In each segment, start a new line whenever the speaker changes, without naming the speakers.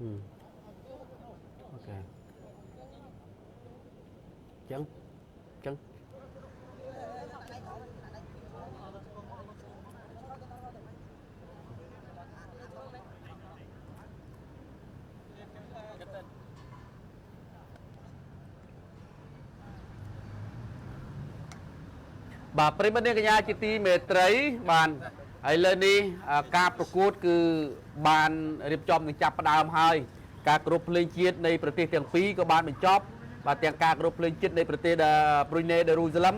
ok chẳng chẳng bà prima này cái nhà chỉ ti mẹ trái bàn ấy lên đi caประกวดคือbàn riệp chom từng chập đào hai ca group lên chiếtในประเทศទាំងពីរក៏បានបញ្ចប់បាទទាំងការgroup lên chiếtในប្រទេសBrunei Darussalam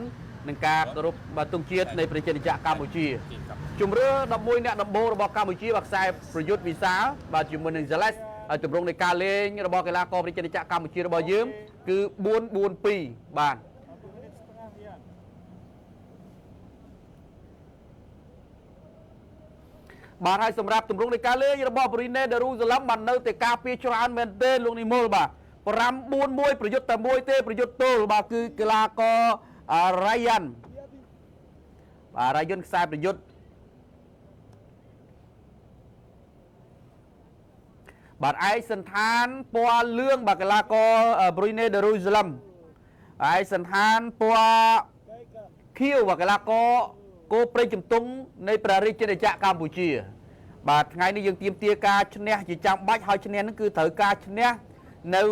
និងការ group បាទទង់ជាតិនៃប្រជាជាតិកម្ពុជាជំរឿ11អ្នកដំបូងរបស់កម្ពុជាបាទខ្សែប្រយុទ្ធវិសាលបាទជាមួយនឹង Zales ហើយទម្រង់នៃការលេងរបស់កីឡាករប្រជាជាតិកម្ពុជារបស់យើងគឺ4-4-2បាទបាទហើយសម្រាប់ទម្រង់នៃការលេងរបស់ Brunei Darussalam បាននៅតែការពារច្រើនមែនទេលោកនិមលបាទ5-4-1ប្រយុទ្ធតែមួយទេប្រយុទ្ធទល់បាទគឺកីឡាករ Ryan បាទ Ryan ខ្សែប្រយុទ្ធបាទឯកសន្តានពណ៌លឿងបាទកីឡាករ Brunei Darussalam ឯកសន្តានពណ៌ខៀវបាទកីឡាករគោព្រៃជំទង់នៃព្រះរាជាណាចក្រកម្ពុជាបាទថ្ងៃនេះយើងទាមទារការឈ្នះជាចាំបាច់ហើយឈ្នះហ្នឹងគឺត្រូវការឈ្នះនៅ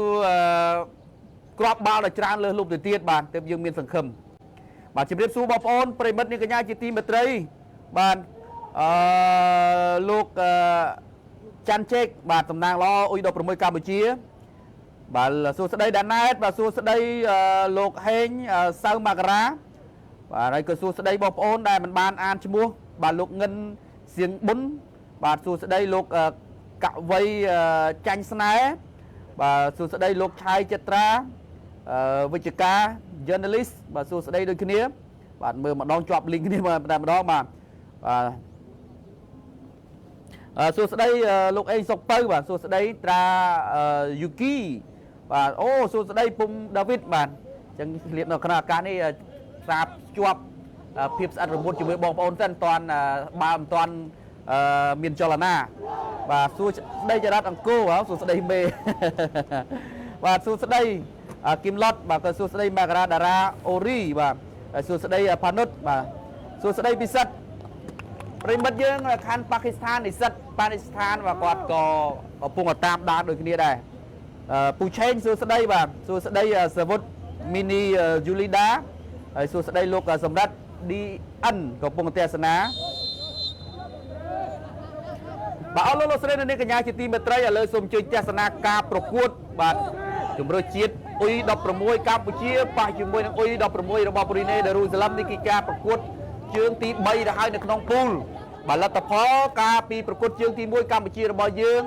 ក្របបាល់ដ៏ច្រើនលើសលប់ទៅទៀតបាទទើបយើងមានសង្ឃឹមបាទជម្រាបសួរបងប្អូនប្រិមិត្តនាងកញ្ញាជាទីមេត្រីបាទលោកច័ន្ទជេកបាទតំណាងល្អអ៊ុយ16កម្ពុជាបាទសួស្តីដាណែតបាទសួស្តីលោកហេងសៅមករាបាទហើយក៏សួស្តីបងប្អូនដែលមិនបានអានឈ្មោះបាទលោកងិនសៀងប៊ុនបាទសួស្តីលោកកវៃចាញ់ស្នេហ៍បាទសួស្តីលោកឆាយចិត្រាវិជ្ជការ journalist បាទសួស្តីដូចគ្នាបាទមើលម្ដងជាប់ link គ្នាតែម្ដងបាទសួស្តីលោកអេងសុកពៅបាទសួស្តីត្រាយូគីបាទអូសួស្តីពុំដាវីតបាទអញ្ចឹងឆ្លៀតនៅក្នុងឱកាសនេះស្រាប់ជាប់ភាពស្អិតរមួតជាមួយបងប្អូនសិនតាន់បើមិនតាន់មានចលនាបាទសួស្តីចរតអង្គរសួស្តីមេបាទសួស្តីគឹមឡុតបាទក៏សួស្តីមករាតារាអូរីបាទសួស្តីផានុតបាទសួស្តីពិសិដ្ឋប្រិមិត្តយើងខណ្ឌប៉ាគីស្ថាននិស្សិតប៉ាគីស្ថានបាទគាត់ក៏កំពុងតាមដានដូចគ្នាដែរពូឆេងសួស្តីបាទសួស្តីសវុតមីនីយូលីដាហើយសួស្តីលោកសម្រាប់ DN កំពុងទេសនាបាទអរលោកស្រីនាងកញ្ញាជាទីមេត្រីឥឡូវសូមជួយទេសនាការប្រកួតបាទជម្រើសជាតិអ៊ុយ16កម្ពុជាប៉ះជាមួយនឹងអ៊ុយ16របស់ Brunei Darussalam នេះគឺការប្រកួតជើងទី3ទៅហើយនៅក្នុងពូលបាទលទ្ធផលការពីប្រកួតជើងទី1កម្ពុជារបស់យើង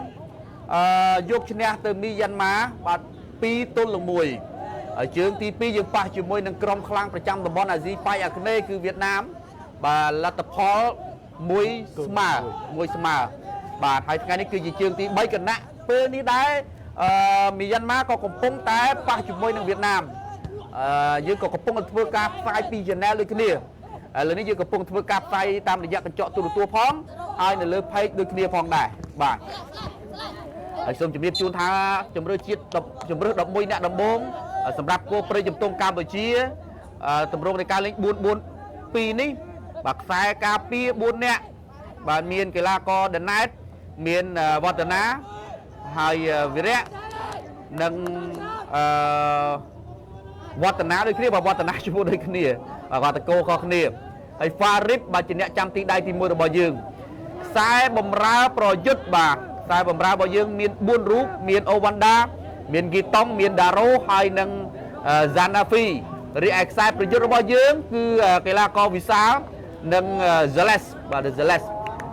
យកឈ្នះទៅមីយ៉ាន់ម៉ាបាទ2-1ហើយជើងទី2យើងប៉ះជាមួយនឹងក្រុមខ្លាំងប្រចាំតំបន់អាស៊ីប៉ៃអាគ្នេយ៍គឺវៀតណាមបាទលទ្ធផល1ស្មើបាទហើយថ្ងៃនេះគឺជាជើងទី3គណៈពេលនេះដែរមីយ៉ាន់ម៉ាក៏កំពុងតែប៉ះជាមួយនឹងវៀតណាមយើងក៏កំពុងធ្វើការផ្សាយពី channel ដូចគ្នាឥឡូវនេះយើងកំពុងធ្វើការផ្សាយតាមរយៈកញ្ចក់ទូរទស្សន៍ផងហើយនៅលើ page ដូចគ្នាផងដែរបាទហើយសូមជម្រាបជូនថាជម្រើសជាតិជម្រើស11អ្នកដំបូងសម្រាប់គោព្រៃជំទង់កម្ពុជាតម្រង់នៃការលេង4-4-2នេះបាទខ្សែការពារ4អ្នកបាទមានកីឡាករដណែតមានវឌ្ឍនាហើយវិរៈនិងវឌ្ឍនាដូចគ្នាបាទវឌ្ឍនាជាមួយដូចគ្នាបាទតកោខុសគ្នាហើយ Farid បាទជាអ្នកចាំទីដៃទី1របស់យើងខ្សែបំរើប្រយុទ្ធបាទខ្សែបំរើរបស់យើងមាន4រូបមានអូវ៉ាន់ដាមានហ្គីតុងមានដារ៉ូហើយនិងហ្សាណាហ្វីរីឯខ្សែប្រយុទ្ធរបស់យើងគឺកីឡាករវិសាលនិង Zales បាទ Zales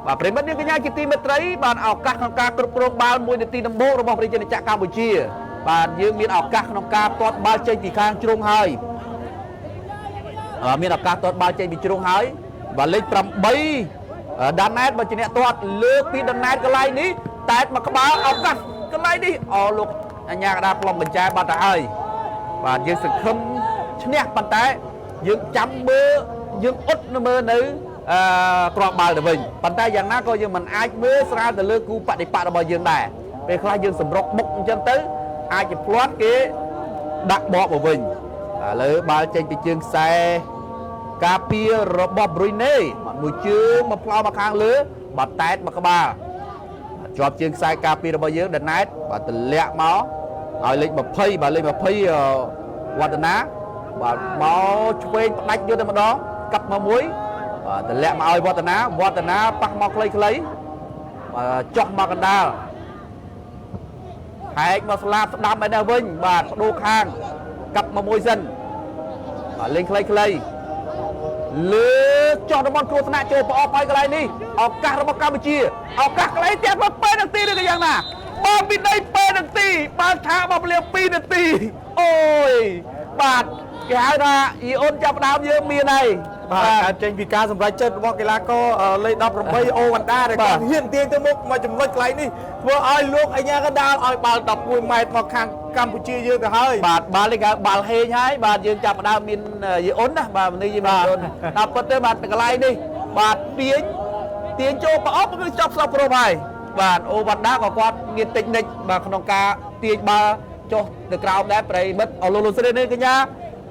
បាទប្រិមិត្តនាងកញ្ញាជាទីមេត្រីបានឱកាសក្នុងការគ្រប់គ្រងបាល់1នាទីដំបូងរបស់ប្រជាជាតិកម្ពុជាបាទយើងមានឱកាសក្នុងការទាត់បាល់ចេញពីខាងជ្រុងហើយមានឱកាសទាត់បាល់ចេញពីជ្រុងហើយបាទលេខ8ដាណែតបើជាអ្នកទាត់លើកពីដាណែតកន្លែងនេះតែតមកក្បាលឱកាសកន្លែងនេះលោកអញ្ញាកដាប្លុំបញ្ចែបាត់ទៅហើយបាទយើងសង្ឃឹមឈ្នះប៉ុន្តែយើងចាំមើលយើងអ៊ុតមើលនៅក្របបាល់ទៅវិញប៉ុន្តែយ៉ាងណាក៏យើងមិនអាចមើលស្រាលទៅលើគូបដិបត្តិរបស់យើងដែរ ពេលខ្លះយើងសម្រុកមុខអញ្ចឹងទៅអាចជាផ្្លាត់គេដាក់បបមកវិញឥឡូវបាល់ចេញពីជើងខ្សែការពាររបស់ប្រុយណេបាត់មួយជើងមកផ្លោមកខាងលើបាត់តែតមកក្បាលជាប់ជើងខ្សែការពាររបស់យើងដណែតបាទទម្លាក់មកឲ្យលេខ20បាទលេខ20វឌ្ឍនាបាទមកឆ្វេងផ្ដាច់យកតែម្ដងកាប់មកមួយបាទទម្លាក់មកឲ្យវឌ្ឍនាប៉ះមកខ្លីបាទចោះមកកណ្ដាលហែកមកស្លាប់ស្ដាំឯនេះវិញបាទបដូរខាងកាប់មកមួយសិនបាទលេងខ្លីលើកចោះតំបន់គ្រោះថ្នាក់ចូលប្រអប់ឲ្យកន្លែងនេះឱកាសរបស់កម្ពុជាឱកាសកន្លែងទៀតមក2នាទីឬក៏យ៉ាងណាបើពីដី2នាទីបានថាមកព្រា2នាទីអូយបាទគេហៅថាអ៊ីអូនចាប់ដើមយើងមានហើយ
បាទចេញពីការសម្រេចចិត្តរបស់កីឡាករលេខ18អូវ៉ាន់ដាដែលគាត់ហ៊ានទាញទៅមុខមកចំណុចកន្លែងនេះធ្វើឲ្យលោកអញ្ញាកណ្ដាលឲ្យបាល់11ម៉ែត្រមកខាងកម្ពុជាយើងទៅហើយ
បាទបាល់នេះគេបាល់ហេងហើយបាទយើងចាប់ដើមមានយីអ៊ុនណាបាទមនុស្សយីមានយីអ៊ុនដល់ពិតទៅបាទកន្លែងនេះបាទទាញចូលប្រអប់គឺចប់ស្រុកគ្រប់ហើយបាទអូវ៉ាន់ដាក៏គាត់មានតិចនិចបាទក្នុងការទាញបាល់ចុះទៅក្រោមដែរប្រិមិត្តអលោកស្រីនេះកញ្ញា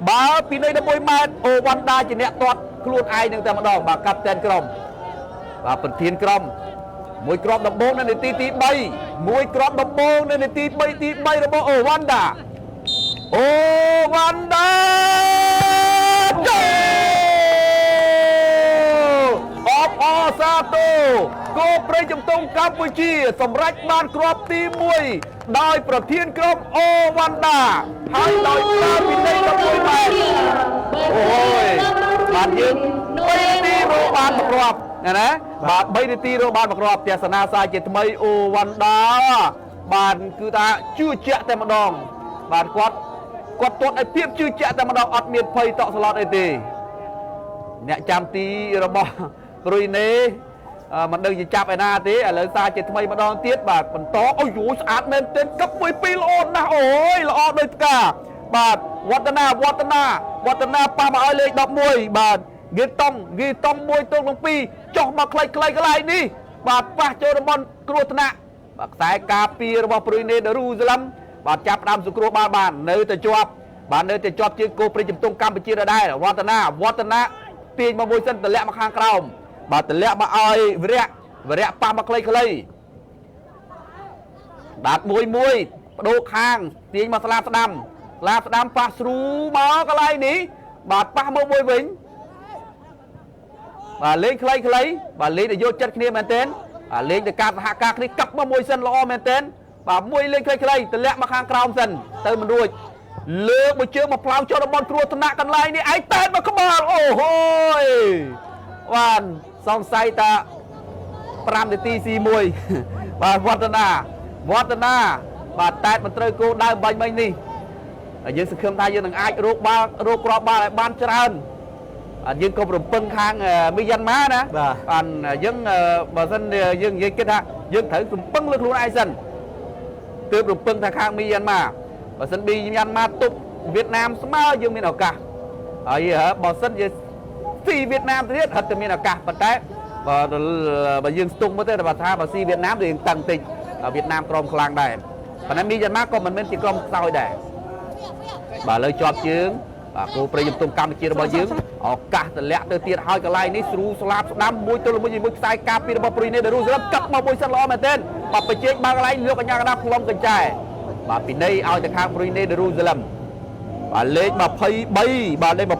បាល់ពីនៃ11ម៉ែត្រអូវ៉ាន់ដាជាអ្នកទាត់ខ្លួនឯងនឹងតែម្ដងបាទកាប់តែនក្រុមបាទប្រធានក្រុមមួយគ្រាប់ដំបូងនៅនាទីទី3មួយគ្រាប់ដំបូងនៅនាទី3របស់អូវ៉ាន់ដាចូលអបអសាទរគោព្រៃជំទង់កម្ពុជាសម្រេចបានគ្រាប់ទី1ដោយប្រធានក្រុមអូវ៉ាន់ដាហើយដោយប្រើពីនៃ11ម៉ែត្រអូយបាទយើង3នាទីរកបានមួយគ្រាប់ណាបាទ3នាទីរកបានមួយគ្រាប់ទស្សនាសាជាថ្មីអូវ៉ាន់ដាបាទគឺថាជឿជាក់តែម្ដងបាទគាត់ទាត់ឲ្យភាពជឿជាក់តែម្ដងអត់មានភ័យតក់ស្លុតអីទេអ្នកចាំទីរបស់ប្រុយណេមិនដឹងជាចាប់ឯណាទេឥឡូវសាជាថ្មីម្ដងទៀតបាទបន្តអូយស្អាតមែនទែនកាប់1 2ល្អណាស់អូយល្អដូចផ្កាបាទវឌ្ឍនាប៉ះមកឲ្យលេខ11បាទហ្គីតុង1ទល់នឹង2ចុះមកខ្លីកន្លែងនេះបាទប៉ះចូលតំបន់គ្រោះថ្នាក់បាទខ្សែការពាររបស់ប្រុយណេដារូសាឡឹមបាទចាប់ដើមសង្គ្រោះបាល់បាននៅតែជាប់ជើងគោព្រៃជំទង់កម្ពុជាដដែលវឌ្ឍនាទាញមកមួយសិនតម្លាក់មកខាងក្រោមបាទតម្លាក់មកឲ្យវិរៈប៉ះមកខ្លីដាត់មួយបដូរខាងទាញមកស្លាប់ស្ដាំប៉ះស្រូមកកន្លែងនេះបាទប៉ះមកមួយវិញបាទលេងខ្លីបាទលេងទៅយកចិត្តគ្នាមែនទែនលេងទៅការសហការគ្នាកាប់មកមួយសិនល្អមែនទែនបាទមួយលេងខ្លីតម្លាក់មកខាងក្រោមសិនទៅមិនរួចលើកមួយជើងមកផ្លោងចូលតំបន់គ្រោះថ្នាក់កន្លែងនេះឯងតែមកក្បាលអូហូយបាទសង្ស័យតា5នាទីស៊ីមួយបាទវឌ្ឍនាបាទតែមិនត្រូវគោលដៅបាញ់មិញនេះយើងសង្ឃឹមថាយើងនឹងអាចរកគ្រាប់បាល់ឲ្យបានច្រើនយើងក៏រំពឹងខាងមីយ៉ាន់ម៉ាណាបាទយើងបើសិនយើងនិយាយគិតថាយើងត្រូវរំពឹងលើខ្លួនឯងសិនទើបរំពឹងថាខាងមីយ៉ាន់ម៉ាបើសិនមីយ៉ាន់ម៉ាទប់វៀតណាមស្មើយើងមានឱកាសហើយបើសិនយើងស៊ីវៀតណាមទៀតហិតតែមានឱកាសប៉ុន្តែបើយើងស្ទុកមើលទៅថាបើស៊ីវៀតណាមយើងតឹងតិចវៀតណាមក្រុមខ្លាំងដែរប៉ុន្តែមីយ៉ាន់ម៉ាក៏មិនមែនជាក្រុមខ្សោយដែរបាទលើជាប់ជើងបាទគោព្រៃជំទង់កម្ពុជារបស់យើងឱកាសតម្លាក់ទៅទៀតហើយកន្លែងនេះស្រូស្លាប់ស្ដាំមួយទល់មួយខ្សែការពាររបស់ប្រុយណេដារូសាឡឹមកាប់មកមួយសិនល្អមែនទែនបាទបច្ចេកបាល់កន្លែងលោកកញ្ញាកណ្ដាលផ្លុំកញ្ចែបាទពីនៃឲ្យទៅខាងប្រុយណេដារូសាឡឹមបាទលេខ23បាទលេខ23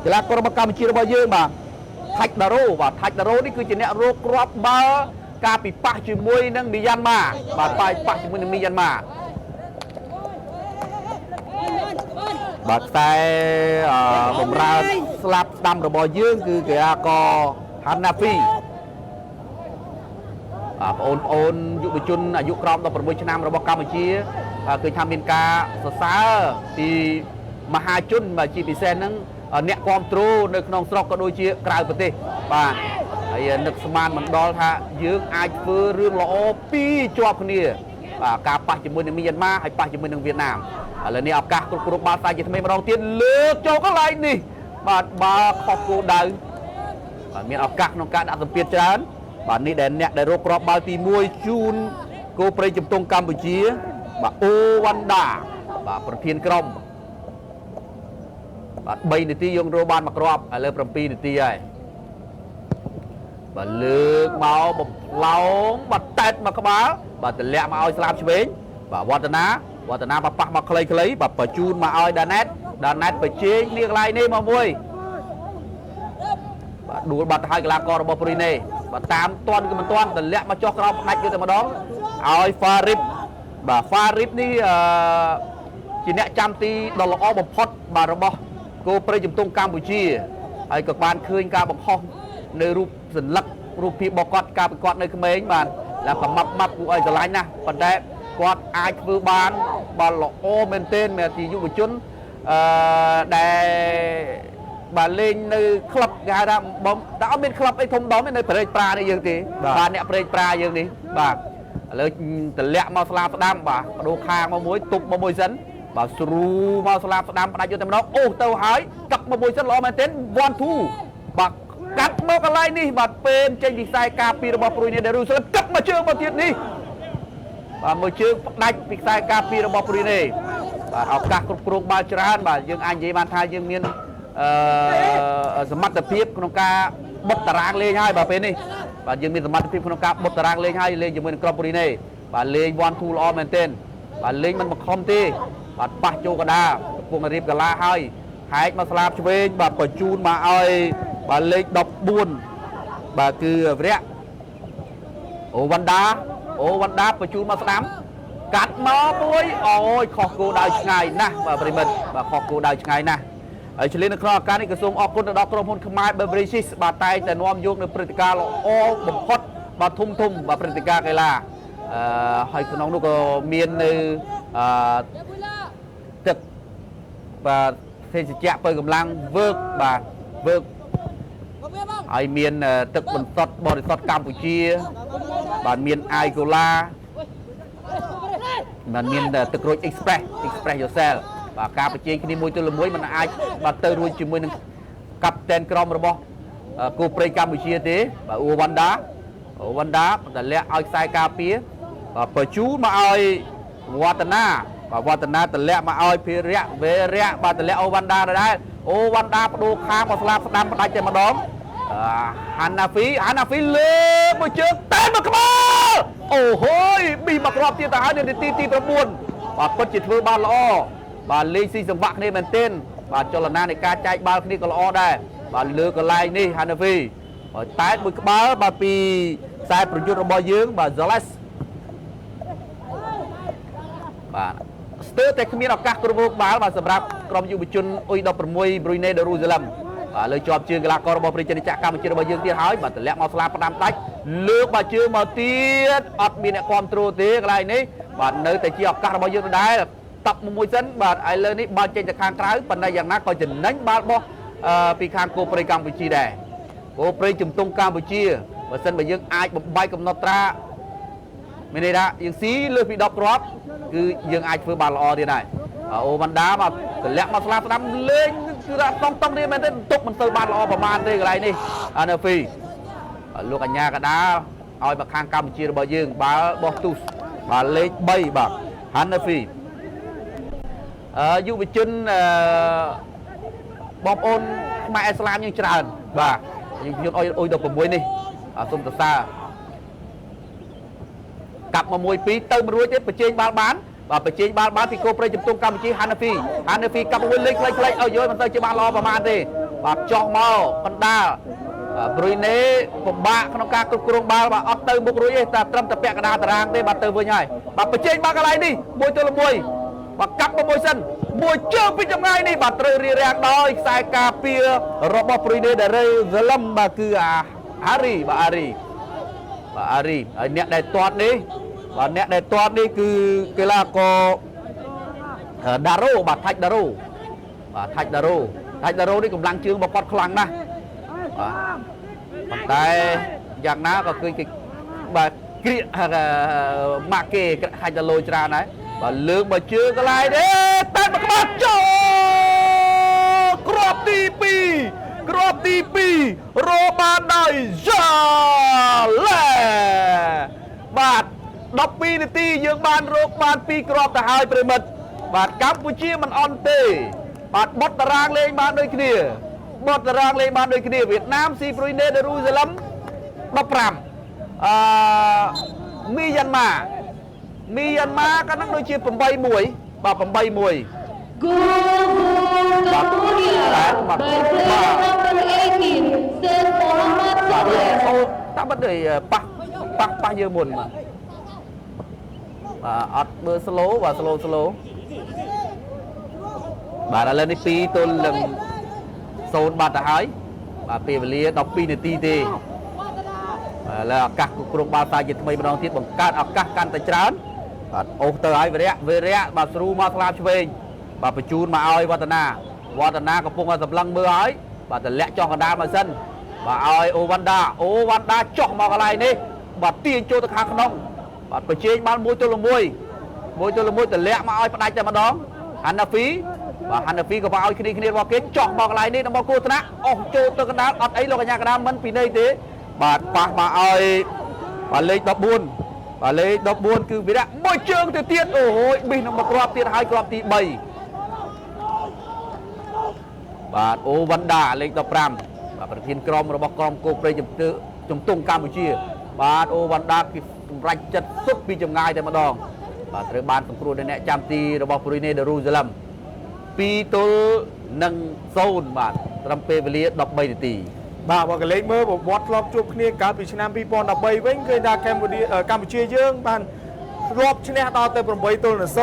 កីឡាកររបស់កម្ពុជារបស់យើងបាទថាច់ដារ៉ូនេះគឺជាអ្នករកគ្រាប់បាល់ការពិប៉ះជាមួយនឹងមីយ៉ាន់ម៉ាបាទប៉ះជាមួយនឹងមីយ៉ាន់ម៉ាបាទតែបំរើស្លាប់ស្ដាំរបស់យើងគឺកីឡាករហាណាហ្វីបងប្អូនយុវជនអាយុក្រោម16ឆ្នាំរបស់កម្ពុជាគឺថាមានការសរសើរពីមហាជនបាទជាពិសេសហ្នឹងអ្នកគ្រប់គ្រងនៅក្នុងស្រុកក៏ដូចជាក្រៅប្រទេសបាទហើយនឹកស្មានមិនដល់ថាយើងអាចធ្វើរឿងល្អពីរជាប់គ្នាបាទការប៉ះជាមួយនឹងមីយ៉ាន់ម៉ាហើយប៉ះជាមួយនឹងវៀតណាមឥឡូវនេះឱកាសគ្រប់បាល់សាយជាថ្មីម្ដងទៀតលើកចូលកន្លែងនេះបាទបាល់ខុសគោលដៅបាទមានឱកាសក្នុងការដាក់សម្ពាធច្រើន បាទនេះដែលអ្នកដែលរកគ្រាប់បាល់ទី1ជូនគោព្រៃជំទង់កម្ពុជាបាទអូវ៉ាន់ដាបាទប្រធានក្រុមបាទ3នាទីយើងរកបានមួយគ្រាប់ឥឡូវ7នាទីហើយបាទលើកមកបំផ្លោងបាទតែតមកក្បាលបាទទម្លាក់មកឲ្យស្លាបឆ្វេងបាទវឌ្ឍនាមកប៉ះមកខ្លីៗបាទបញ្ជូនមកឲ្យដាណេតបញ្ជេងនេះកន្លែងនេះមកមួយបាទដួលបាត់ហើយកីឡាកររបស់ព្រីណេបាទតាមទាន់គឺមិនទាន់ទម្លាក់មកចុះក្រោមផ្ដាច់គឺតែម្ដងឲ្យហ្វារីបបាទហ្វារីបនេះជាអ្នកចាំទីដ៏ល្អបំផុតបាទរបស់គោព្រៃជំទង់កម្ពុជាហើយក៏បានឃើញការបង្ខំនៅរូបសញ្ញករូបភាពរបស់គាត់ការប្រកបនៅក្មេងបាទแล้วក៏ម៉ាប់គួរឲ្យស្រឡាញ់ណាស់ប៉ុន្តែគាត់អាចធ្វើបានបាទល្អមែនទែនមែនជាយុវជនដែលបាទលេងនៅក្លឹបគេហៅថាបំតែអត់មានក្លឹបអីធំដុំទេនៅព្រែកប្រានេះយើងទេបាទអ្នកព្រែកប្រាយើងនេះបាទឥឡូវតម្លាក់មកស្លាបស្ដាំបាទបដូរខាងមកមួយទប់មកមួយសិនបាទស្រូមកស្លាបស្ដាំផ្ដាច់យកតែម្ដងអូទៅហើយកាប់មកមួយសិនល្អមែនទែន 1-2 បាទកាត់មកកន្លែងនេះបាទពេលចេញពីខ្សែការពាររបស់ព្រុយនេះដែលរូស្លឹមទឹកមកជើងមកទៀតនេះបាទមួយជើងផ្ដាច់ពីខ្សែការពាររបស់ព្រុយនេះបាទឱកាសគ្រប់គ្រងបាល់ច្រើនបាទយើងអាចនិយាយបានថាយើងមានសមត្ថភាពក្នុងការបុកតារាងលេងហើយបាទពេលនេះបាទយើងមានសមត្ថភាពក្នុងការបុកតារាងលេងហើយលេងជាមួយនឹងក្រុមព្រុយនេះបាទលេង 1-2 ល្អមែនទែនបាទលេងមិនបង្ខំទេបាទប៉ះចូលកដាកំពុងរៀបកាឡាហើយហែកមកស្លាបឆ្វេងបាទបញ្ជូនមកឲ្យបាទលេខ14បាទគឺវរៈអូវ៉ាន់ដាបញ្ជូនមកស្ដាំកាត់មកមួយអូយខុសគោលដៅឆ្ងាយណាស់បាទប្រិមិត្តបាទខុសគោលដៅឆ្ងាយណាស់ហើយឆ្លៀននៅក្នុងឱកាសនេះក៏សូមអរគុណទៅដល់ក្រុមហ៊ុនខ្មែរ Beverages បាទតែងតែនាំយកនៅព្រឹត្តិការណ៍ល្អបំផុតបាទធំបាទព្រឹត្តិការណ៍កីឡាហើយក្នុងនោះក៏មាននៅទឹកបាទភេសជ្ជៈបើកម្លាំងវើកបាទវើកហើយមានទឹកបន្ទាត់បរិសុទ្ធកម្ពុជាបាទមានអាយកូឡាបាទមានទឹកក្រូច Express Yourself បាទការប្រជែងគ្នាមួយទល់មួយมันអាចបាទទៅរួចជាមួយនឹងកាប់តែនក្រុមរបស់គូព្រៃកម្ពុជាទេបាទអូវ៉ាន់ដាតម្លាក់ឲ្យខ្សែការពារបាទបញ្ជូនមកឲ្យវឌ្ឍនាបាទវឌ្ឍនាតម្លាក់មកឲ្យភិរៈវេរៈបាទតម្លាក់អូវ៉ាន់ដាដែរអូវ៉ាន់ដាបដូរខាងមកស្លាប់ស្ដាំផ្ដាច់តែម្ដងហាណាហ្វីលើមួយជើងតែមកក្បាលអូហូយប៊ីមកគ្រាប់ទៀតទៅហើយនៅនាទីទី9បាទពិតជាធ្វើបានល្អបាទលេងស៊ីសង្វាក់គ្នាមែនទែនបាទចលនានៃការចែកបាល់គ្នាក៏ល្អដែរបាទលើកន្លែងនេះហាណាហ្វីបាទតែមួយក្បាលបាទពីខ្សែប្រយុទ្ធរបស់យើងបាទ Zales បាទស្ទើរតែគ្មានឱកាសគ្រប់គ្រងបាល់បាទសម្រាប់ក្រុមយុវជនអ៊ុយ16 Brunei Darussalam បាទលើជាប់ជើងកីឡាកររបស់ប្រជាជាតិកម្ពុជារបស់យើងទៀតហើយបាទតម្លាក់មកស្លាបផ្ដាំដាច់លើកបាទជើងមកទៀតអត់មានអ្នកគ្រប់គ្រងទេកន្លែងនេះបាទនៅតែជាឱកាសរបស់យើងដដែលតប់មួយសិនបាទឥឡូវនេះបាល់ចេញទៅខាងក្រៅប៉ុន្តែយ៉ាងណាក៏ចំណេញបាល់របស់ពីខាងគោព្រៃកម្ពុជាដែរគោព្រៃជំទង់កម្ពុជាបើសិនបើយើងអាចបំបែកកំណត់ត្រាមានន័យថាយើងស៊ីលើសពី10គ្រាប់គឺយើងអាចធ្វើបាល់ល្អទៀតដែរអូវ៉ាន់ដាមកតម្លាក់មកស្លាប់ស្ដាំលេងគឺថាតង់នេះមែនទេទុកមិនទៅបានល្អប្រហែលទេកន្លែងនេះអាណាហ្វីលោកអញ្ញាកដាឲ្យមកខាងកម្ពុជារបស់យើងបាល់បោះទូសបាទលេខ3បាទហាណាហ្វីយុវជនបងប្អូនខ្មែរអ៊ីស្លាមយើងច្រើនបាទយើងអ៊ុយ16នេះសូមសរសើរកាប់មក1 2ទៅមិនរួចទេបញ្ចេញបាល់បានបាទបញ្ចេញបាល់បានពីគោព្រៃជំទង់កម្ពុជាហាណាហ្វីកាប់មួយលេងខ្លីៗឲ្យយល់មិនទៅជាបាល់ល្អប្រហែលទេបាទចោះមកកណ្ដាលព្រុយណេពិបាកក្នុងការគ្រប់គ្រងបាល់បាទអត់ទៅមុខរួចទេតែត្រឹមតែពាក់កណ្ដាលតារាងទេបាទទៅវិញហើយបាទបញ្ចេញបាល់កន្លែងនេះមួយទល់មួយបាទកាប់មួយសិនមួយជើងពីចម្ងាយនេះបាទត្រូវរៀបរៀងដោយខ្សែការពាររបស់ព្រុយណេដារីហ្សាឡឹមបាទគឺអារីហើយអ្នកដែលទាត់នេះបាទអ្នកដែលទាត់នេះគឺកីឡាករដារ៉ូបាទថាច់ដារ៉ូនេះកម្លាំងជើងរបស់គាត់ខ្លាំងណាស់បាទប៉ុន្តែយ៉ាងណាក៏ឃើញគេបាទក្រៀកម៉ាក់គេខាច់ដាឡូច្រើនដែរបាទលើកមកជើងកន្លែងទេតែមកក្បាលចូលគ្រាប់ទី2រ៉ូបានដោយ Zales 12 នាទីយើងបានរកបាន2គ្រាប់ទៅហើយប្រិមិត្តបាទកម្ពុជាមិនអន់ទេបាទបត់តារាងលេងបានដូចគ្នាបត់តារាងលេងបានដូចគ្នាវៀតណាមស៊ីប្រុយណេដេរូសាឡឹម15មីយ៉ាន់ម៉ាក៏នឹងដូចជា8-1បាទ8-1
By player number 18, Said Mohammad Saleh.
តាមបាត់ដូចប៉ះយើងមុនបាទអត់មើល slow បាទ slow បាទឥឡូវនេះ2ទល់នឹង0បាត់ទៅហើយបាទពេលវេលា12នាទីទេឥឡូវឱកាសគ្រប់បាល់សាជាថ្មីម្ដងទៀតបង្កើតឱកាសកាន់តែច្រើនបាទអូសទៅហើយវីរៈបាទស្រូមកស្លាបឆ្វេងបាទបញ្ជូនមកឲ្យវឌ្ឍនាកំពុងតែសម្លឹងមើលហើយបាទតម្លាក់ចុះកណ្ដាលមកសិនបាទឲ្យអូវ៉ាន់ដាចុះមកកន្លែងនេះបាទទាញចូលទៅខាងក្នុងបាទបញ្ជែងបាន1ទល់1តម្លាក់មកឲ្យផ្ដាច់តែម្ដងហាណាហ្វីក៏មកឲ្យគ្នារបស់គេចុះមកកន្លែងនេះដល់មកគូថ្នាក់អស់ចូលទៅកណ្ដាលអត់អីលោកកញ្ញាកណ្ដាលមិនពីនៃទេបាទប៉ះមកឲ្យបាទលេខ14បាទលេខ14គឺវីរៈមួយជើងទៅទៀតអូហូយប៊ីសនឹងមកគ្រាប់ទៀតហើយគ្រាប់ទី3បាទអូវ៉ាន់ដាលេខ15បាទប្រធានក្រុមរបស់ក្រុមគោព្រៃជំទង់កម្ពុជាបាទអូវ៉ាន់ដាគឺសម្រេចចិត្តសុទ្ធពីចម្ងាយតែម្ដងបាទត្រូវបានសង្គ្រោះដោយអ្នកចាំទីរបស់ប្រុយណេដេរូសាឡឹម2ទល់នឹង0បាទត្រឹមពេលវេលា13នាទី
បាទបើកលេខមើលប្រវត្តិធ្លាប់ជួបគ្នាកាលពីឆ្នាំ2013វិញឃើញថាកម្ពុជាយើងបានធ្លាប់ឈ្នះដល់ទៅ8ទល់នឹង0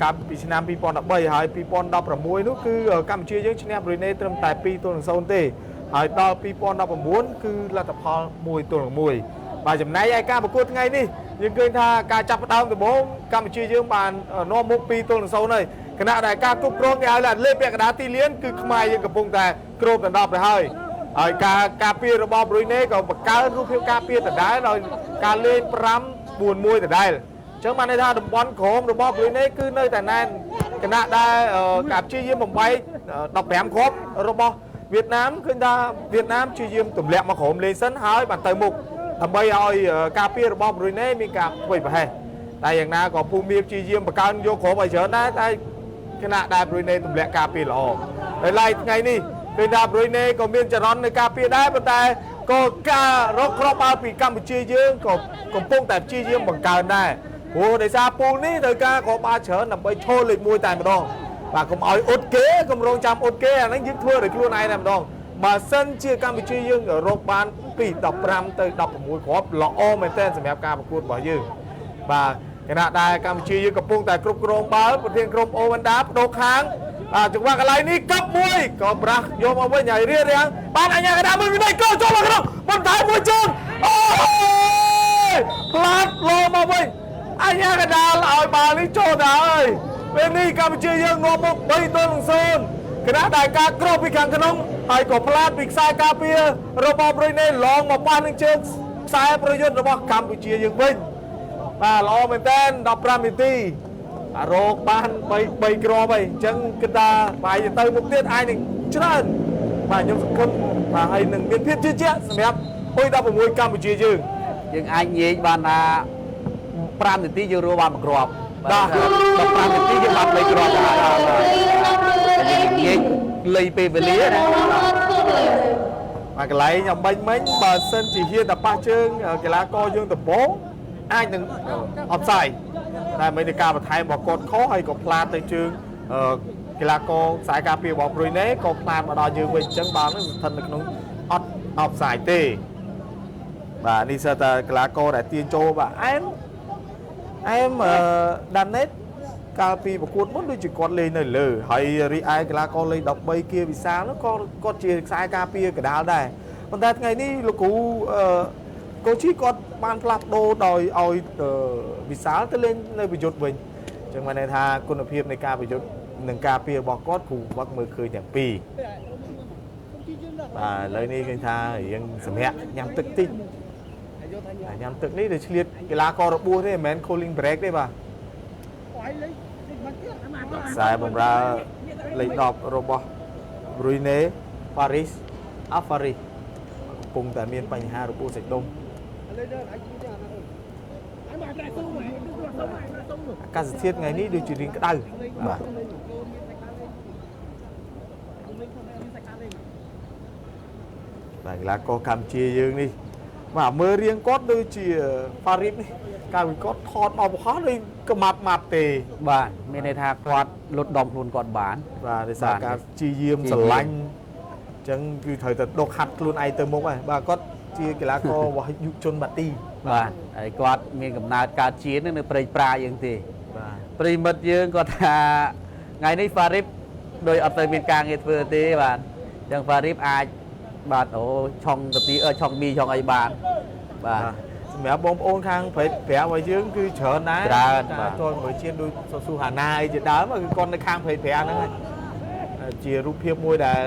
កាលពីឆ្នាំ2013ហើយ2016នោះគឺកម្ពុជាយើងឈ្នះប្រ៊ុយណេត្រឹមតែ2ទល់នឹង0ទេហើយដល់2019គឺលទ្ធផល1ទល់នឹង1បាទចំណែកឯការប្រកួតថ្ងៃនេះយើងឃើញថាការចាប់ផ្ដើមដំបូងកម្ពុជាយើងបាននាំមុខ2ទល់នឹង0ហើយខណៈដែលការគ្រប់គ្រងគេឲ្យលេខពាក់កណ្ដាលទីលានគឺខ្មែរយើងកំពុងតែគ្របដណ្ដប់ទៅហើយការពាររបស់ប្រុយណេក៏បង្កើនរូបភាពការពារដដែលដោយការលេង5-4-1ដដែលអញ្ចឹងបានន័យថាតំបន់ក្រោមរបស់ប្រុយណេគឺនៅតែណែនគណៈដែលការព្យាយាមបំបែក15គ្រាប់របស់វៀតណាមឃើញថាវៀតណាមព្យាយាមទម្លាក់មកក្រោមលេងសិនហើយបានទៅមុខដើម្បីឲ្យការពាររបស់ប្រុយណេមានការធ្វើប្រហែសតែយ៉ាងណាក៏ភូមិព្យាយាមបង្កើនយកក្រោមឲ្យច្រើនដែរតែគណៈដែលប្រុយណេទម្លាក់ការពារល្អហើយឡែកថ្ងៃនេះឃើញថាប្រុយណេក៏មានចរន្តនៃការពារដែរប៉ុន្តែក៏ការរកគ្រាប់បាល់ពីកម្ពុជាយើងក៏កំពុងតែព្យាយាមបង្កើនដែរព្រោះដោយសារពូលនេះត្រូវការគ្រាប់បាល់ច្រើនដើម្បីឈរលេខ1តែម្ដងបាទកុំឲ្យអ៊ុតគេកុំរងចាំអ៊ុតគេអាហ្នឹងយើងធ្វើដោយខ្លួនឯងតែម្ដងបើសិនជាកម្ពុជាយើងរកបានពី15ទៅ16គ្រាប់ល្អមែនទែនសម្រាប់ការប្រកួតរបស់យើងបាទគណៈដែលកម្ពុជាយើងកំពុងតែគ្រប់គ្រងបាល់ប្រធានក្រុមអូវ៉ាន់ដាបដូរខាងចង្វាក់កន្លែងនេះកាប់មួយក៏ប្រាស់យកមកវិញហើយរៀងបានអញ្ញាកណ្ដាលមួយវិន័យកោចូលមកក្នុងបន្ថែមមួយជើងអូយផ្លាត់លោមកវិញអញ្ញាកណ្ដាលឲ្យបាល់នេះចូលទៅហើយពេលនេះកម្ពុជាយើងនាំមុខ3ទល់នឹង0គណៈដែលការគ្របពីខាងក្នុងហើយក៏ផ្លាត់ពីខ្សែការពាររបស់ប្រុយណេឡងមកប៉ះនឹងជើងខ្សែប្រយុទ្ធរបស់កម្ពុជាយើងវិញបាទល្អមែនតើ15នាទីរោគបាន3គ្រាប់ហើយអញ្ចឹងគិតថាបាយទៅមុខទៀតអាចនឹងច្រើនបាទខ្ញុំសង្ឃឹមបាទហើយនឹងមានភាពជឿជាក់សម្រាប់16កម្ពុជាយើង
អាចនិយាយបានថា5នាទីយើងរកបាន1គ្រាប់បាទ15នាទីយើងបាន3គ្រាប់ហើយយើងនិយាយលៃពេលវេលាណាបាទកន្លែងអំបញ្ញមិញបើសិនជាហ៊ានតែប៉ះជើងកីឡាករយើងដំបងអាចនឹងអបសាយតែមិនតែការបន្ថែមរបស់គាត់ខុសហើយក៏ផ្លាតទៅជើងកីឡាករខ្សែការពាររបស់ប្រុយណេក៏ផ្លាតមកដល់យើងវិញអញ្ចឹងបាល់នឹងស្ថិតនៅក្នុងអត់អបសាយទេបាទនេះសិតតែកីឡាករដែលទាញចូលបាទអែមដាណេតកាលពីប្រកួតមុនដូចជាគាត់លេងនៅលើហើយរីឯកីឡាករលេខ13គៀវិសាលនោះក៏គាត់ជាខ្សែការពារកដាលដែរប៉ុន្តែថ្ងៃនេះលោកគ្រូកូជីគាត់បានផ្លាស់ប្ដូរដោយឲ្យវិសាលទៅលេងនៅប្រយុទ្ធវិញអញ្ចឹងបានន័យថាគុណភាពនៃការប្រយុទ្ធនិងការពាររបស់គាត់គ្រូវឹកមើលឃើញទាំងពីរបាទឥឡូវនេះឃើញថារៀងសម្រាប់ញ៉ាំទឹកតិចញ៉ាំទឹកនេះទៅឆ្លៀតកីឡាកររបួសទេមិនមែន cooling break ទេបាទខ្សែបម្រើលេខ10របស់ប្រុយណេហ្វារីសអាហ្វារីកំពុងតែមានបញ្ហារបួសសាច់ដុំ
កាសធាតុថ្ងៃនេះដូចជារៀងក្តៅបាទបាទកីឡាករកម្ពុជាយើងនេះបាទមើលរៀងគាត់ដូចជាហ្វារីបនេះកាលពីគាត់ថតមកបង្ហោះដូចកម៉ាប់ទេ
បាទមានន័យថាគាត់លុតដំខ្លួនគាត់បាន
បាទដោយសារការជាយាមស្រឡាញ់អញ្ចឹងគឺត្រូវតែដកហាត់ខ្លួនឯងទៅមុខហើយបាទគាត់ជាកីឡាកររបស់យុវជនបាទី
បាទហើយគាត់មានកំណើតកើតជានៅព្រៃប្រាយើងទេ
បាទ
ប្រិមិត្តយើងគាត់ថាថ្ងៃនេះហ្វារីបដោយអត់ទៅមានការងារធ្វើទេបាទអញ្ចឹងហ្វារីបអាចបាទអូឆុងកាពីឆុងមីឆុងអីបានបាទ
សម្រាប់បងប្អូនខាងប្រេតប្រាក់របស់យើងគឺច្រើនដែរ
ច្រើនបាទ
ទាល់មួយជាតិដូចស៊ូហាណាអីជាដើមគឺគាត់នៅខាងប្រេតប្រាក់ហ្នឹងហើយជារូបភាពមួយដែល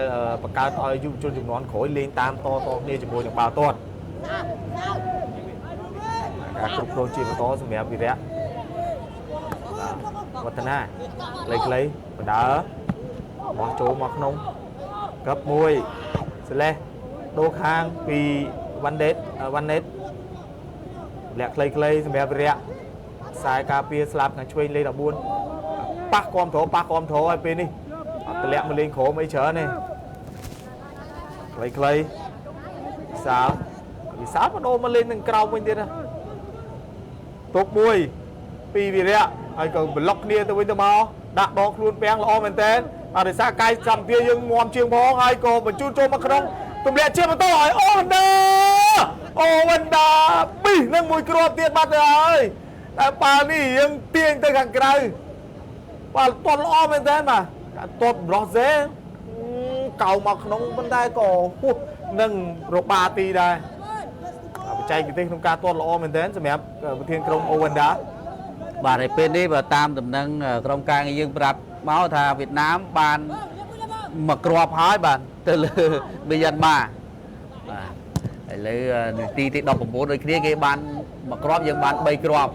បង្កើតឲ្យយុវជនជំនាន់ក្រោយលេងតាមតគ្នាជាមួយនឹងបាល់ទាត់ការគ្រប់គ្រងជាបន្តសម្រាប់វិរៈវឌ្ឍនាខ្លីៗបណ្ដើបោះចូលមកក្នុងកឹបមួយស្លេះដូរខាងពីវ៉ាន់ណេតលាក់ខ្លីៗសម្រាប់វិរៈខ្សែការពារស្លាប់ខាងឆ្វេងលេខ14ប៉ះគាំទ្រឲ្យពេលនេះអត់ទម្លាក់មកលេងក្រោមអីច្រើនទេខ្លីៗវិសាលបដូរមកលេងនឹងក្រោមវិញទៀតណាទុកមួយពីវិរៈហើយក៏ប្លុកគ្នាទៅវិញទៅមកដាក់ដងខ្លួនពាំងល្អមែនតើអរិសាកាយសម្ភារយើងងំជាងផងហើយក៏បញ្ជូនចូលមកក្នុងទម្លាក់ជាបន្តឲ្យអូវ៉ាន់ដាពីនឹងមួយគ្រាប់ទៀតបាត់ទៅហើយតែបាល់នេះយើងទាញទៅខាងក្រៅបាល់ទាត់ល្អមែនតើបាទទាត់ប្រុសសេកៅមកក្នុងប៉ុន្តែក៏ហួសនឹងរបាទីដែរបច្ចេកទេសក្នុងការទាត់ល្អមែនតើសម្រាប់ប្រធានក្រុមអូវ៉ាន់ដា
បាទហើយពេលនេះបើតាមដំណឹងក្រុមការងារយើងប្រាប់មកថាវៀតណាមបានមកគ្រាប់ហើយបាទទៅលើមីយ៉ាន់ម៉ាបាទឥឡូវនាទីទី19ដូចគ្នាគេបានមកគ្រាប់យើងបាន3គ្រាប់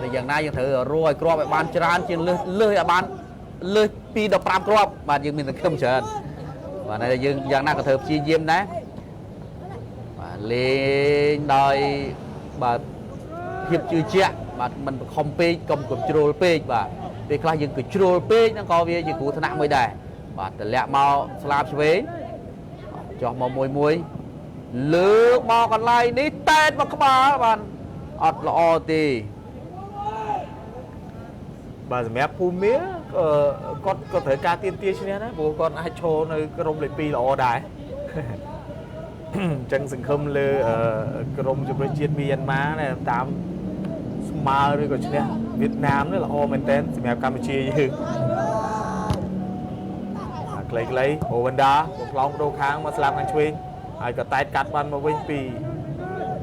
តែយ៉ាងណាយើងត្រូវរកឲ្យគ្រាប់ឲ្យបានច្រើនជាងលើសឲ្យបានលើសពី15គ្រាប់បាទយើងមានសង្ឃឹមច្រើនបាទតែយើងយ៉ាងណាក៏ត្រូវព្យាយាមដែរបាទលេងដោយបាទភាពជឿជាក់បាទមិនបខំពេកកុំជ្រុលពេកបាទពេលខ្លះយើងក៏ជ្រុលពេកហ្នឹងក៏វាជាគ្រោះថ្នាក់មួយដែរបាទតម្លាក់មកស្លាបឆ្វេងចុះមកមួយលើកមកកន្លែងនេះតែតមកក្បាលបាទអត់ល្អទេ
បាទសម្រាប់ភូមិគាត់ក៏ត្រូវការទៀមទាឈ្នះដែរព្រោះគាត់អាចឈរនៅក្រុមលេខ2ល្អដែរអញ្ចឹងសង្ឃឹមលើក្រុមជម្រើសជាតិមីយ៉ាន់ម៉ាដែរតាមស្មើឬក៏ឈ្នះវៀតណាមនេះល្អមែនទែនសម្រាប់កម្ពុជាយើងខ្លីអូវ៉ាន់ដាបំផ្លងដូរខាងមកស្លាប់ខាងឆ្វេងហើយក៏តែតកាត់បានមកវិញពី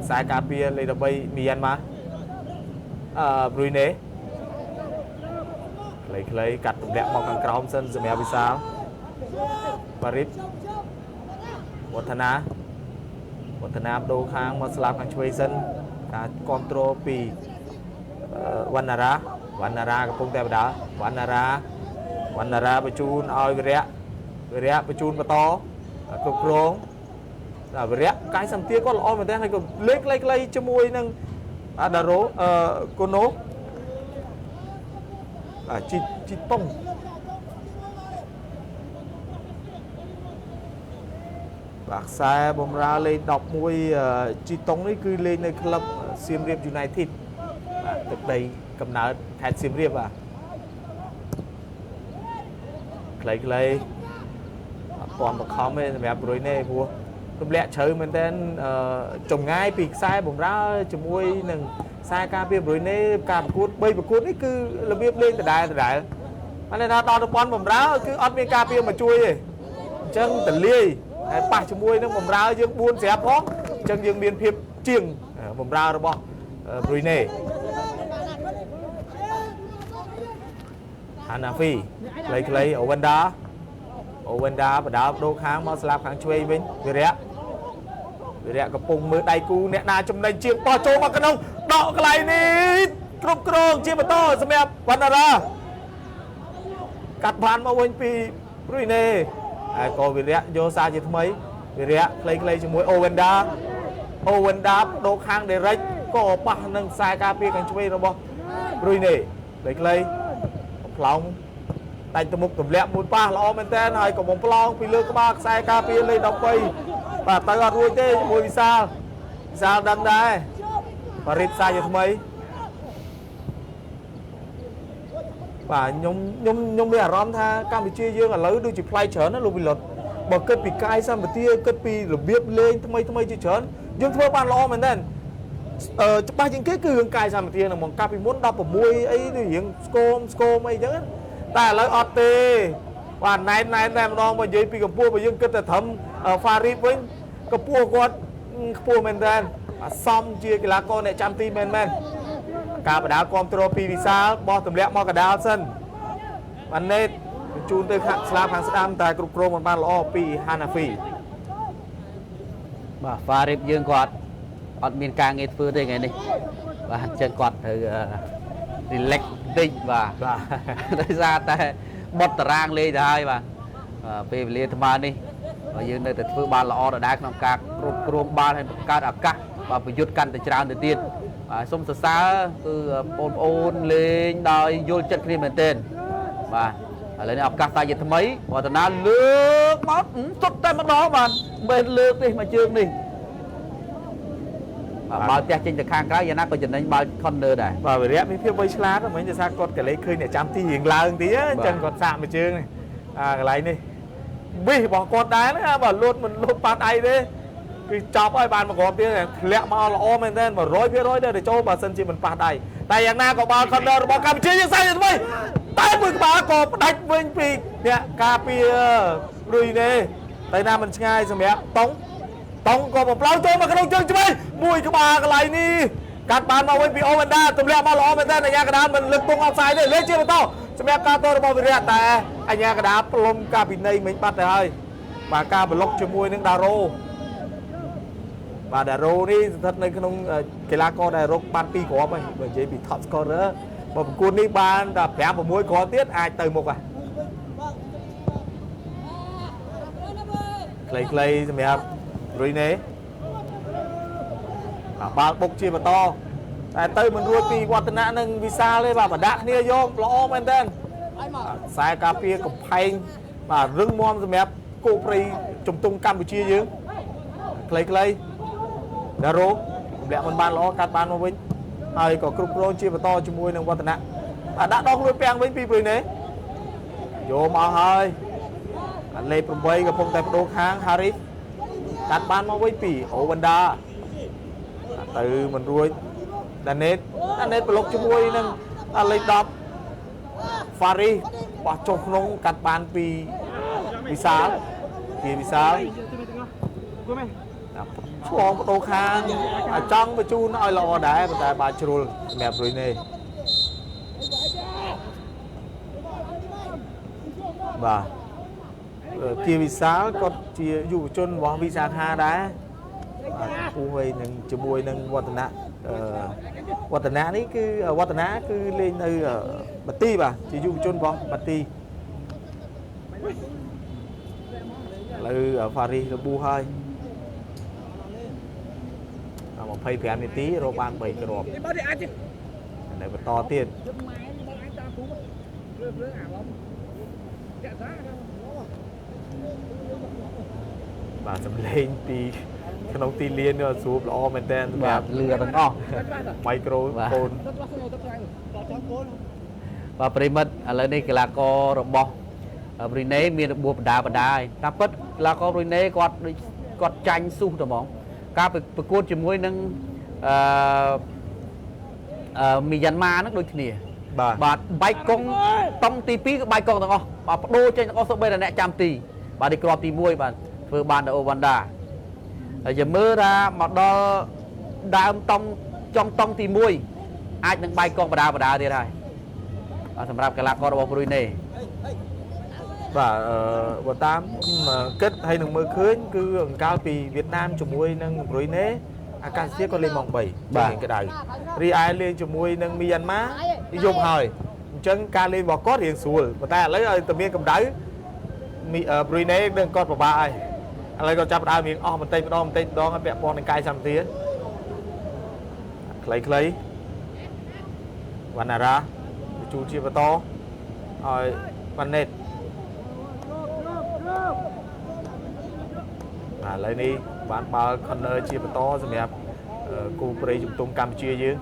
ខ្សែការពារលេខ13មីយ៉ាន់ម៉ាប្រុយណេខ្លីកាត់ទម្លាក់មកខាងក្រោមសិនសម្រាប់វិសាលបារិតវឌ្ឍនាដូរខាងមកស្លាប់ខាងឆ្វេងសិនការគ្រប់គ្រងពីវណ្ណារាកំពុងតែបដាវណ្ណារាបញ្ជូនឲ្យវិរៈបញ្ជូនបន្តគ្រប់គ្រងវិរៈកាយសម្ភារគាត់ល្អមែនទែនហើយក៏លេងខ្លីៗជាមួយនឹងអាដារ៉ូកូណូជីតុងបាទខ្សែបំរើលេខ11ជីតុងនេះគឺលេងនៅក្លឹបសៀមរាប United បាទទឹកដីកំណើតខេត្តសៀមរាបបាទខ្លីៗអត់ទាន់បខំទេសម្រាប់ប្រុយណេព្រោះទម្លាក់ជ្រៅមែនតើចម្ងាយពីខ្សែបំរើជាមួយនឹងខ្សែការពារប្រុយណេការប្រកួត3ប្រកួតនេះគឺរបៀបលេងដដែលបានថាដល់តំបន់បំរើគឺអត់មានការពារមកជួយទេអញ្ចឹងតលាយហើយប៉ះជាមួយនឹងបំរើយើង4ស្រាប់ផងអញ្ចឹងយើងមានភាពជាងបំរើរបស់ប្រុយណេហាណាហ្វីខ្លីអូវ៉ាន់ដាបដាបដូរខាងមកស្លាប់ខាងឆ្វេងវិញវិរៈកំពុងមើលដៃគូអ្នកណាចំណេញជាងបោះចូលមកក្នុងដកកន្លែងនេះគ្រប់គ្រងជាបន្តសម្រាប់វណ្ណារាកាត់បានមកវិញពីប្រុយណេហើយក៏វិរៈយកសារជាថ្មីវិរៈខ្លីជាមួយអូវ៉ាន់ដាដូរខាងដេរិច ក៏ប៉ះនឹងខ្សែការពារខាងឆ្វេងរបស់រុយណេខ្លីៗប្លង់ដាច់ទៅមុខទម្លាក់មួយប៉ះល្អមែនតើហើយក៏បំប្លង់ពីលើក្បាលខ្សែការពារលេខ13បាទទៅអត់រួចទេជាមួយវិសាលដឹងដែរបារិតសាជាថ្មីបាទខ្ញុំមានអារម្មណ៍ថាកម្ពុជាយើងឥឡូវដូចជាផ្លែច្រើនណាលោកវិលុតបើគិតពីកាយសម្បទាគិតពីរបៀបលេងថ្មីជាច្រើនយើងធ្វើបានល្អមែនទេច្បាស់ជាងគេគឺរឿងកាយសម្បទានឹងមកកាលពីមុន16អីទៅរៀងស្គមអីចឹងតែឥឡូវអត់ទេបាទណែនតែម្ដងមកនិយាយពីកម្ពុជាបើយើងគិតតែត្រឹមហ្វារីបវិញកម្ពុជាគាត់ខ្ពស់មែនទេសមជាកីឡាករអ្នកចាំទីមែនការបដាគ្រប់គ្រងពីវិសាលបោះទម្លាក់មកកដាលសិនបានណេតជូនទៅខាងស្លាបខាងស្ដាំតែគ្រប់គ្រងមិនបានល្អពីហាណាហ្វី
បាទហ្វារីបយើងគាត់អត់មានការងារធ្វើទេថ្ងៃនេះបាទអញ្ចឹងគាត់ត្រូវ relax បន្តិចបាទដោយសារតែបត់តារាងលេងទៅហើយបាទពេលវេលាថ្មនេះយើងនៅតែធ្វើបានល្អដដែលក្នុងការគ្រប់គ្រងបាល់ហើយបង្កើតឱកាសបាទប្រយុទ្ធកាន់តែច្រើនទៅទៀតបាទសូមសរសើរគឺបងប្អូនលេងដោយយល់ចិត្តគ្នាមែនទែនបាទឥឡូវនេះឱកាសតែជាថ្មីវឌ្ឍនាលើកមកសុទ្ធតែម្ដងបាទមិនលើកទេមកជើងនេះបាល់ផ្ទះចេញទៅខាងក្រៅយ៉ាងណាក៏ចំណេញបាល់ corner ដែរ
បាទវិរៈមានភាពវៃឆ្លាតមិញដោយសារគាត់កលេចឃើញអ្នកចាំទីរៀងឡើងទីអញ្ចឹងគាត់សាកមួយជើងនេះកន្លែងនេះវិសរបស់គាត់ដែរណាបាទលូតមិនលូតប៉ាត់អីទេគឺចប់ហើយបានមកគ្រាប់ទៀតធ្លាក់មកល្អមែនទែន 100% ទៅចូលបើសិនជាមិនប៉ះដៃតែយ៉ាងណាក៏បាល់ corner របស់កម្ពុជាយើងសាយទៅថ្មីតែមួយក្បាលក៏ផ្ដាច់វិញពីអ្នកការពាររុយណេតែណាមិនឆ្ងាយសម្រាប់តុងក៏បំផ្លាញចូលមកក្នុងជើងឆ្វេងមួយក្បាលកន្លែងនេះកាត់បានមកវិញពីអូវ៉ាន់ដាទម្លាក់មកល្អមែនទែនអាញាកដាមិនលឹកពងអត់ផ្សាយទេលេងជាបន្តសម្រាប់ការតរបស់វិរៈតែអាញាកដាផ្លុំកាពីណីមិញបាត់ទៅហើយបាទការប្លុកជាមួយនឹងដារ៉ូបាទដារ៉ូនេះស្ថិតនៅក្នុងកីឡាករដែលរកបាន2គ្រាប់ហើយបើនិយាយពី top scorer បើប្រកួតនេះបានតែ5 6គ្រាប់ទៀតអាចទៅមុខហើយខ្លីៗសម្រាប់រុយណេបាល់បុកជាបន្តតែទៅមិនរួចពីវឌ្ឍនៈនិងវិសាលទេបាទបដាក់គ្នាយកល្អមែនទែនខ្សែការពារកំផែងបាទរឹងមាំសម្រាប់គោព្រៃជំទង់កម្ពុជាយើងខ្លីៗដារ៉ូទម្លាក់មិនបានល្អកាត់បានមកវិញហើយក៏គ្រប់គ្រងជាបន្តជាមួយនឹងវឌ្ឍនៈបាទដាក់ដងខ្លួនពាំងវិញពីរុយណេយកមកហើយលេខ8កំពុងតែបដូរខាងហារីកាត់បានមកវិញពីអូវ៉ាន់ដាទៅមិនរួចដាណេតប្រឡុកជាមួយនឹងលេខ10ហ្វារីបោះចុះក្នុងកាត់បានពីវិសាលឆ្លងបដូរខាងចង់បញ្ជូនឲ្យល្អដែរប៉ុន្តែបាទជ្រុលសម្រាប់រុយណេបាទគៀវិសាលគាត់ជាយុវជនរបស់វិសាខាដែរបាទពូហើយនឹងជាមួយនឹងវឌ្ឍនៈនេះគឺវឌ្ឍនៈគឺលេងនៅបាទីបាទជាយុវជនរបស់បាទីឥឡូវហ្វារីរបួសហើយ25នាទីរកបាន3គ្រាប់នៅបន្តទៀតបាទសម្លេងពីក្នុងទីលាននេះស្រួលល្អមែនតើ
បាទលឺទាំងអស់
មីក្រូហ្វូន
បាទប្រិមិត្តឥឡូវនេះកីឡាកររបស់រុយណេមានរបួសបដាហើយតាមពិតកីឡាកររុយណេគាត់ចាញ់ស៊ូសតែហ្មងការប្រកួតជាមួយនឹងមីយ៉ាន់ម៉ាហ្នឹងដូចគ្នាបាទបែកកង់តុងទី2ក៏បែកកង់ទាំងអស់បាទបដូរចេញទាំងអស់សូម្បីតែអ្នកចាំទីបាទនេះគ្រាប់ទី1បាទធ្វើបានទៅអូវ៉ាន់ដាហើយចាំមើលថាមកដល់ដើមចុងតុងទី1អាចនឹងបែកកង់បដាទៀតហើយសម្រាប់កីឡាកររបស់រុយណេ
បាទបើតាមគិតហើយនឹងមើលឃើញគឺអង្កលពីវៀតណាមជាមួយនឹងរុយណេអាកាសធាតុក៏លេងម៉ោង3បាទក្តៅរីឯលេងជាមួយនឹងមីយ៉ាន់ម៉ាយប់ហើយអញ្ចឹងការលេងរបស់គាត់រៀងស្រួលប៉ុន្តែឥឡូវឲ្យតែមានកម្ដៅរុយណេនឹងគាត់ពិបាកហើយឥឡូវគាត់ចាប់ដើមរៀងអស់បន្តិចម្ដងឲ្យពាក់ព័ន្ធនឹងកាយសម្បទា ខ្លីវណ្ណារាជួជាបន្តឲ្យវណ្ណេតឥឡូវនេះបានបើល corner ជាបន្តសម្រាប់គូប្រេយជំទង់កម្ពុជាយើង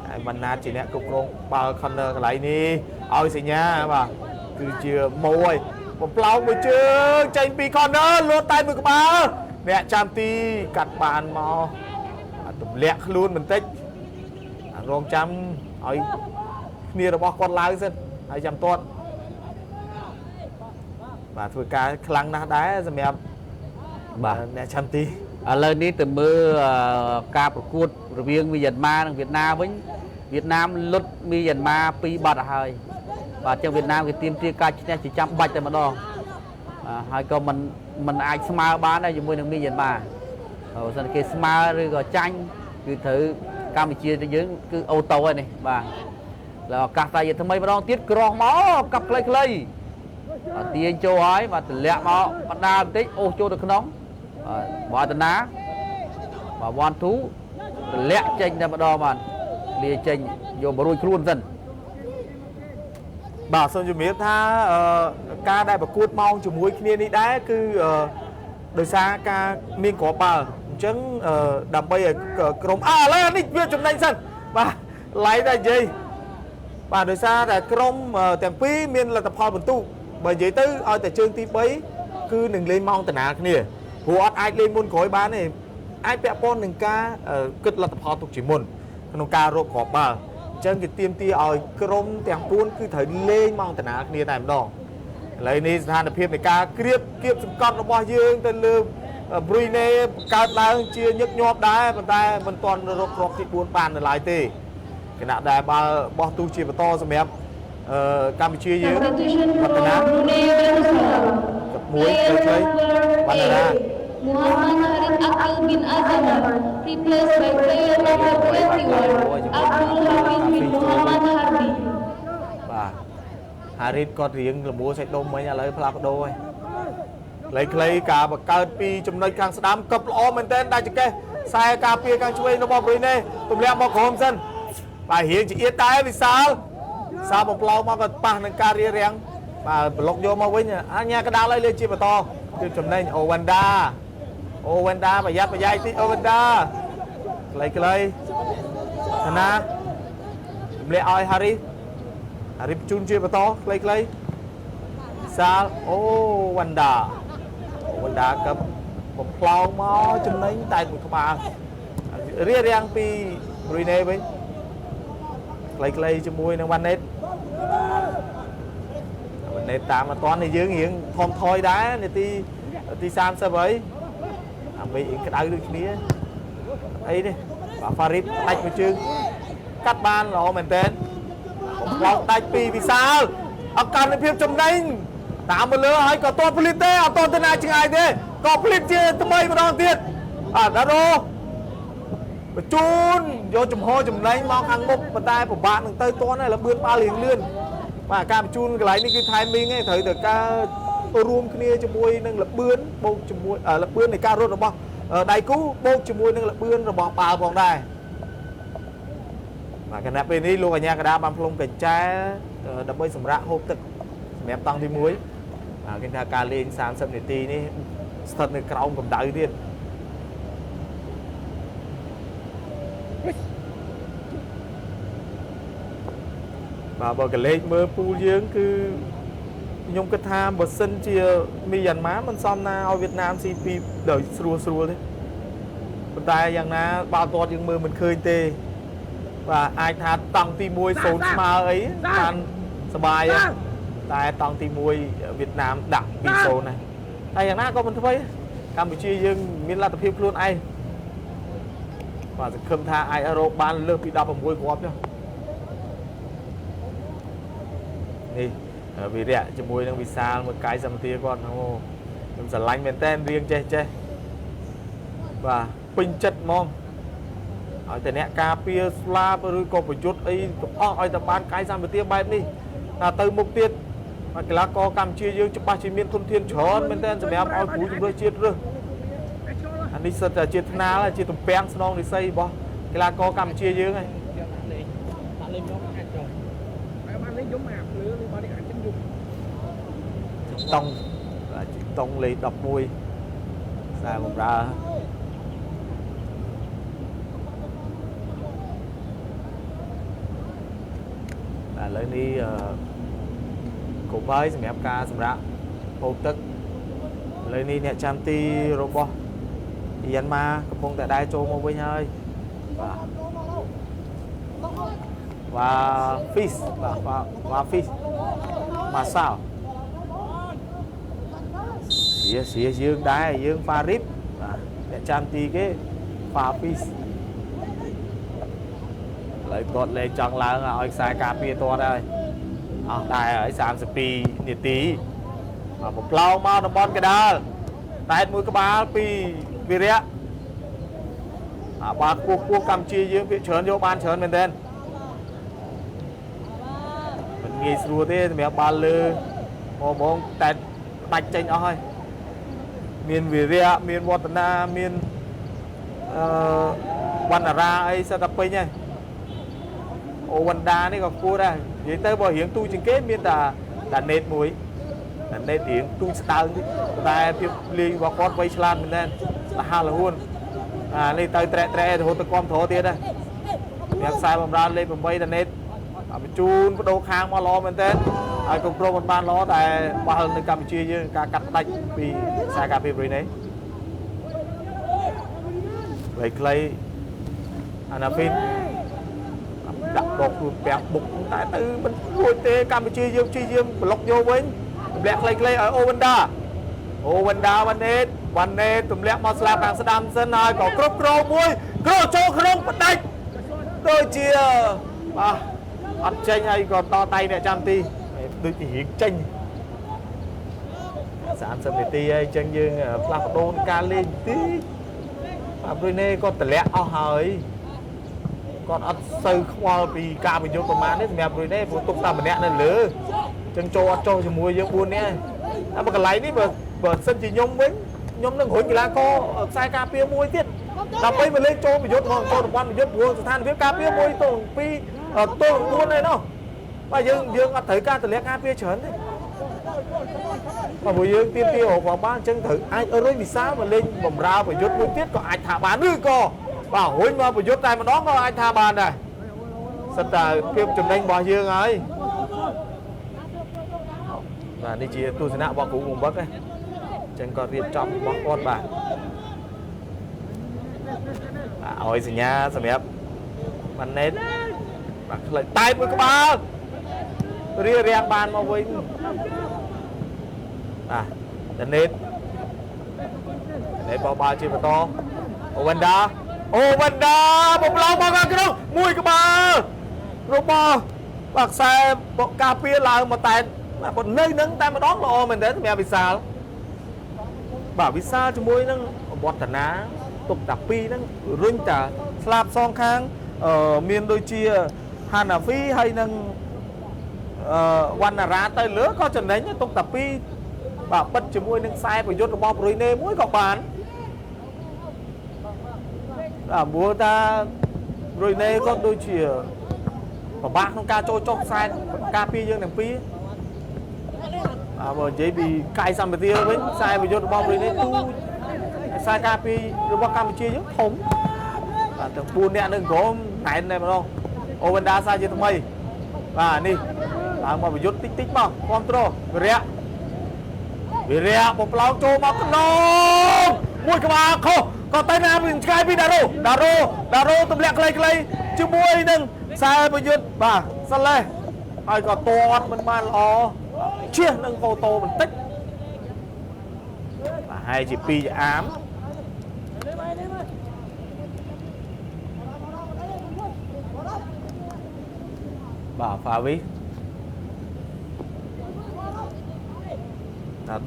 ហើយបណ្ណាតជាអ្នកគ្រប់គ្រងបើល corner កន្លែងនេះឲ្យសញ្ញាបាទគឺជាម៉ូហើយបំផ្លោងមួយជើងចេញពី corner លោតតែមួយក្បាលអ្នកចាំទីកាត់បានមកទម្លាក់ខ្លួនបន្តិចរងចាំឲ្យគ្នារបស់គាត់ឡើងសិនហើយចាំទាត់បាទធ្វើការខ្លាំងណាស់ដែរសម្រាប់បាទអ្នកចាំទីឥឡូវនេះទៅមើលការប្រកួតរវាងមីយ៉ាន់ម៉ានិងវៀតណាមវិញវៀតណាមលុតមីយ៉ាន់ម៉ា2បាត់ហើយបាទចឹងវៀតណាមគេទាមទារការឈ្នះជាចាំបាច់តែម្ដងហើយក៏មិនអាចស្មើបានដែរជាមួយនឹងមីយ៉ាន់ម៉ាបើមិនគេស្មើឬក៏ចាញ់គឺត្រូវកម្ពុជាយើងគឺអូតូហើយនេះបាទแล้วឱកាសតែថ្មីម្ដងទៀតក្រោះមកកាប់ខ្លីៗទាញចូលហើយបាទទម្លាក់មកបណ្ដាបន្តិចអូសចូលទៅក្នុងបាទវឌ្ឍនាបាទវ៉ាន់ធូទម្លាក់ចេញតែម្ដងបាទលាចេញយកមករួចខ្លួនសិនបាទសូមជំរាបថាការដែលប្រកួតម៉ោងជាមួយគ្នានេះដែរគឺដោយសារការមានក្របបាល់អញ្ចឹងដើម្បីឲ្យក្រុមឥឡូវនេះវាចំណេញសិនបាទឡៃតែនិយាយបាទដោយសារតែក្រុមទាំងពីរមានលទ្ធផលបន្ទុកបើនិយាយទៅឲ្យតែជើងទី3គឺនឹងលេងម៉ោងតាណាគ្នាព្រោះអត់អាចលេងមុនក្រោយបានទេអាចពាក់ព័ន្ធនឹងការគិតលទ្ធផលទុកជាមុនក្នុងការរកគ្រាប់បាល់អញ្ចឹងគេទាមទារឲ្យក្រុមទាំង4គឺត្រូវលេងម៉ោងតាណាគ្នាតែម្ដងឥឡូវនេះស្ថានភាពនៃការគៀបសង្កត់របស់យើងទៅលើប្រុយណេកើតឡើងជាញឹកញាប់ដែរប៉ុន្តែមិនទាន់រកគ្រាប់ទី4បាននៅឡើយទេគណៈដែលបាល់បោះទូជាបន្តសម្រាប់កម្ពុជាយើងវឌ្ឍនាមួយខ្លីៗវណ្ណារា
Muhammad Harith Akil bin Azaman replaced by player number 21 Abdul Hafiz bin Muhammad Harbi
បាទ Harith គាត់រៀងលមួសាច់ដុំមិញឥឡូវផ្លាស់ប្ដូរហើយខ្លីៗការបង្កើតពីចំណុចខាងស្ដាំកឹបល្អមែនទែនដាច់ចង្កេះខ្សែការពារខាងឆ្វេងរបស់ប្រុយណេទម្លាក់មកក្រោមសិនបាទរៀងជាអៀតតែវិសាលបំផ្លោមកក៏ប៉ះនឹងការរៀបរៀងបាទប្លុកយកមកវិញអញ្ញាកដាលឲ្យលេងជាបន្តគឺចំណេញអូវ៉ាន់ដាប្រយ័ត្នប្រយែងតិចអូវ៉ាន់ដាខ្លីៗណាទម្លាក់ឲ្យហារីបញ្ជូនជាបន្តខ្លីៗសាលអូវ៉ាន់ដាក៏បំផ្លោមកចំណេញតែមួយក្បាលរៀបរៀងពីប្រុយណេវិញខ្លីៗជាមួយនឹងវ៉ាន់ណេតតាមអត់តាន់នេះយើងរៀងធំថយដែរនាទី30ហើយអាមេអ៊ីក្តៅដូចគ្នាអីនេះបាទហ្វារីតដាច់មួយជើងកាត់បានល្អមែនតើបំផ្លោដាច់ពីវិសាលឱកាសនៃភាពចំណេញតាមមកលើហើយក៏តបពលិតទេអត់តទៅណាឆ្ងាយទេក៏ពលិតជាថ្មីម្ដងទៀតដារ៉ូបញ្ជូនយកចំហចំណេញមកខាងមុខប៉ុន្តែពិបាកនឹងទៅតន់ហើយលបឿនបាល់រៀងលឿនបាទការបញ្ជូនកន្លែងនេះគឺ timing ឯងត្រូវតែការរួមគ្នាជាមួយនឹងលបឿនបូកជាមួយលបឿននៃការរត់របស់ដៃគូបូកជាមួយនឹងលបឿនរបស់បាល់ផងដែរបាទគណៈពេលនេះលោកអាញាកដាបានផ្លុំកញ្ចែដើម្បីសម្រាប់ហូបទឹកសម្រាប់តង់ទី1បាទគេថាការលេង30នាទីនេះស្ថិតនៅក្រោមកម្ដៅទៀតបាទបើកលេចមើលពូលយើងគឺខ្ញុំគិតថាបើសិនជាមីយ៉ាន់ម៉ាមិនសមណាឲ្យវៀតណាមស៊ីពីដោយស្រួលទេប៉ុន្តែយ៉ាងណាបាល់ទាត់យើងមើលមិនឃើញទេបាទអាចថាតង់ទី1 0ស្មើអីបានសบายតែតង់ទី1វៀតណាមដាក់ 2-0 ណាតែយ៉ាងណាក៏មិនធ្វើកម្ពុជាយើងមានលទ្ធភាពខ្លួនឯងបាទសង្ឃឹមថាអាចរកបានលើសពី16គ្រាប់ចុះនេះវិរៈជាមួយនឹងវិសាលមួយកាយសម្បទាគាត់អូខ្ញុំស្រឡាញ់មែនតើរៀងចេះបាទពេញចិត្តហ្មងឲ្យតែអ្នកការពារស្លាបឬក៏ប្រយុទ្ធអីទាំងអស់ឲ្យតែបានកាយសម្បទាបែបនេះថាទៅមុខទៀតបាទកីឡាករកម្ពុជាយើងច្បាស់ជាមានធនធានច្រើនមែនតើសម្រាប់ឲ្យគ្រូជំរឿជាតិរើសអា នេះសិតតែជាថ្នាលជាទំពាំងស្នងនិស័យរបស់កីឡាករកម្ពុជាយើងហ្នឹងតង់លេខ11ខ្សែបម្រើឥឡូវនេះគ្រប់ហើយសម្រាប់ការសម្រាប់ហូបទឹកឥឡូវនេះអ្នកចាំទីរបស់យ៉ាន់ម៉ាកំពុងតែដែរចូលមកវិញហើយបាទ fish បាទ fish ម៉ាសាល់ជាយើងដែរយើង Farid បាទអ្នកចាំទីគេ Fish ឥឡូវគាត់លេងចង់ឡើងឲ្យខ្សែការពារតហើយអស់ដែរហើយ32នាទីបាទបំផ្លោងមកតំបន់កដាលតែមួយក្បាលពីវិរៈបាទគោះកម្ពុជាយើងភាគច្រើនយកបានច្រើនមែនទែនមិនងាយស្រួលទេសម្រាប់បាល់លើបងតែដាច់ចេញអស់ហើយមានវិរៈមានវឌ្ឍនាមានវណ្ណរាអីសិតតែពេញហើយអូវណ្ដានេះក៏គួរដែរនិយាយទៅបើរៀងទូជាងគេមានតែដាណេតមួយដាណេតរៀងទូស្ដើងតិចតែភាពលេងរបស់គាត់វៃឆ្លាតមែនទែនលះលហួននេះទៅត្រែករហូតទៅគាំទ្រទៀតដែរមានខ្សែបម្រើលេខ8ដាណេតបញ្ជូនបដូរខាងមកល្អមែនទែនហើយគ្រប់គ្រងមិនបានល្អតែបាល់នៅកម្ពុជាយើងការកាត់ផ្ដាច់ពីខ្សែការពារប្រេនេះខ្លីអាណាហ្វីនដាក់ដកខ្លួនពាក់បុកតែទៅមិនរួចទេកម្ពុជាយើងព្យាយាមប្លុកយកវិញទម្លាក់ខ្លីៗឲ្យអូវណ្ដាវ៉ាណេតទម្លាក់មកស្លាប់ខាងស្ដាំសិនហើយក៏គ្រប់គ្រងមួយគ្រោះចូលក្នុងបដាច់ដូចជាបាទអត់ចេញហើយក៏តដៃអ្នកចាំទីដូចជារៀងចេញ30នាទីហើយអញ្ចឹងយើងផ្លាស់ប្ដូរការលេងតិចបាទព្រោះនេះគាត់តម្លាក់អស់ហើយគាត់អត់សូវខ្វល់ពីការបញ្យុទ្ធប្រមាណនេះសម្រាប់ព្រោះនេះព្រោះទុកតែម្នាក់នៅលើអញ្ចឹងចូលអត់ចុះជាមួយយើង4នាក់តែមកកន្លែងនេះបើសិនជាខ្ញុំវិញខ្ញុំនឹងរុញកីឡាករខ្សែការពារមួយទៀតដើម្បីមកលេងចូលបញ្យុទ្ធមកចូលតំបន់បញ្យុទ្ធព្រោះស្ថានភាពការពារមួយទៅ2ទល់4ហើយនោះបាទយើងអត់ត្រូវការតម្លាក់ការពារច្រើនទេបើយើងទៀមទារកបានអញ្ចឹងត្រូវអាចរុញវិសាលមកលេងបំរើប្រយុទ្ធមួយទៀតក៏អាចថាបានឬក៏បាទរុញមកប្រយុទ្ធតែម្ដងក៏អាចថាបានដែរសិតតែភាពចំណេញរបស់យើងហើយបាទនេះជាទស្សនៈរបស់គ្រូបង្វឹកអញ្ចឹងក៏រៀបចំរបស់គាត់បាទឲ្យសញ្ញាសម្រាប់ម៉ាណេតបាទខ្លីតែមួយក្បាលរៀបរៀងបានមកវិញដាណេតបោះបាល់ជាបន្តអូវណ្ដាបំឡងមកខាងក្នុងមួយក្បាលរបស់បាទខ្សែការពារឡើងមកតែប៉ុណ្ណេះហ្នឹងតែម្ដងល្អមែនទេសម្រាប់វិសាលបាទវិសាលជាមួយនឹងវឌ្ឍនាទុកតា2ហ្នឹងរុញតាស្លាប់សងខាងមានដូចជាហាណាហ្វីហើយនឹងវណ្ណរាទៅលើក៏ចំណេញទុកតា2បាទបិទជាមួយនឹងខ្សែប្រយុទ្ធរបស់ប្រុយណេមួយក៏បានព្រោះតាប្រុយណេក៏ដូចជាពិបាកក្នុងការចូលចុះខ្សែការពារយើងទាំងពីរបើនិយាយពីកាយសម្បទាវិញខ្សែប្រយុទ្ធរបស់ប្រុយណេទូខ្សែការពាររបស់កម្ពុជាយើងធំបាទទាំង4នាក់នៅក្រុមណែនតែម្ដងអូវណ្ដាសាជាថ្មីបាទនេះឡើងមកប្រយុទ្ធតិចមកគ្រប់គ្រងវិរៈបំផ្លោងចូលមកក្នុងមួយក្បាលខុសក៏ទៅណាវិញឆ្កែពីដារ៉ូទម្លាក់ខ្លីៗជាមួយនឹងខ្សែប្រយុទ្ធបាទសិលេសហើយក៏តតមិនបានល្អឈៀសនឹងហ្វូតូបន្តិចបាទហើយជា2អាមបាទហ្វាវី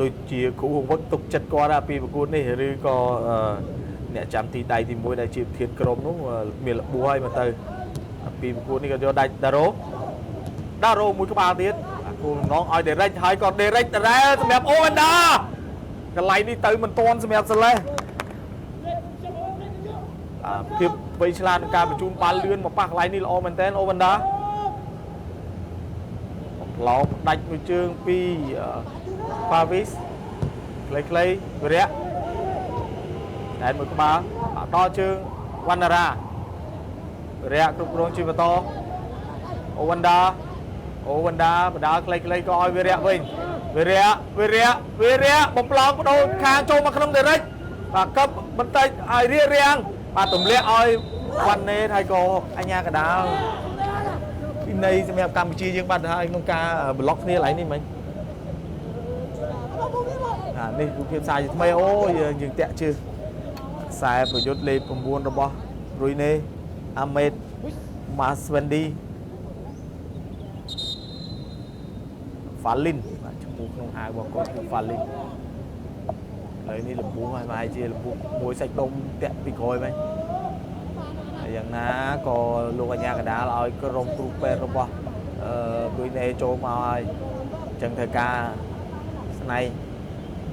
ដូចជាគ្រូបង្វឹកទុកចិត្តគាត់ពីប្រកួតនេះឬក៏អ្នកចាំទីដៃទី1ដែលជាប្រធានក្រុមនោះមានរបួសហើយមកទៅពីប្រកួតនេះក៏យកដាច់ដារ៉ូមួយក្បាលទៀតគោលនងឲ្យដេរិចហើយក៏ដេរិចតារ៉ែសម្រាប់អូវណ្ដាកន្លែងនេះទៅមិនទាន់សម្រាប់សិលេស ភាពវៃឆ្លាតក្នុងការបញ្ជូនបាល់លឿនមកប៉ះកន្លែងនេះល្អមែនទែនអូវ៉ាន់ដាឡោដាច់មួយជើងពីប៉ាវីសខ្លីៗវិរៈតែមួយក្បាលដល់ជើងវណ្ណារាវិរៈគ្រប់គ្រងជីវតអូវ៉ាន់ដាបណ្ដាខ្លីៗក៏ឲ្យវិរៈវិញវិរៈបំផ្លងបដូរខាងចូលមកក្នុងដេរិចបាទកឹបបន្តិចឲ្យរៀងបាទទម្លាក់ឲ្យវ៉ាន់ណេតហើយក៏អញ្ញាកដាលពីនៃសម្រាប់កម្ពុជាយើងបាត់ទៅហើយក្នុងការប្លុកគ្នាកន្លែងនេះមិញនេះរូបភាពសាយថ្មីអូយើងតាក់ជើងខ្សែប្រយុទ្ធលេខ9របស់រុយណេអាមេតម៉ាស្វេនឌីហ្វាលីនបាទឈ្មោះក្នុងអាវរបស់គាត់គឺហ្វាលីនហើយនេះលំពុះហើយប្រហែលជាលំពុះមួយសាច់ដុំតាក់ពីក្រោយវិញហើយយ៉ាងណាក៏លោកអញ្ញាកដាលឲ្យក្រុមគ្រូពេទ្យរបស់រុយណេចូលមកហើយអញ្ចឹងធ្វើការស្នែង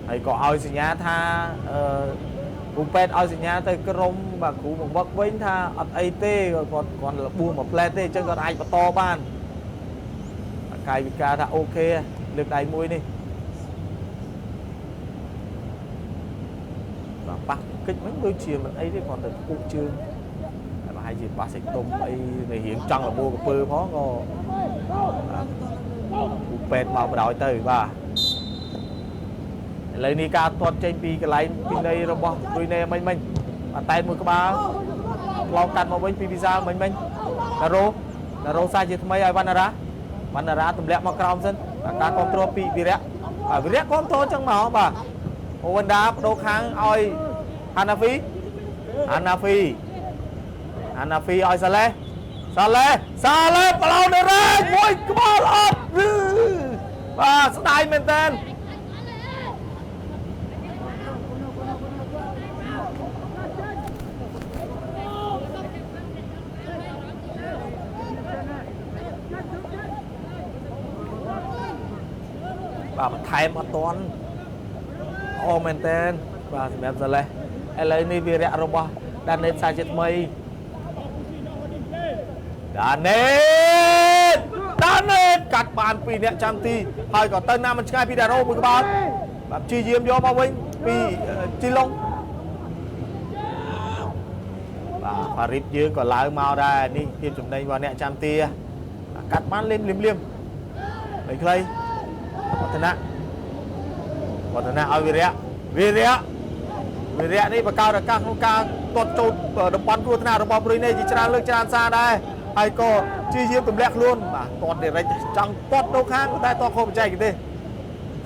ហើយក៏ឲ្យសញ្ញាថាគ្រូពេទ្យឲ្យសញ្ញាទៅក្រុមបាទគ្រូបង្វឹកវិញថាអត់អីទេគាត់របួសមួយផ្លែតទេអញ្ចឹងគាត់អាចបន្តបានកាយវិការថាអូខេលើកដៃមួយនេះបាទប៉ះគិចវិញដូចជាមិនអីទេគ្រាន់តែពុកជើងហើយប្រហែលជាប៉ះសាច់ដុំអីនៅរៀងចង់លបួរកពើផងក៏គ្រូពេទ្យមកបដ ாய் ទៅបាទឥឡូវនេះការទាត់ចេញពីកន្លែងពីនៃរបស់រុយណេមិញបាទតែមួយក្បាលឡោកកាត់មកវិញពីវិសាលមិញតារ៉ូសាជាថ្មីឲ្យវណ្ណារាទម្លាក់មកក្រោមសិនការគ្រប់គ្រងពីវិរៈគ្រប់គ្រងចឹងមកបាទអូវ៉ាន់ដាបដូរខាងឲ្យហាណាហ្វីឲ្យសាឡេប្លោនៅរ៉េមួយក្បាលអត់បាទស្ដាយមែនតើបាទបន្ថែមអត់ទាន់អូមែនតើបាទសម្រាប់សាឡេឥឡូវនេះវិរៈរបស់ដាណេតសាជាថ្មីដាណេតកាត់បានពីអ្នកចាំទីហើយក៏ទៅណាមិនឆ្ងាយពីដារ៉ូមួយក្បាលបាទព្យាយាមយកមកវិញពីជីឡុងបាទប៉ារីសយើងក៏ឡើងមកដែរនេះភាពចំណេញរបស់អ្នកចាំទីកាត់បានលៀមខ្លីវឌ្ឍនៈឲ្យវិរៈនេះបង្កើតឱកាសក្នុងការទាត់ចូលតំបន់គ្រោះថ្នាក់របស់រុយណេជាច្រើនលើកច្រើនសារដែរហើយក៏ព្យាយាមទម្លាក់ខ្លួនបាទទាត់ដេរិចចង់ទាត់ទៅខាងតែទាត់ខុសបច្ចេកទេស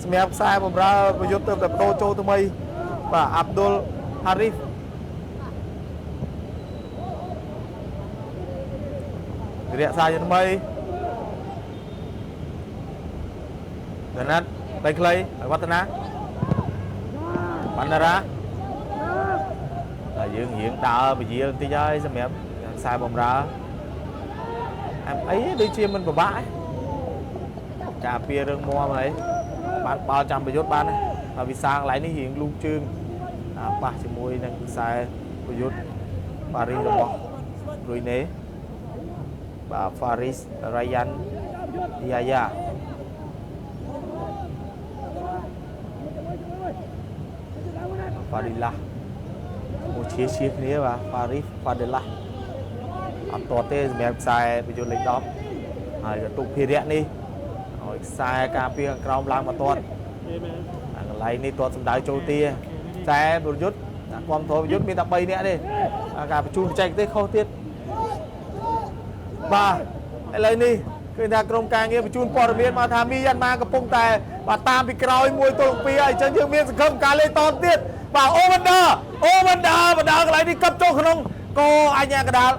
សម្រាប់ខ្សែបម្រើប្រយុទ្ធទៅតែបដូរចូលថ្មីបាទអាប់ឌុលហារីហ្វវិរៈសាជាថ្មីដណាត់ដៃខ្លីវឌ្ឍនាបណ្ណារាយើងរៀងដើរពជាបន្តិចហើយសម្រាប់ខ្សែបម្រើអីដូចជាមិនពិបាកការពាររឿងមាំហើយបានបាល់ចាំប្រយុទ្ធបានហើយវិសាកន្លែងនេះរៀងលូកជើងប៉ះជាមួយនឹងខ្សែប្រយុទ្ធប៉ារីសរបស់រុយណេបាទហ្វារីសរ៉ាយ៉ាន់យ៉ាហ្វាឌីឡាមួយជាគ្នាបាទប៉ារីសហ្វាឌីឡាអត់តទេសម្រាប់ខ្សែប្រយុទ្ធលេខ10ហើយក៏ទុកភារៈនេះឲ្យខ្សែការពារខាងក្រោមឡើងមកទាត់កន្លែងនេះទាត់សម្ដៅចូលទាខ្សែប្រយុទ្ធគ្រប់គ្រងប្រយុទ្ធមានតែ3នាក់ទេការបញ្ជូនបច្ចេកទេសខុសទៀតបាទឥឡូវនេះឃើញថាក្រុមការងារបញ្ជូនព័ត៌មានមកថាមីយ៉ាន់ម៉ាកំពុងតែបាទតាមពីក្រោយ1-2ហើយអញ្ចឹងយើងមានសង្ឃឹមការលេងតទៀតបាទអូវ៉ាន់ដាបណ្ដាកន្លែងនេះកັບចូលក្នុងគោអញ្ញាកដាល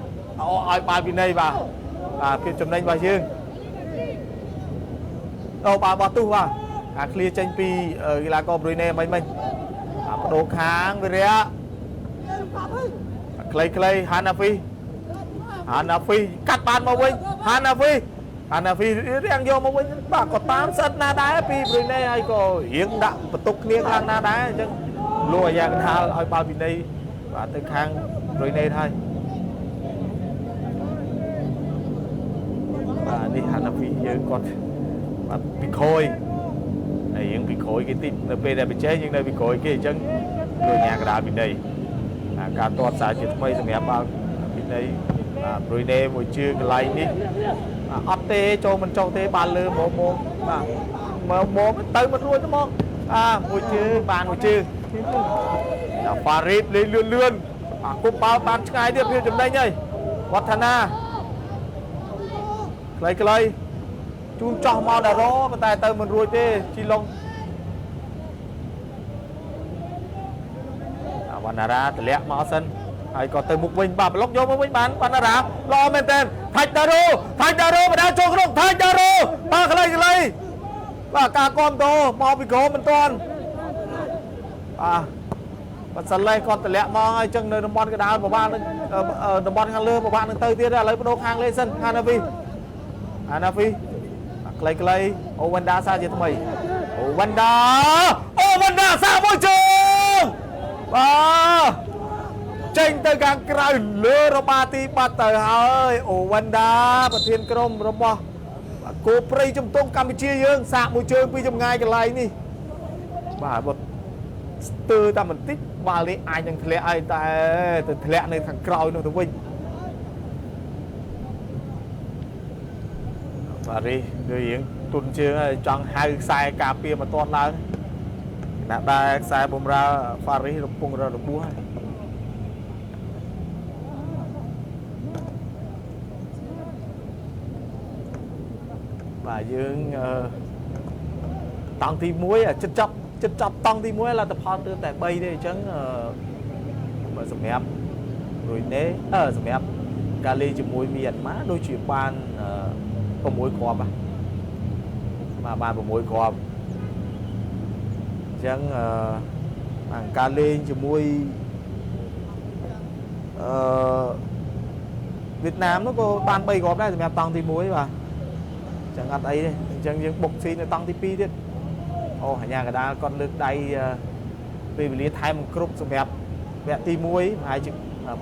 ឲ្យបាល់ពីនៃបាទភាពចំណេញរបស់យើងបាល់បោះទុះបាទឃ្លៀចេញពីកីឡាកររុយណេមិញបដូរខាងវិរៈខ្លីហាណាហ្វីកាត់បានមកវិញហាណាហ្វីរៀងយកមកវិញបាទក៏តាមសិតណាដែរពីរុយណេហើយក៏រៀងដាក់បន្ទុកគ្នាខាងណាដែរអញ្ចឹងលោកអាយ៉ាកថាឲ្យបាល់ពីនៃបាទទៅខាង rồi nè thôi và đi hẳn là vì giờ còn bị khôi này những bị khôi cái tim nó về đây bị chế nhưng đây bị khôi cái chân rồi nhà cái đá bên đây cả toàn xã chỉ mấy giờ mẹ bao bên đây rồi nè buổi trưa cái lại đi ấp tê cho mình trong tê bàn lơ mồm tới mình luôn đúng không buổi trưa bàn buổi trưa Paris lên lươn cúp bao bàn ngay tiếp theo chấm đây nhơi Wat Thana Clay chun cho mau đã đó mà tay mình ruồi tê chi long Vanara từ lẹ mau sân hay có từ một mình bà lóc vô một mình bán Vanara lo men tên Thạch Đaro mà đang cho cái đồng Thạch Đaro ba cái và cả con to mau bị cố mình toàn và sân lên con từ lẹ mau ai chân nơi đồng bon cái đá của bạn đồng bon hàng lơ của bạn tơi tiết ra lấy đồ hàng lên sân Hanafi Clay Owanda xa chứ mày Owanda xa môi trường và tranh tới gang cày lơ rồi ba tí ba tờ hơi Owanda và thiên krom rồi bò cô prey trong tông Campuchia dương xa môi trường bây trong ngay cái này nè và một từ ta mình tích và lấy ai chẳng thề ai ta từ thề này thằng cày nó tụi mình và đi đưa hiện tuần chưa chọn hai sai cà phê mà toàn là đã ba sai bông ra pha rí được bung ra được búa và dương tăng thì muối chất chọc tăng thì muối là tập hòn từ tại bay đây chẳng mà sầm ép rồi nế sầm ép Cali chỉ muối miền má đôi chuyện ban có muối cọp mà ban có muối cọp chẳng hàng Cali chỉ muối Việt Nam nó có ban bay cọp đây thì mẹ tăng thì muối mà chẳng ăn ấy chẳng những bột xì này tăng thì pi đấy nhà người ta con lực đây vì lý thay một group xong mẹ ti muối hai chữ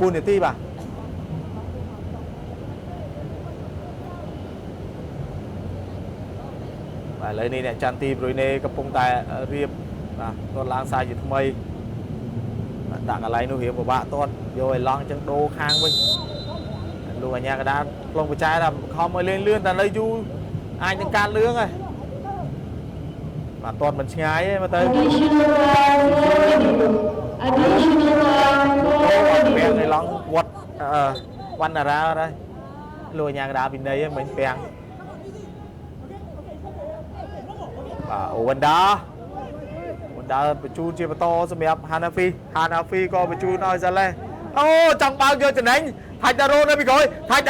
buôn để ti bà phải lấy này nè chan ti rồi nè cặp bông tai riệp con lang sai gì thay đặng ở lại nuôi hiểm của bạn con rồi long chân đô khang mình luôn nhà người ta lông của trai là không mới lên lươn ta lấy du ai những can lươn rồi mà toàn mình ngái mà tới bèn này lon quật quanh là ra đây lùi nhà đá bên đây mình bèn Owanda chu chia to xem đẹp Hanafi có chu nói ra lên chẳng bao giờ trận đánh Thạch Đaro đây bị gọi Thạch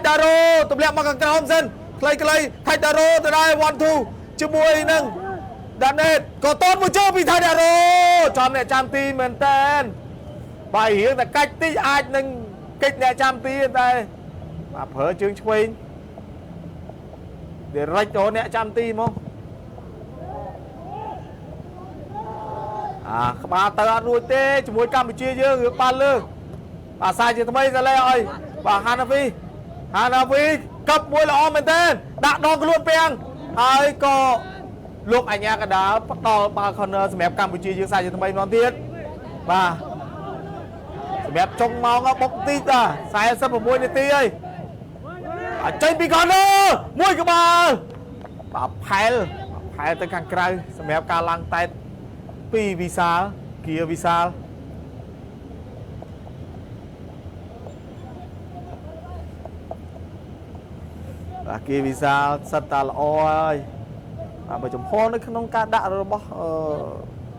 Đaro tụi lẹ mà càng cao dân Clay Thạch Đaro từ đây 1-2 chưa mùi nâng đàn nết có tốt một chưa bị Thạch Đaro chọn nè chăm ti mình tên bài hiến là cách tí ai nâng kích nè chăm ti đây mà phở chương quên để rách đó nè chăm ti không bà tờ nuôi tê chỉ mùi Campuchia chứ ba lư bà sai chứ mấy ra đây rồi bà Hanafi cấp mùi là ôm mình tên đã đo cái luôn bèn hai có lúc anh nhà cái đá bắt to bà còn mẹp Campuchia chứ sai chứ mấy non tiết bà mẹp trong máu nó bốc tí ra sai sắp vào mùi này tí ơi trên bị con nữa mùi cái bà phai tới càng cray mẹp ca lăng tay pi visa kia visa kia visa sắt ta là ơi bởi chồng phone nó không ca đạ rồi bó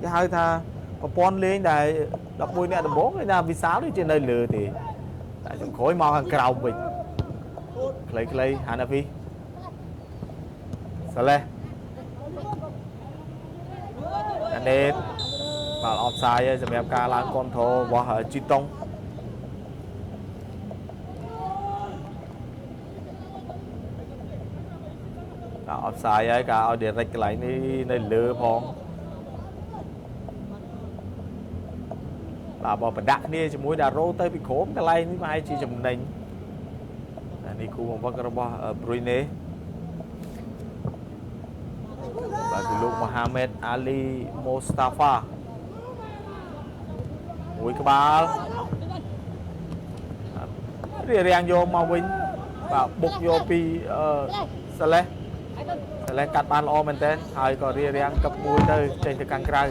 cái hai tha có pon lên này đọc mùi nè đầm bố cái nào visa đi trên đây lừa thì tại chồng khối mau hàng cầu mình Clay Hanafi Saleh anh em vào offside sẽ mẹp ca lang con thô bỏ ở chi tông offside ấy cả ở để rạch lại này lừa phong បាទបើប្រដាក់គ្នាជាមួយដារ៉ូទៅពីក្រោមកន្លែងនេះប្រហែលជាចំណេញនេះគូបង្វឹករបស់ Brunei បាទគឺលោក Mohamed Ali Mustafa មួយក្បាលរៀងយកមកវិញបាទបុកយកពីសាឡេះកាត់បានល្អមែនតើហើយក៏រៀងកឹបមួយទៅចេញទៅខាងក្រៅ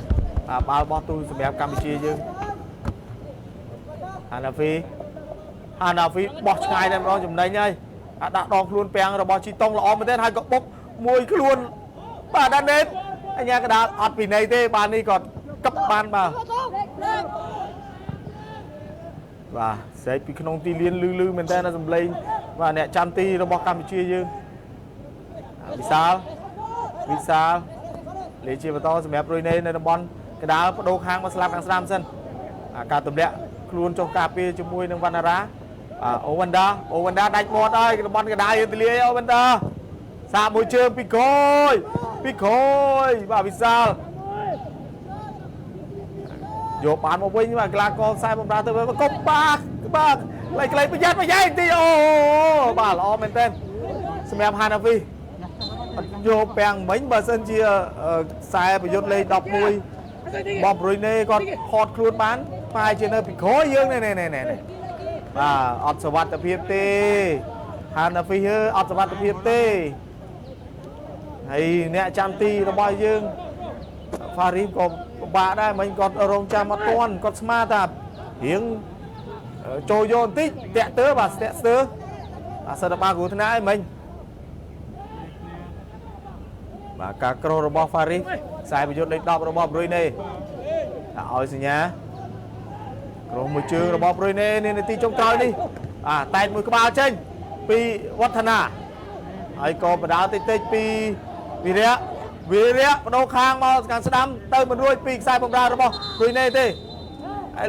បាល់បោះទូសម្រាប់កម្ពុជាយើងហាណាហ្វីបោះឆ្ងាយតែម្ដងចំណេញហើយដាក់ដងខ្លួនពាំងរបស់ជីតុងល្អមែនទែនហើយក៏បុកមួយខ្លួនបាទដាណេតអញ្ញាកដាលអត់ពីណីទេបាទនេះក៏កឹបបានបាទស្រែកពីក្នុងទីលានលឺមែនទែនដល់សម្លេងបាទអ្នកចាំទីរបស់កម្ពុជាយើងវិសាលលេជាបន្តសម្រាប់រុយណេនៅតំបន់កដាលបដូរខាងមកស្លាប់ខាងស្ដាំសិនការទម្លាក់ខ្លួនចុះការពារជាមួយនឹងវណ្ណារាអូវ៉ាន់ដាដាច់មាត់ហើយតំបន់កដាលយើងទលាយអូវ៉ាន់ដាសាកមួយជើងពីក្រោយបាទវិសាលយកបានមកវិញបាទកីឡាករខ្សែបំរើទៅវិញកុំបាទខ្លីប្រយ័ត្នទីអូបាទល្អមែនទែនសម្រាប់ហាណាវីយកពាំងមិញបើសិនជាខ្សែប្រយុទ្ធលេខ11បងប្រុយណេគាត់ផតខ្លួនបានប្រហែលជានៅពីក្រោយយើងនេះបាទអត់សុវត្ថិភាពទេហាណាវីអត់សុវត្ថិភាពទេហើយអ្នកចាំទីរបស់យើងហ្វារីក៏ពិបាកដែរមិញគាត់រងចាំអត់ទាន់គាត់ស្មានថារៀងចូលយកបន្តិចតាក់ទើបាទស្ទាក់ស្ទើបាទសិនតែបានគ្រូថ្នាក់ឯងមិញបាទការក្រោះរបស់ Faris ខ្សែប្រយុទ្ធលេខ10របស់ Brunei ឲ្យសញ្ញាក្រោះមួយជើងរបស់ Brunei នាទីចុងក្រោយនេះតែតមួយក្បាលចេញពីវឌ្ឍនាហើយក៏បដាតិចពីវិរៈបដូរខាងមកខាងស្ដាំទៅមិនរួចពីខ្សែបំរើរបស់ Brunei ទេឥ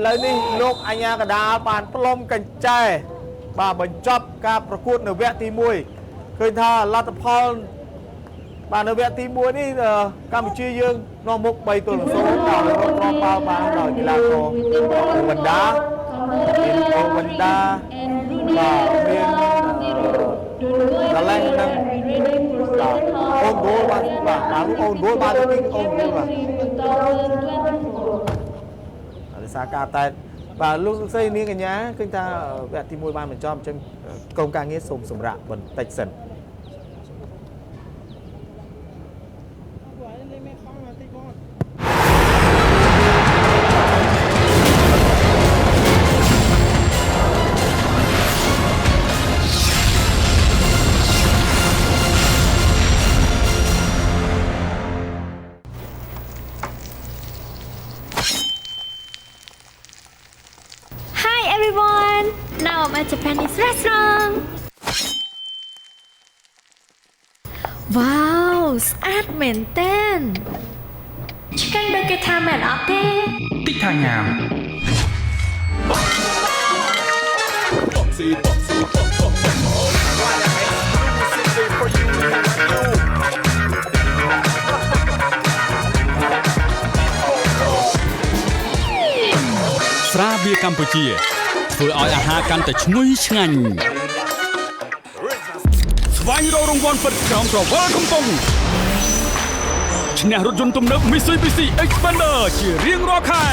ឡូវនេះលោកអញ្ញាកដាលបានផ្លុំកញ្ចែបាទបញ្ចប់ការប្រកួតនៅវគ្គទី1ឃើញថាលទ្ធផលបាទនៅវគ្គទី1នេះកម្ពុជាយើងនាំមុខ3-0ដោយរកគ្រាប់បាល់បានដោយកីឡាករអូវ៉ាន់ដាបាទមានដល់ឡើងនឹងអូនហ្គោលបាទអូនហ្គោលបាទអូនហ្គោលបាទដោយសារការតែបាទលោកសុខសីនាងកញ្ញាឃើញថាវគ្គទី1បានបញ្ចប់អញ្ចឹងក្រុមការងារសូមសម្រាប់បន្តិចសិន
Japanese restaurant វ៉ាវស្អាតមែនតើឆ្កែដូចគេថាមែនអត់ទេ
តិចថាញ៉ាំស្រាបៀរកម្ពុជាធ្វើឲ្យអាហារកាន់តែឈ្ងុយឆ្ងាញ់ស្វែងរករង្វាន់ពិតក្រោមប្រវល់កំពុងឈ្នះរថយន្តទំនើប Mitsubishi Xpander ជារៀងរាល់ខែ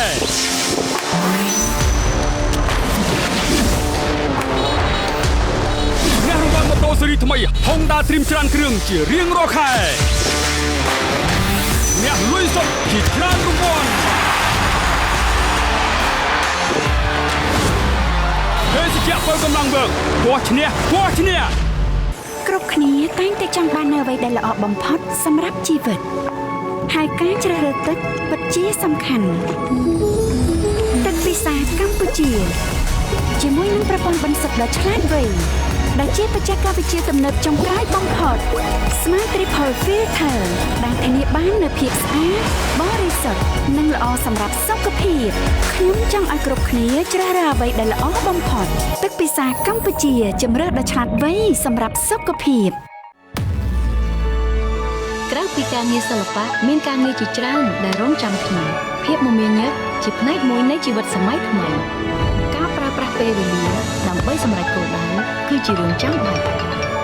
ឈ្នះរង្វាន់ម៉ូតូស៊េរីថ្មី Honda Dream ច្រើនគ្រឿងជារៀងរាល់ខែអ្នកលុយសុទ្ធជាច្រើនរង្វាន់ពេលជាបើកម្លាំងវើគោះឈ្នះ
គ្រប់គ្នាតែងតែចង់បាននៅអ្វីដែលល្អបំផុតសម្រាប់ជីវិតហើយការជ្រើសរើសទឹកពិតជាសំខាន់ទឹកពិសាកម្ពុជាជាមួយនឹងប្រព័ន្ធបន្សុទ្ធដ៏ឆ្លាតវៃដែលជាបច្ចេកវិទ្យាទំនើបចុងក្រោយបំផុត Smart Triple Filter ដែលធានាបាននូវភាពស្អាតបរិសុទ្ធនិងល្អសម្រាប់សុខភាពខ្ញុំចង់ឲ្យគ្រប់គ្នាជ្រើសរើសអ្វីដែលល្អបំផុតទឹកពិសាកម្ពុជាជម្រើសដ៏ឆ្លាតវៃសម្រាប់សុខភាព
ក្រៅពីការងារសិល្បៈមានការងារជាច្រើនដែលរងចាំគ្នាភ
ភាពមមាញឹកជាផ្នែកមួយនៃជីវិតសម័យថ្មីការប្រើប្រាស់ពេលវេលាដើម្បីសម្រេចគោលដៅគឺជារឿងចាំបាច់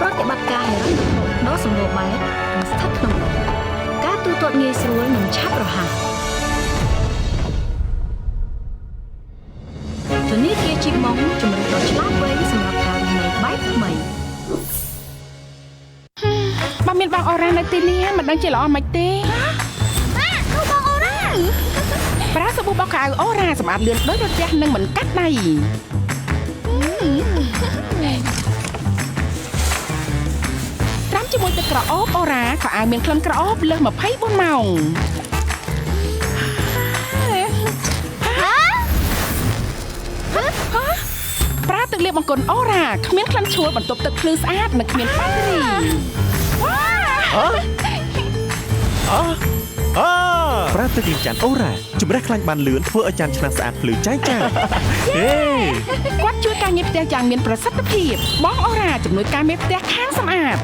ប្រតិបត្តិការហិរញ្ញវត្ថុដ៏សម្បូរបែបនិងស្ថិតក្នុងការទូទាត់ងាយស្រួលនិងឆាប់រហ័សធនាគារជីបម៉ុងជំរុញដល់ឆ្លាតវៃសម្រាប់ការរស់នៅបែបថ្មី
បើមានបងអូរ៉ានៅទីនេះមិនដឹងជាល្អមិនទេ
ម៉ាគ្រូបងអូរ៉ា
ប្រាសាប៊ូបោកខៅអូរ៉ាសម្អាតលឿនដូចរទះនឹងមិនកាត់ដៃត្រាំជាមួយទឹកក្រអូបអូរ៉ាខោអាវមានក្លិនក្រអូបលើស24ម៉ោងប្រើទឹកលាបបង្គន់អូរ៉ាគ្មានក្លិនឆួលបន្ទប់ទឹកភ្លឺស្អាតនិងគ្មានបាក់តេរី
ប្រើទឹកលាងចានអូរ៉ាជំរះខ្លាញ់បានលឿនធ្វើឲ្យចានឆ្នាំងស្អាតភ្លឺចែងចាំងហេ
គាត់ជួយការងារផ្ទះយ៉ាងមានប្រសិទ្ធភាពបងអូរ៉ាជំនួយការងារផ្ទះខាងសម្អាត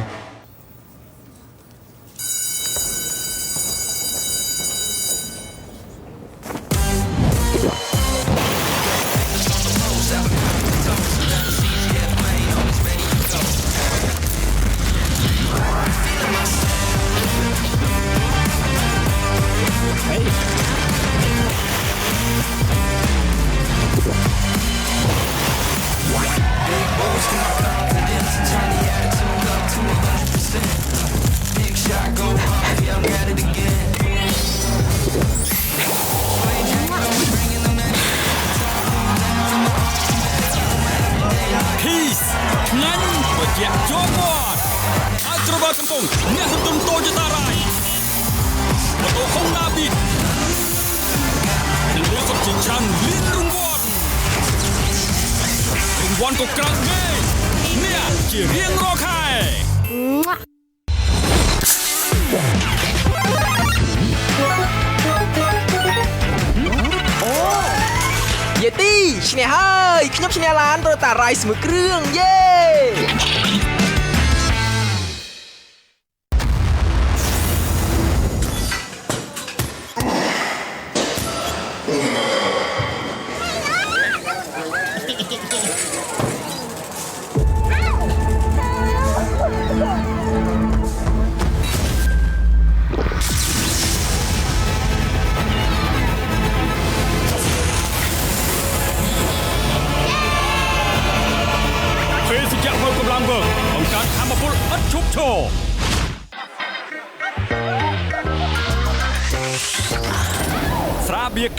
ឈ្នះហើយខ្ញុំឈ្នះឡាន Toyota Rise មួយគ្រឿងយេ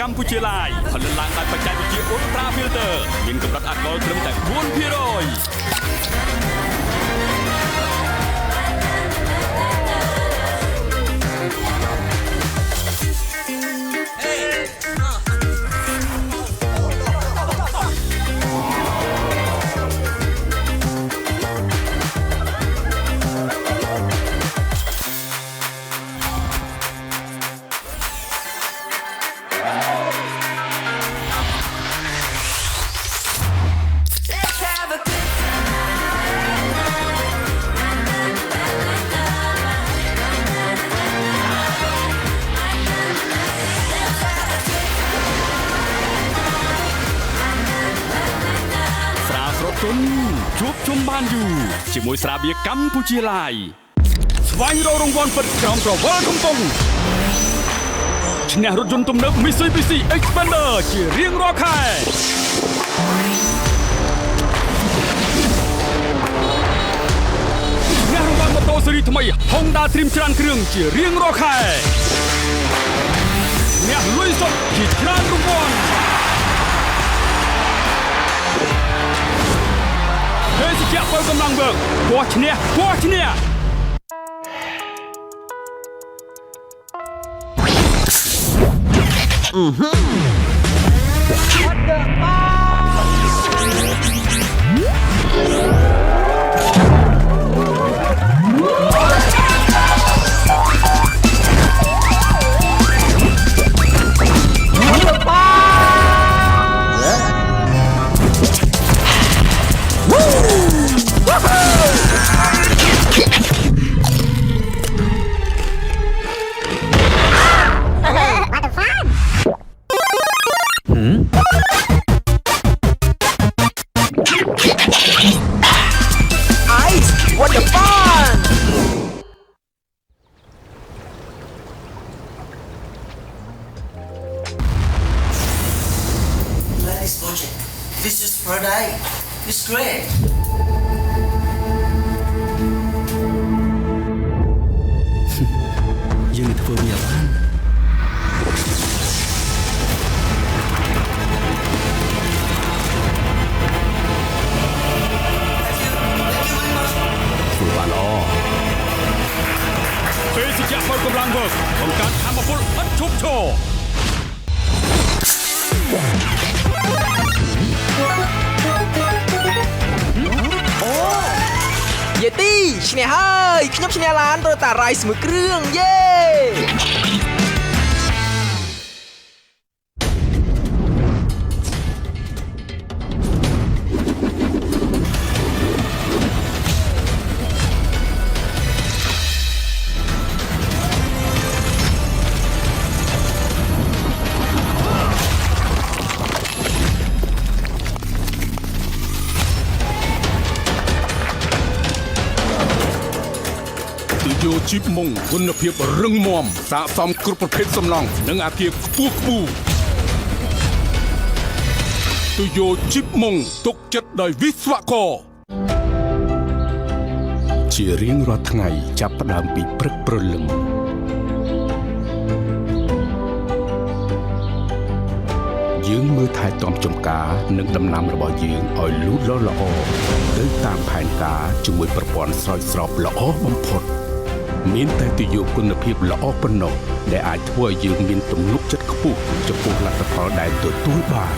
កម្ពុជាឡាយផលិតឡើងដោយបច្ចេកវិទ្យា Ultra Filter មានកម្រិតអាល់កុលត្រឹមតែ ជួបជុំបានយូរជាមួយស្រាបៀរកម្ពុជាឡាយស្វែងរករង្វាន់ពិតក្រោមប្រវល់កំពុងឈ្នះរថយន្តទំនើប Mitsubishi Xpander ជារៀងរាល់ខែឈ្នះរង្វាន់ម៉ូតូស៊េរីថ្មី Honda Dream ច្រើនគ្រឿងជារៀងរាល់ខែអ្នកលុយសុទ្ធជាច្រើនរង្វាន់ភេសជ្ជៈបើកម្លាំងវើកគោះឈ្នះ
Paradise. It's great.
យើងនឹងធ្វើវាបានធ្វើបានល្អពេលសិជាបើកម្លាំងវើកបង្កើតធម្មពលឥតឈប់ឈរ
យេទីឈ្នះហើយខ្ញុំឈ្នះឡាន Toyota Rise មួយគ្រឿងយេ
យោជីបមុងគុណភាពរឹងមាំស័ក្តិសមគ្រប់ប្រភេទសំណង់និងអាគារខ្ពស់ទូយោជីបមុងទុកចិត្តដោយវិស្វករជារៀងរាល់ថ្ងៃចាប់ផ្ដើមពីព្រឹកព្រលឹមយើងមើលថែទាំចំការនិងដំណាំរបស់យើងឲ្យលូតលាស់ល្អទៅតាមផែនការជាមួយប្រព័ន្ធស្រោចស្រពល្អបំផុតមានតែទិយោគុណភាពល្អប៉ុណ្ណោះដែលអាចធ្វើឲ្យយើងមានទំនុកចិត្តខ្ពស់ចំពោះលទ្ធផលដែលទទួលបាន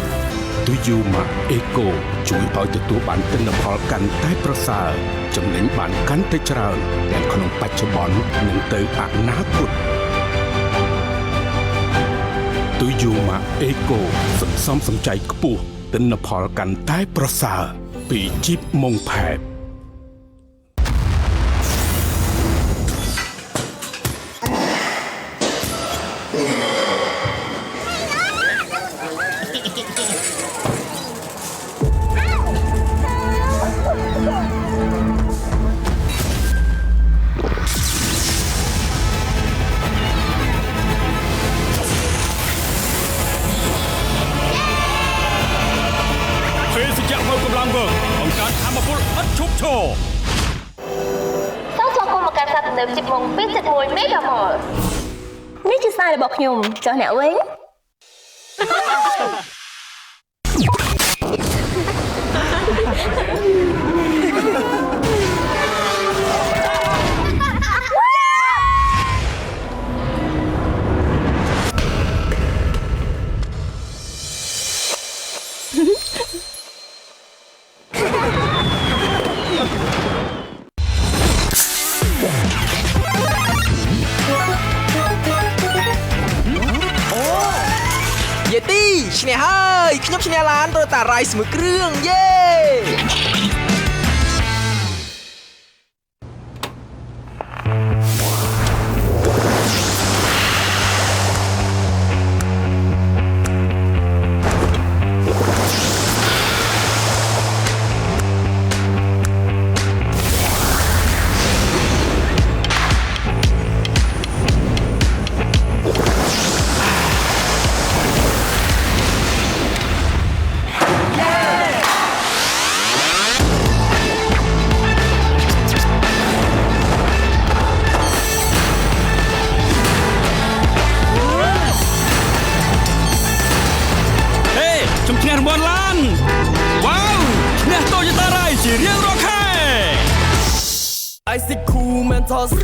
ទិយោម៉ាអេកូជួយឲ្យទទួលបានទិន្នផលកាន់តែប្រសើរចំណេញបានកាន់តែច្រើនទាំងក្នុងបច្ចុប្បន្ននិងទៅអនាគតទិយោម៉ាអេកូសន្សំសំចៃខ្ពស់ទិន្នផលកាន់តែប្រសើរពីជីបមុងផែត
នេះជាសាររបស់ខ្ញុំចុះអ្នកវិញ
យេទីឈ្នះហើយខ្ញុំឈ្នះឡាន Toyota Rise មួយគ្រឿងយេ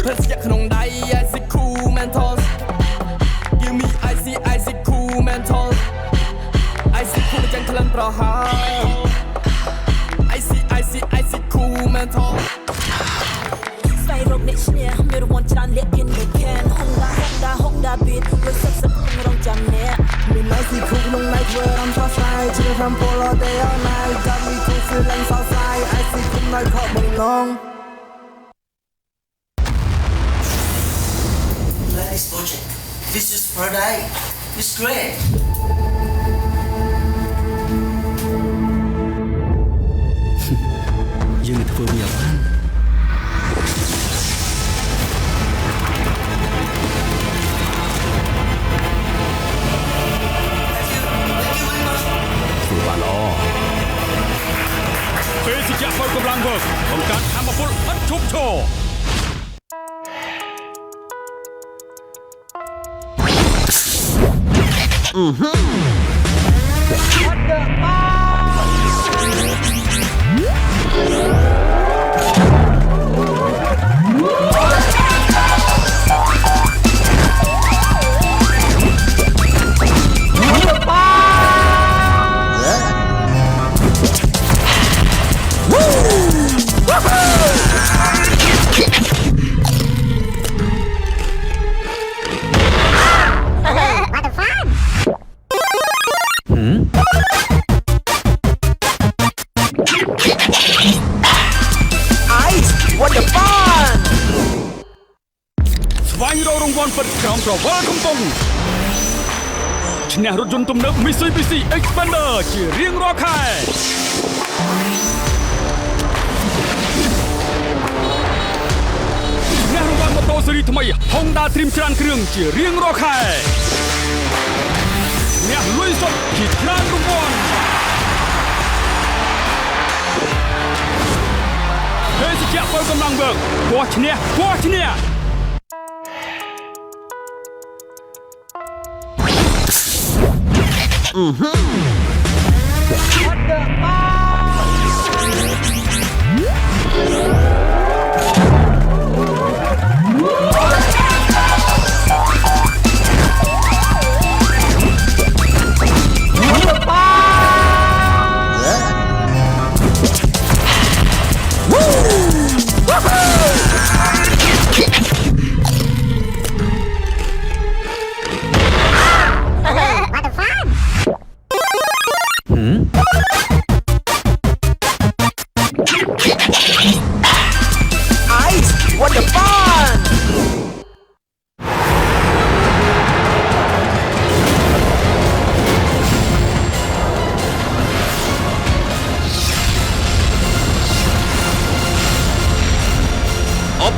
ភេទជ្ជៈក្នុងដៃ IC Cool Mentos Give me IC Cool Mentos IC Cool ចាំក្លិនប្រហើរ IC Cool Mentos ស្វែងរកអ្នកឈ្នះមានរង្វាន់ច្រើនលាក់ទៀតមិនខាន Honda Beat រត់សិបក្នុងរងចាំអ្នកមាន IC Cool ក្នុង night wear អំស្រស់ស្រាយជាfrom Polo Day all night got me cool feeling so side IC Cool night ខកបងឡង
Project. This is Paradise. It's great.
យើងនឹងធ្វើវាបានធ្វើបានល្អ ពេលជាក់ពលកម្លាំងវើបង្កើតធម្មពលឥតឈប់ឈរស្វែងរករង្វាន់ពិតក្រោមប្រវល់កំពុងឈ្នះរថយន្តទំនើប Mitsubishi Xpander ជារៀងរាល់ខែឈ្នះរង្វាន់ម៉ូតូស៊េរីថ្មី Honda Dream ច្រើនគ្រឿងជារៀងរាល់ខែអ្នកលុយសុទ្ធជាច្រើនរង្វាន់ភេសជ្ជៈពលកម្លាំងវើគោះឈ្នះគោះឈ្នះ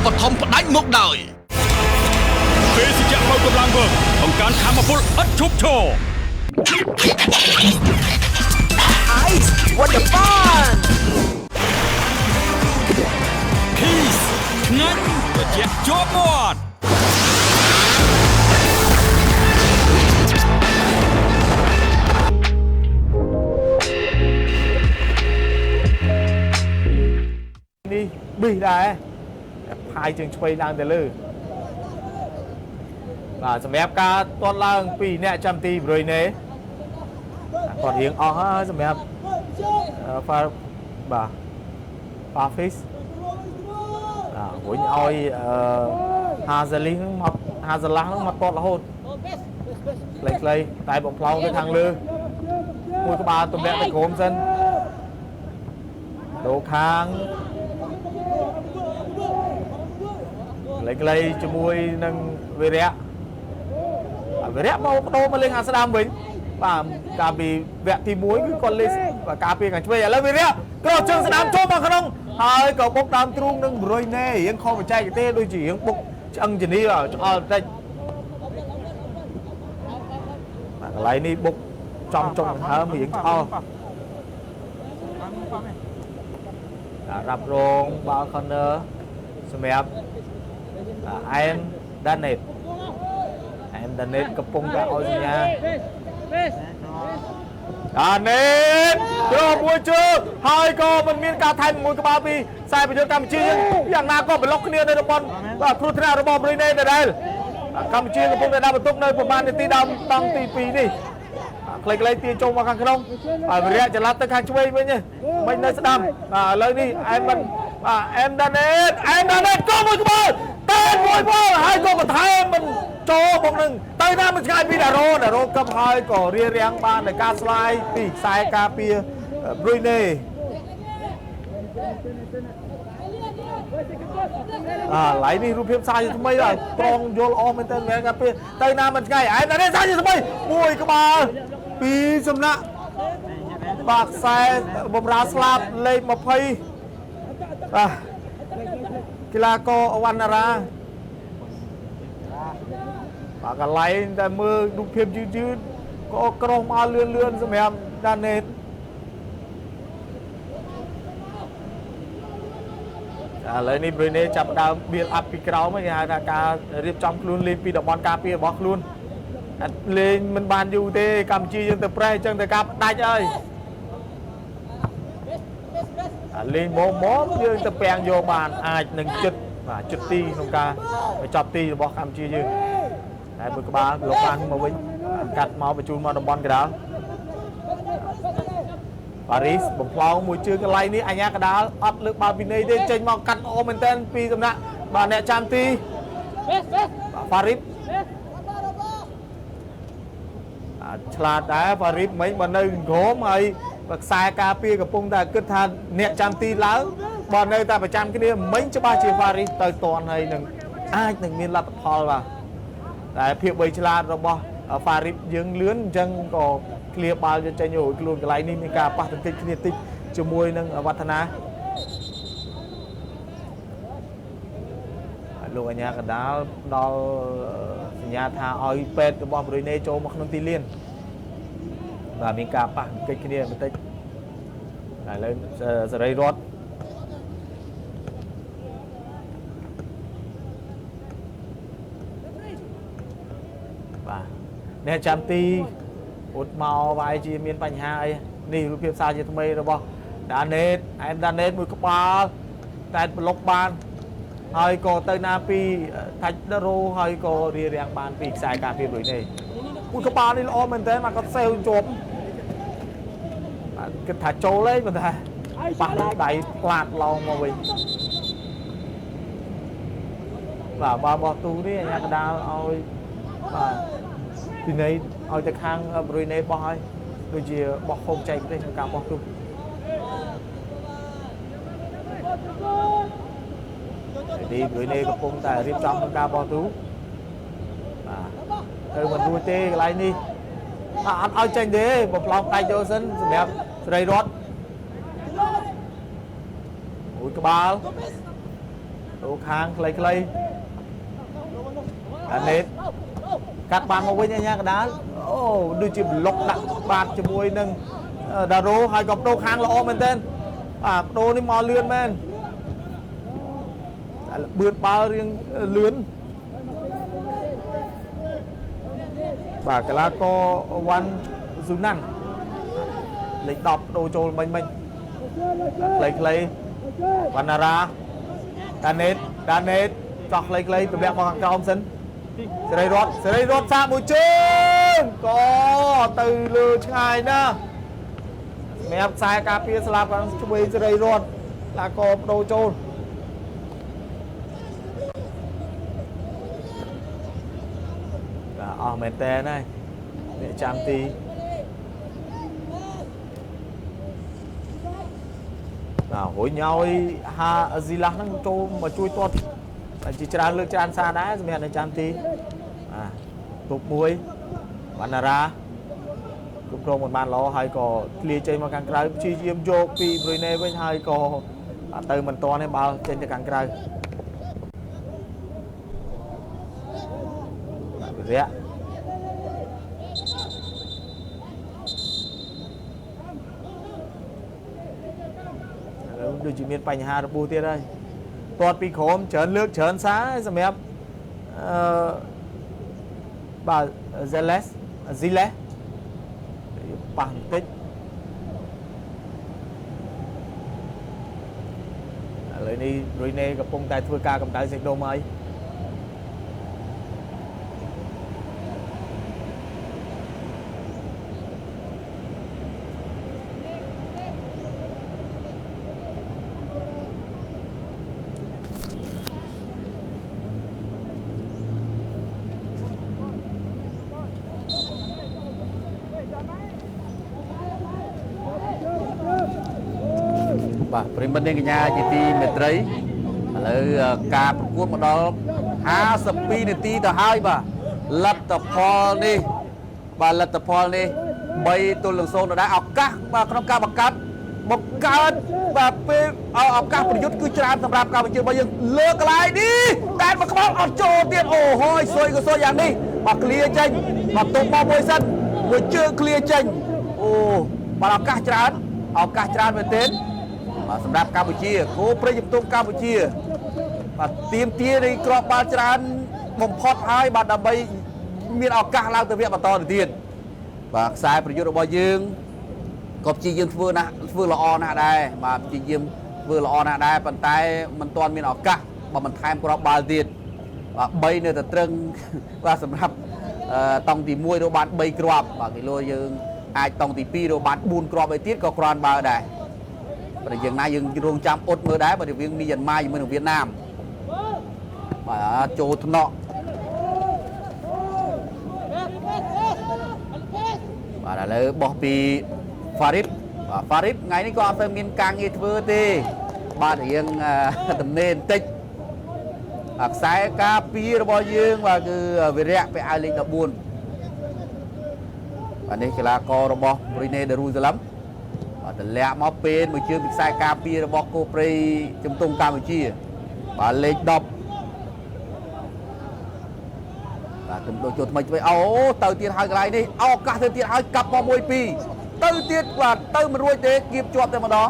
បឋមផ្ដាច់មុខដោយពេលជាក់ពលកម្លាំងវើបង្កើនធម្មពលឥតឈប់ឈរ Ice what the fun Keys ងាត់ត្រជាក់ជាប់មាត់
នេះប៊ីដែរផាយជើងឆ្វេងឡើងទៅលើបាទសម្រាប់ការទាត់ឡើងពីអ្នកចាំទីប្រុយណេគាត់រៀងអស់ហើយសម្រាប់បាទ Fish វិញឲ្យHazeling ហ្នឹងមកHazelah ហ្នឹងមកទាត់រហូតខ្លីៗតែបំផ្លោងទៅខាងលើមួយក្បាលទម្លាក់ទៅក្រោមសិនដូរខាងខ្លីៗជាមួយនឹងវិរៈមកបដូរមកលេងខាងស្ដាំវិញបាទកាលពីវគ្គទី1គឺគាត់លេងការពារខាងឆ្វេងឥឡូវវិរៈក្រោះជើងស្ដាំចូលមកក្នុងហើយក៏បុកដើមទ្រូងនឹងប្រុយណេរៀងខុសបច្ចេកទេសដូចជារៀងបុកឆ្អឹងជនីឆ្អល់បន្តិចបាទកន្លែងនេះបុកចំចុងដង្ហើមរៀងឆ្អល់រ៉ាប់រងបាល់ corner សម្រាប់អែមដាណេតកំពុងតែឲ្យសញ្ញាដាណេតគ្រូមួយជើងហើយក៏មិនមានការថែមមួយក្បាលពីខ្សែប្រយុទ្ធកម្ពុជាយ៉ាងណាក៏ប្លុកគ្នានៅតំបន់គ្រោះថ្នាក់របស់ប្រុយណេដដែលកម្ពុជាកំពុងតែដាក់បន្ទុកនៅប្រមាណនាទីដើមតង់ទី2នេះខ្លីៗទាញចូលមកខាងក្នុងហើយវិរៈចល័តទៅខាងឆ្វេងវិញមិននៅស្ដាំឥឡូវនេះអែមដាណេតក៏មួយក្បាលតែមួយបងហើយក៏បន្ថែមមិនចូលមកនឹងទៅណាមិនឆ្ងាយពីដារ៉ូកឹបហើយក៏រៀបរៀងបាននៃការស្លាយពីខ្សែការពារប្រុយណេឡៃនេះរូបភាពសាយថ្មីហើយត្រង់យល់អស់មែនតើការពារទៅណាមិនឆ្ងាយឯណានេះសាយថ្មីមួយក្បាលពីសំណាក់បាទខ្សែបំរើស្លាប់លេខ20បាទកីឡាករវណ្ណារាបាទកន្លែងតែមើលរូបភាពយឺតក៏ក្រោះមកលឿនសម្រាប់ដាណេត ឥឡូវនេះ Brunei ចាប់ដើម build up ពីក្រោមគេហៅថាការរៀបចំខ្លួនលេងពីតំបន់ការពាររបស់ខ្លួនអត់លេងមិនបានយូរទេកម្ពុជាយើងទៅប្រេះអញ្ចឹងទៅការផ្ដាច់ហើយលេងមកយើងទៅពាំងយកបានអាចនឹងចិត្តបាទចិត្តទីក្នុងការបញ្ចប់ទីរបស់កម្ពុជាយើងតែមួយក្បាលលោកបានមកវិញកាត់មកបញ្ជូនមកតំបន់កណ្ដាលប៉ារីសបំផ្លងមួយជើងកន្លែងនេះអញ្ញាកដាលអត់លើកបាល់ពីនៃទេចេញមកកាត់ល្អមែនទែនពីសំណាក់បាទអ្នកចាំទីប៉ារីសឆ្លាតដែរប៉ារីសមិញបើនៅក្រោមហើយខ្សែការពារកំពុងតែគិតថាអ្នកចាំទីឡើងបើនៅតែប្រចាំគ្នាមិញច្បាស់ជាប៉ារីសទៅតន់ហើយនឹងអាចនឹងមានលទ្ធផលបាទតែភាពបីឆ្លាតរបស់ប៉ារីសយើងលឿនអញ្ចឹងក៏ឃ្លៀបាល់ចេញរួចខ្លួនកន្លែងនេះមានការប៉ះទង្គិចគ្នាតិចជាមួយនឹងវឌ្ឍនាលោកអញ្ញាកដាលដល់សញ្ញាថាឲ្យពេទ្យរបស់ប្រ៊ុយណេចូលមកក្នុងទីលានបាទមានការប៉ះទង្គិចគ្នាបន្តិចតែឥឡូវសេរីរតបាទអ្នកចាំទីអ៊ុតមកវាយជាមានបញ្ហាអីនេះរូបភាពសារជាថ្មីរបស់ដាណេតមួយក្បាលតែប្លុកបានហើយក៏ទៅណាពីថាច់ដរោហើយក៏រៀបរៀងបានពីខ្សែការពារដូចនេះមួយក្បាលនេះល្អមែនតើមកគាត់សេវជាប់បាទគិតថាចូលទេប៉ុន្តែប៉ះដៃផ្លាតឡងមកវិញបាទបាល់បោះទូនេះអាញាកដាលឲ្យបាទពីនេះឲ្យទៅខាងប្រុយណេបោះហើយដូចជាបោះហូបចែកទេក្នុងការបោះទូទីប្រុយណេកំពុងតែរៀបចំក្នុងការបោះទូបាទទៅមិនរួចទេកន្លែងនេះអត់ឲ្យចេញទេបើប្លង់ផ្ដាច់យកសិនសម្រាប់សេរីរតមួយក្បាលទៅខាងខ្លីអាណេតកាត់បានមកវិញអញ្ញាកដាលអូដូចជាប្លុកដាក់បាតជាមួយនឹងដារ៉ូហើយក៏បដូរខាងល្អមែនទែនបាទបដូរនេះមកលឿនមែនបឿនបាល់រៀងលឿនបាទកីឡាករវ៉ាន់ស៊ូណាំងលេខ10បដូរចូលមិញខ្លីវណ្ណារាដាណេតចោះខ្លីទម្លាក់មកខាងក្រោមសិនសេរីរតសាកមួយជើងក៏ទៅលើឆ្ងាយណាស់សម្រាប់ខ្សែការពារស្លាប់ខាងឆ្វេងសេរីរតឡាកោបដូរចូលបាទអស់មែនតើណាអ្នកចាំទីបាទរួយញ៉យហាស៊ីឡាស់ហ្នឹងចូលមកជួយទាត់ជាច្រើនលើកច្រើនសារដែរសម្រាប់អ្នកចាំទីទុកមួយវណ្ណារាគ្រប់គ្រងមិនបានល្អហើយក៏ឃ្លាចេញមកខាងក្រៅព្យាយាមយកពីប្រុយណេវិញហើយក៏ទៅមិនទាន់ទេបាល់ចេញទៅខាងក្រៅបាទវិរៈដូចជាមានបញ្ហារបួសទៀតហើយទាត់ពីក្រោមច្រើនលើកច្រើនសារសម្រាប់បាទ Zeles ប៉ះបន្តិចឥឡូវនេះរុយណេកំពុងតែធ្វើការកម្ដៅសេចដុំហើយបាទប្រិមត្តនាងកញ្ញាជាទីមេត្រីឥឡូវការប្រកួតមកដល់52នាទីទៅហើយបាទលទ្ធផលនេះ3-0ដដែលឱកាសបាទក្នុងការបង្កើតបាទពេលឱកាសប្រយុទ្ធគឺច្រើនសម្រាប់កម្ពុជារបស់យើងលើកកន្លែងនេះតែមកក្បាលអត់ចូលទៀតអូហើយស៊ុយក៏ស៊ុយយ៉ាងនេះបាទឃ្លាចេញបាទទុំមកមួយសិនមួយជើងឃ្លាចេញអូបាទឱកាសច្រើនមែនទេ
សម្រាប់កម្ពុជាគោព្រៃជំទង់កម្ពុជាបាទទៀមទានៃក្របបាល់ច្រើនបំផុតហើយបាទដើម្បីមានឱកាសឡើងទៅវគ្គបន្តទៅទៀតបាទខ្សែប្រយុទ្ធរបស់យើងក៏ព្យាយាមធ្វើល្អណាស់ដែរបាទព្យាយាមធ្វើល្អណាស់ដែរប៉ុន្តែមិនទាន់មានឱកាសបើបន្ថែមក្របបាល់ទៀតបាទ3នៅតែត្រឹងបាទសម្រាប់តង់ទី1រកបាន3គ្រាប់បាទគីឡូយើងអាចតង់ទី2រកបាន4គ្រាប់ឯទៀតក៏គ្រាន់បើដែរតែយ៉ាងណាយើងរងចាំអ៊ុតមើលដែរបើរវាងមីយ៉ាន់ម៉ាជាមួយនឹងវៀតណាមបាទចូលថ្នាក់បាទឥឡូវបោះពី Farid បាទ Farid ថ្ងៃនេះក៏អត់ទៅមានការងារធ្វើទេបាទរៀងទំនេរបន្តិចខ្សែការពាររបស់យើងបាទគឺវិរៈពាក់អាវលេខ14បាទនេះកីឡាកររបស់ Brunei Darussalam បាទតម្លាក់មកពេលមួយជើងពីខ្សែការពាររបស់គោព្រៃជំទង់កម្ពុជាបាទលេខ10បាទទំដូចចូលថ្មីអូទៅទៀតហើយកន្លែងនេះឱកាសទៅទៀតហើយកាប់មក1-2ទៅទៀតបាទទៅមិនរួចទេគៀបជាប់តែម្ដង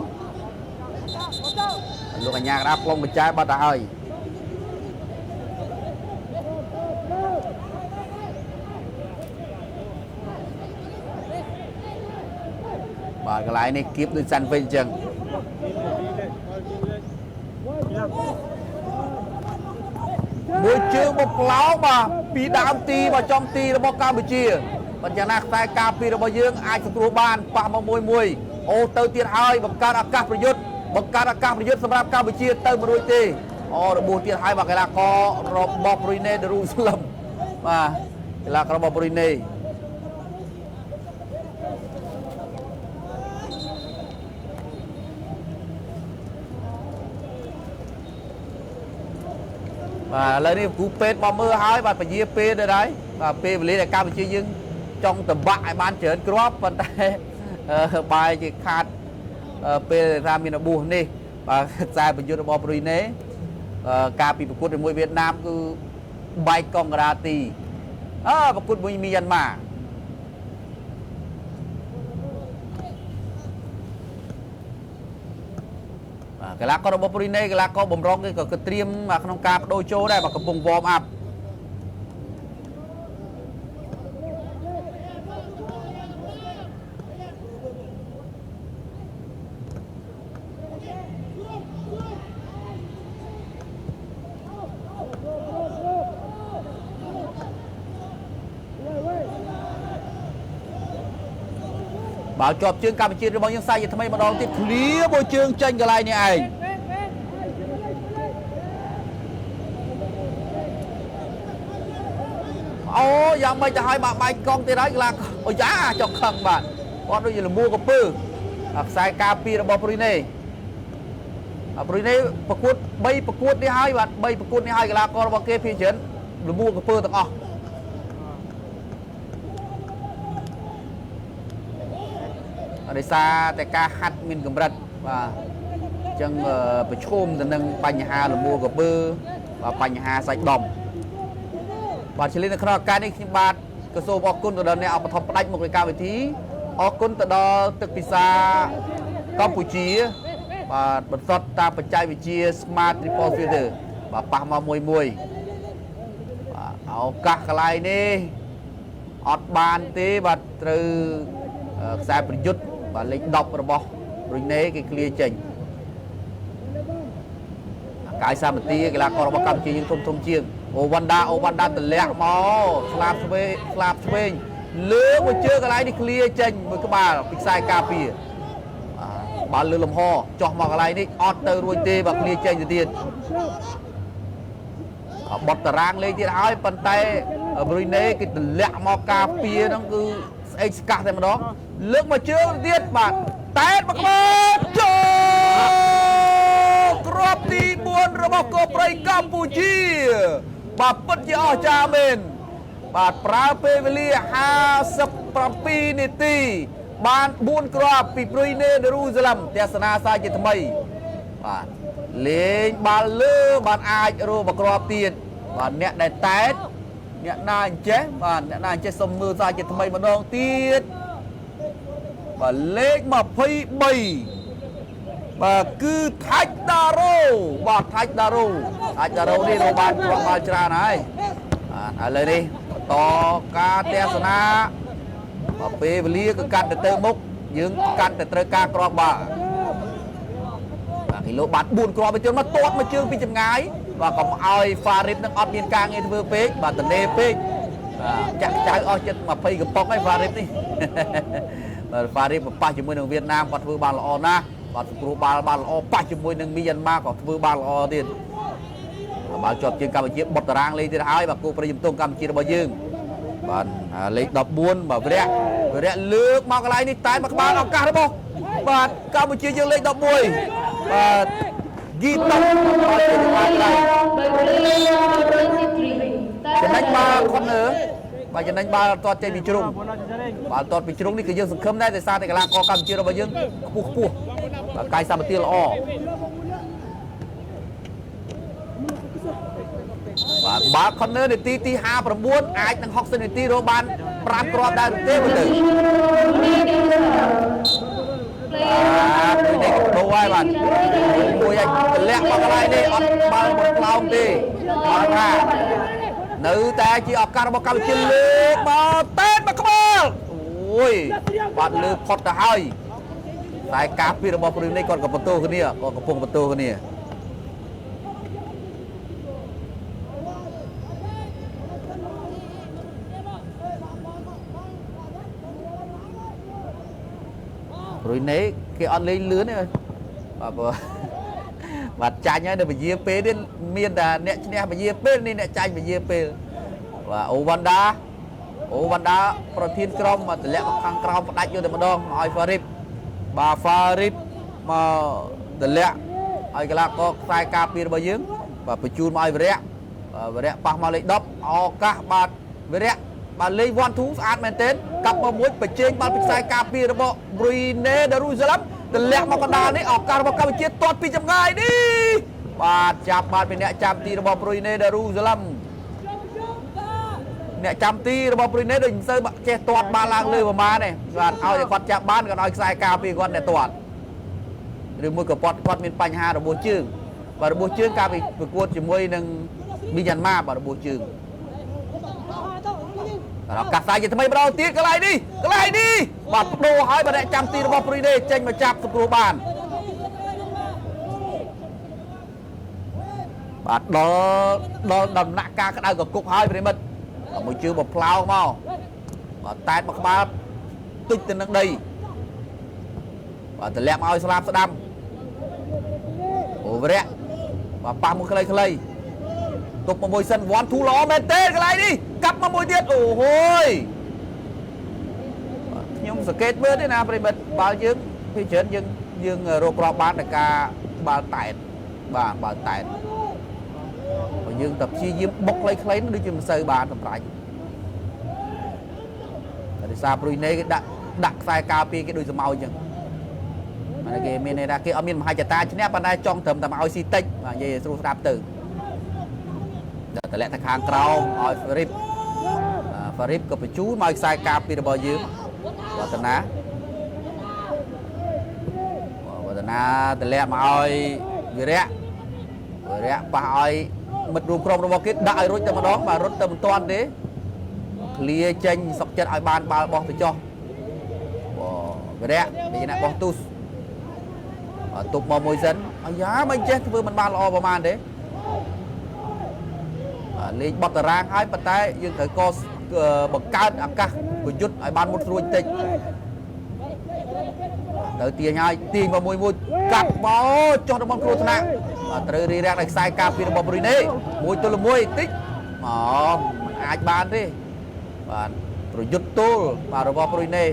លោកអញ្ញាកណ្ដាលប្លង់បច្ចាយបាត់ទៅហើយបាទកន្លែងនេះគៀបដូចសាន់វិញអញ្ចឹងមួយជើងមកប្លោងបាទពីដើមទីមកចំទីរបស់កម្ពុជាបើយ៉ាងណាខ្សែការពាររបស់យើងអាចសង្គ្រោះបានប៉ះមកមួយអូទៅទៀតហើយបង្កើតឱកាសប្រយុទ្ធសម្រាប់កម្ពុជាទៅមិនរួចទេអូរបួសទៀតហើយបាទកីឡាកររបស់ Brunei Darussalam បាទកីឡាកររបស់ Brunei បាទឥឡូវនេះគ្រូពេទ្យមកមើលហើយបាទពជាពេលទៅដែរបាទពេលវេលាដែលកម្ពុជាយើងចង់តបាក់ឲ្យបានច្រើនគ្រាប់ប៉ុន្តែបាយជាខាតពេលថាមានរបួសនេះបាទខ្សែប្រយុទ្ធរបស់ Brunei ការពីប្រកួតជាមួយវៀតណាមគឺបែកកងការ៉ាទីប្រកួតមួយមីយ៉ាន់ម៉ាកីឡាកររបស់ Brunei កីឡាករបំរុងគេក៏ត្រៀមក្នុងការបដូរចូលដែរបាទកំពុង warm up បើជាប់ជើងកម្ពុជារបស់យើងសាយថ្មីម្ដងទៀតឃ្លាមួយជើងចេញកន្លែងនេះឯងអូយ៉ាងម៉េចទៅឲ្យបាក់បែកកង់ទៀតហើយកីឡាអូយ៉ាចុកខឹងបាទគាត់ដូចជាលមួកពើខ្សែការពាររបស់ Brunei ប្រកួត3ប្រកួតនេះហើយបាទ3ប្រកួតនេះហើយកីឡាកររបស់គេភាគច្រើនលមួកពើទាំងអស់ដោយសារតែការហាត់មានកម្រិតបាទអញ្ចឹងប្រឈមទៅនឹងបញ្ហាលមួកពើបាទបញ្ហាសាច់ដុំបាទឆ្លៀននៅក្នុងឱកាសនេះខ្ញុំបាទក៏សូមអរគុណទៅដល់អ្នកឧបត្ថម្ភផ្ដាច់មកនៃកម្មវិធីអរគុណទៅដល់ទឹកពិសាកម្ពុជាបាទបន្សុទ្ធតាមបច្ចេកវិទ្យា Smart Triple Filter បាទប៉ះមកមួយបាទឱកាសកន្លែងនេះអត់បានទេបាទត្រូវខ្សែប្រយុទ្ធបាទលេខ10របស់ Brunei គេឃ្លាចេញកាយសម្បទាកីឡាកររបស់កម្ពុជាយើងធំជាងអូវ៉ាន់ដាតម្លាក់មកស្លាបឆ្វេងលើមួយជើងកន្លែងនេះឃ្លាចេញមួយក្បាលពីខ្សែការពារបាល់លើលំហចោះមកកន្លែងនេះអត់ទៅរួចទេបាទឃ្លាចេញទៅទៀតបត់តារាងលេងទៀតហើយប៉ុន្តែ Brunei គេតម្លាក់មកការពារហ្នឹងគឺស្អេកស្កាស់តែម្ដងលើកមកជើងទៀតបាទតែមកក្បាលចូលគ្រាប់ទី4របស់គោព្រៃកម្ពុជាបាទពិតជាអស្ចារ្យមែនបាទប្រើពេលវេលា57នាទីបាន4គ្រាប់ពី Brunei Darussalam ទស្សនាសាជាថ្មីបាទលេងបាល់លើបានអាចរកគ្រាប់ទៀតបាទអ្នកដែលតែតអ្នកណាអញ្ចេះបាទអ្នកណាអញ្ចេះសុំមើលសាជាថ្មីម្ដងទៀតបាទលេខ23 បាទគឺថាច់ដារ៉ូបាទថាច់ដារ៉ូនេះរកបានគ្រាប់បាល់ច្រើនហើយឥឡូវនេះបន្តការទស្សនាពេលវេលាគឺកាន់តែទៅមុខយើងកាន់តែត្រូវការគ្រាប់បាល់គីឡូបាត់4គ្រាប់ទៅមកទាត់មកជើងពីចម្ងាយបាទកុំឲ្យហ្វារីបនឹងអត់មានការងារធ្វើពេកបាទតនេពេកចាក់ចៅអស់ចិត្ត20កំប៉ុងហើយហ្វារីបនេះបាទហ្វារីបប៉ះជាមួយនឹងវៀតណាមគាត់ធ្វើបានល្អណាស់បាទសង្គ្រោះបាល់បានល្អប៉ះជាមួយនឹងមីយ៉ាន់ម៉ាក៏ធ្វើបានល្អទៀតបាល់ជាប់ជើងកម្ពុជាបុតតារាងលេងទៀតហើយបាទគូប្រយុទ្ធកម្ពុជារបស់យើងបាទលេខ14បាទវរៈលើកមកកន្លែងនេះតែមកក្បាលឱកាសរបស់បាទកម្ពុជាយើងលេខ11បាទហ្គីតុងបាទជាបាល់ដែរចំណេញបាល់គាត់លើបាទចំណេញបាល់តតចេញពីជ្រុងបាល់តតពីជ្រុងនេះគឺយើងសង្ឃឹមដែរដោយសារតែកីឡាករកម្ពុជារបស់យើងខ្ពស់បាទកាយសម្បទាល្អបាទបាល់ corner នាទីទី59អាចនឹង60នាទីរកបាន5គ្រាប់ដែរទេមើលទៅបាទនេះដូរហើយបាទមួយឲ្យទម្លាក់មកកន្លែងនេះអត់បាល់មកក្លោងទេបាទថានៅតែជាឱកាសរបស់កម្ពុជាលើកមកតេតមកក្បាលអូយបាទលើកផុតទៅហើយតែការពីរបស់ព្រឹងនេះគាត់ក៏បន្ទោគ្នាគាត់កំពុងបន្ទោគ្នាព្រោះនេះគេអត់លេងលឿនទេបាទចាញ់ហើយនៅពជាពេលនេះមានតែអ្នកឈ្នះពជាពេលនេះអ្នកចាញ់ពជាពេលបាទអូវ៉ាន់ដាប្រធានក្រុមមកតម្លាក់ខាងក្រោមផ្ដាច់យកតែម្ដងមកឲ្យហ្វារីបបាទហ្វារីបមកតម្លាក់ឲ្យកីឡាករខ្សែការពាររបស់យើងបាទបញ្ជូនមកឲ្យវរៈប៉ះមកលេខ10ឱកាសបាទវរៈបាទលេង 1-2 ស្អាតមែនទែនកាប់មកមួយបញ្ចេញបាល់ពីខ្សែការពាររបស់ Brunei Darussalam ទម្លាក់មកកណ្ដាលនេះឱកាសរបស់កម្ពុជាទាត់ពីចម្ងាយនេះបាទចាប់បាល់ពីអ្នកចាំទីរបស់ Brunei Darussalam អ្នកចាំទីរបស់ Brunei ដូចមិនសូវចេះទាត់បាល់ឡើងលើប្រមាណទេបាទឲ្យតែគាត់ចាប់បានគាត់ឲ្យខ្សែការពារគាត់អ្នកទាត់ឬមួយក៏គាត់មានបញ្ហារបួសជើងបាទរបួសជើងកាលពីប្រកួតជាមួយនឹងមីយ៉ាន់ម៉ាបាទរបួសជើងដល់កាត់សាយជាថ្មីម្ដងទៀតកន្លែងនេះបាទបដូរឲ្យបាទអ្នកចាំទីរបស់ Brunei ចេញមកចាប់សង្គ្រោះបានបាទដល់ដំណាក់កាលក្តៅកគុកហើយប្រិមិត្តមួយជើងមកផ្លោមកបាទតែតមកក្បាលទុចទៅនឹងដីបាទតម្លាក់មកឲ្យស្លាប់ស្ដាំអូវរៈបាទប៉ះមួយខ្លីទុកមកមួយសិន 1-2 ល្អមែនទេកន្លែងនេះកាប់មកមួយទៀតអូហូយខ្ញុំសង្កេតមើលទេណាប្រិមិត្តបាល់យើងពីច្រើនយើងរកគ្រាប់បានតែការបាល់តែតបាទបាល់តែតបើយើងតែព្យាយាមបុកខ្លីៗដូចជាមិនសូវបានសម្រេចតែដោយសារ Brunei គេដាក់ខ្សែការពារគេដូចសមោចអញ្ចឹងតែគេមានន័យថាគេអត់មានមហិច្ឆតាឈ្នះប៉ុន្តែចង់ត្រឹមតែមកឲ្យស៊ីតិចបាទនិយាយស្រួលស្ដាប់ទៅតម្លាក់ទៅខាងក្រោមឲ្យហ្វារីបក៏បញ្ជូនមកឲ្យខ្សែការពាររបស់យើងវឌ្ឍនាតម្លាក់មកឲ្យវិរៈប៉ះឲ្យមិត្តរួមក្រុមរបស់គេដាក់ឲ្យរុចតែម្ដងបាទរត់ទៅមិនទាន់ទេឃ្លាចេញសុកចិត្តឲ្យបានបាល់បោះទៅចុះវិរៈមានអ្នកបោះទូសទុកមកមួយសិនអាយ៉ាមិនចេះធ្វើមិនបានល្អប្រហែលទេលេងបត់តារាងហើយប៉ុន្តែយើងត្រូវក៏បង្កើតឱកាសប្រយុទ្ធឲ្យបានមុតស្រួចបន្តិចទៅទាញហើយទាញមកមួយកាត់មកចុះដល់គ្រោះថ្នាក់ត្រូវរីរាក់ដោយខ្សែការពាររបស់ Brunei មួយទល់មួយតិចមកមិនអាចបានទេបាទប្រយុទ្ធទល់បាទរបស់ Brunei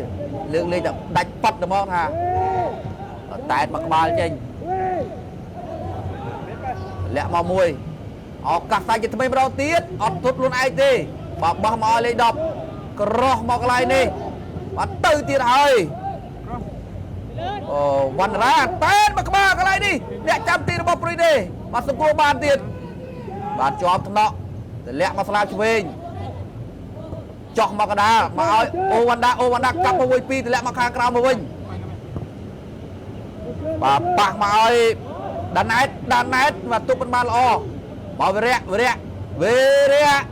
លើកលេងតែដាច់ប៉ាត់តែមកថាតែតមកក្បាលចេញលាក់មកមួយឱកាសសាច់ជាថ្មីម្ដងទៀតអត់ទុតខ្លួនឯងទេបាទបោះមកឲ្យលេខ10ក្រោះមកកន្លែងនេះបាទទៅទៀតហើយអូវណ្ណរាតែនមកក្បាលកន្លែងនេះអ្នកចាំទីរបស់ Brunei បាទសង្គ្រោះបានទៀតបាទជាប់ថ្នាក់ទម្លាក់មកស្លាបឆ្វេងចោះមកកណ្ដាលមកឲ្យអូវណ្ណដាកាប់មក1-2ទម្លាក់មកខាងក្រៅមកវិញ bà bạc mà ơi đàn nét mà tụi mình bàn lọ bảo về rẹ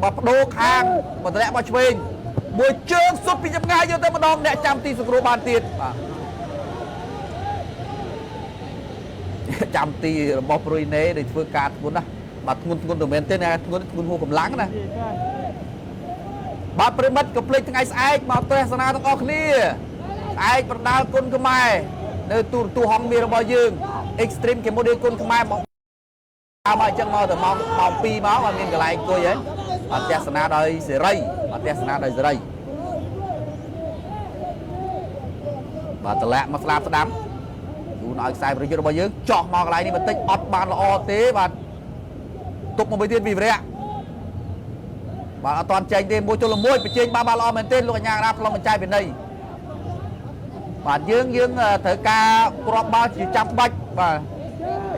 mà đô khang mà lẽ mà chơi buổi trưa suốt bị nhấp ngay cho tới một đòn để chăm ti sụp bàn tiền chăm ti bọc rồi nè để vừa cạt muốn đó mà thun tụi mình tên này thun hồ cầm láng này bà phải mất cặp lịch ngày ai mà tôi sẽ nói thằng ông kia ai bắt đầu con cái mai nơi tu hong mi bao dương extreme cái model con cái mai mà chân mò từ mò pi máu mà miền cái lại coi vậy bà tè sana đời sẽ rây bà tè sana đời sẽ rây bà tự lẹ mà làm đám chú nói sai rồi chưa bao nhiêu chọn mò cái lại đi mà tích ọt bàn là o tế bà tục một bài tiên vì vậy ạ bà toàn tranh thêm môi cho là môi phải trên ba lo mình tên luôn nhà ra lòng mình trai bên đây bà dương thời ca crop ba chỉ trăm bách và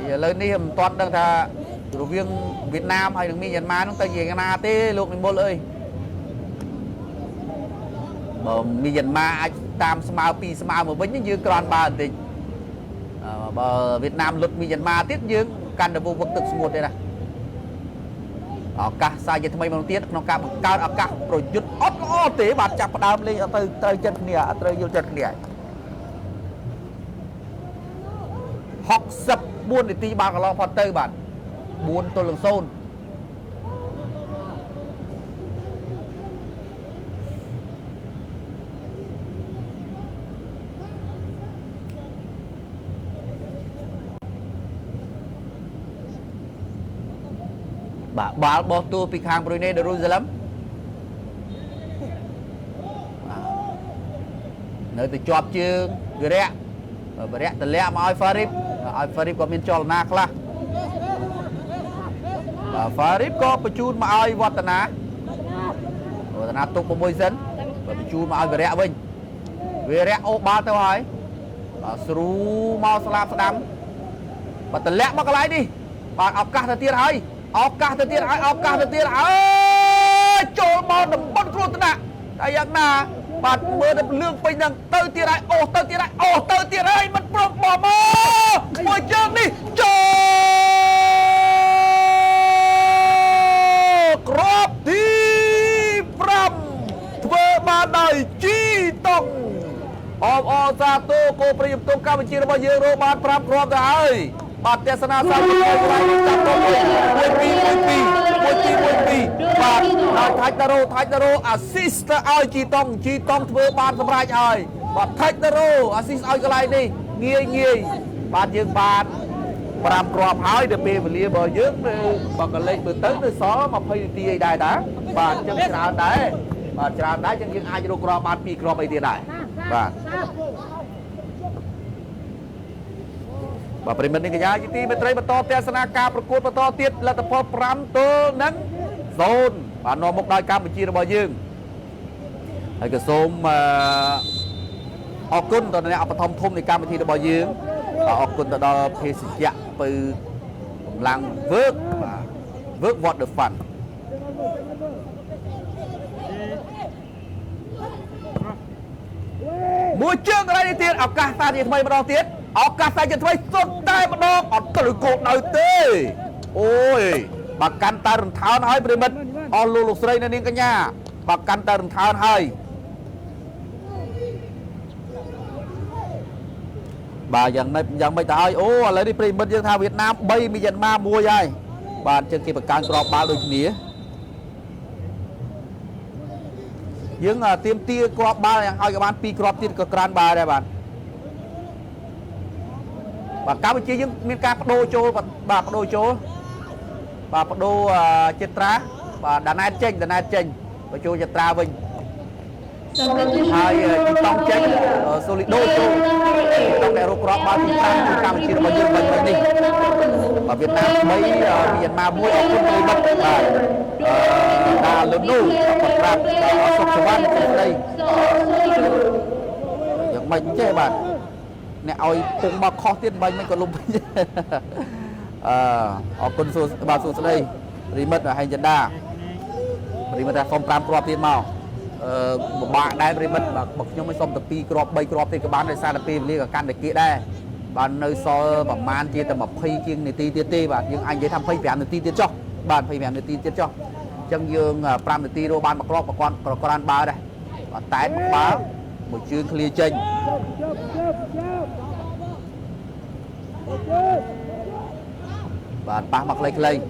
lên đi hầm toàn đang thà rồi viên Việt Nam hay đừng Myanmar nó tay gì cái na tê luôn mình mua lời Myanmar tam smile pi smile mà vẫn như còn ba thì Việt Nam luật Myanmar tiếp dương căn được vô vực thực một đây này ở cả sai giờ thay bằng tiết nó cả cao ở cả rồi dứt ót lo tế bạt chặt đam lên tới chân nè tới vô chân nè học sập buôn để ti ba cái lo phật tây bạn buôn tôi lường xôn bà bỏ tu bị hàng Brunei Darussalam nơi từ chọp chưa người rẽ và rẽ từ lẽ mà ai Farib có miền tròn na khla và Farib có bê chun mà ai vọt na tục một môi dân và bê chun mà ai về rẽ ô ba tao hỏi và sưu mau salam đam và từ lẽ mà cái lái đi bà học cả thời tiết hay học cả thời tiết ai trôi mau đầm bắn luôn thế nào tại dạng nào bạn mơ đập lương bình rằng tới tiền ai mình bọc bỏ mơ môi trường đi crop đi from thưa ba đời chi tông o sa tô cô prim tô Campuchia bao nhiêu rồi bạn pram crop rồi bạn tes na sa một pi bạn thạch taro assist ai chi tông thưa bạn sầm rai rồi bạn thạch taro assist ai cái này đi nghiêng bạn dương bạn pram crop hỏi được pe về bao nhiêu bạn cái lên bữa tới tới xó mà phơi ti đài đá bạn chân trà đá chân ai cho crop bạn pi crop ấy tiền này bạn bàប្រិមិត្តនេះកញ្ញាជាទីមេត្រីបន្តទស្សនាការប្រកួតបន្តទៀតលទ្ធផល5ទល់នឹង0បាននាំមកដោយកម្ពុជារបស់យើងហើយក៏សូមអរគុណដល់អ្នកឧបត្ថម្ភធំនៃកម្មវិធីរបស់យើងអរគុណទៅដល់ភេសជ្ជៈពៅកម្លាំងwork what the fun មួយជើងកន្លែងនេះទៀតឱកាសតាជាថ្មីម្ដងទៀតឱកាសតែជាថ្មីសុទ្ធតែម្ដងអត់ទៅគោកនៅទេអូយបើកាន់តែរំថោនហើយប្រិមិត្តអស់លោកស្រីនៅនាងកញ្ញាបើកាន់តែរំថោនហើយបាទយ៉ាងមិនទៅហើយអូឥឡូវនេះប្រិមិត្តយើងថាវៀតណាម3មីយ៉ាន់ម៉ា1ហើយបាទចឹងគេបង្កើនក្របបាល់ដូចគ្នាយើងទៀមទាក្របបាល់យ៉ាងឲ្យក៏បាន2គ្រាប់ទៀតក៏ក្រានបាល់ដែរបាទកម្ពុជាយើងមានការបដូរចូលបាទបដូរចូលបាទបដូរចិត្រាបាទដាណែតចេញបញ្ចូលចិត្រាវិញហើយទីតង់ចេញសូលីដូចូលតង់អ្នករកគ្រាប់បាល់ទី5គឺកម្ពុជារបស់យើងវិញនេះបាទវៀតណាម3មីយ៉ាន់ម៉ា1អរគុណប្រិមិត្តបាទតាលឺនូបាទប្រាប់សុខសវណ្ណស្ដីយ៉ាងម៉េចចេះបាទអ្នកឲ្យពុកមកខុសទៀតបាញ់មិនក៏លុបអរគុណបាទសួស្ដីប្រិមិត្តហែងចិន្តាប្រិមិត្តថាសុំ5គ្រាប់ទៀតមកពិបាកដែរប្រិមិត្តបើខ្ញុំមិនសុំតែ2គ្រាប់3គ្រាប់ទៀតក៏បានដោយសារតែពេលវេលាក៏កាន់តែគៀកដែរ បាននៅសល់ប្រហែលជាតែ20ជាងនាទីទៀតទេបាទយើងអាចនិយាយថា25នាទីទៀតចុះបាទ25នាទីទៀតចុះអញ្ចឹងយើង5នាទីរកបានមកគ្រាប់ប្រព័ន្ធប្រក្រានបាល់ដែរបាទតែមួយបាល់មួយជើងឃ្លាចេញបាទប៉ះមកខ្លីៗ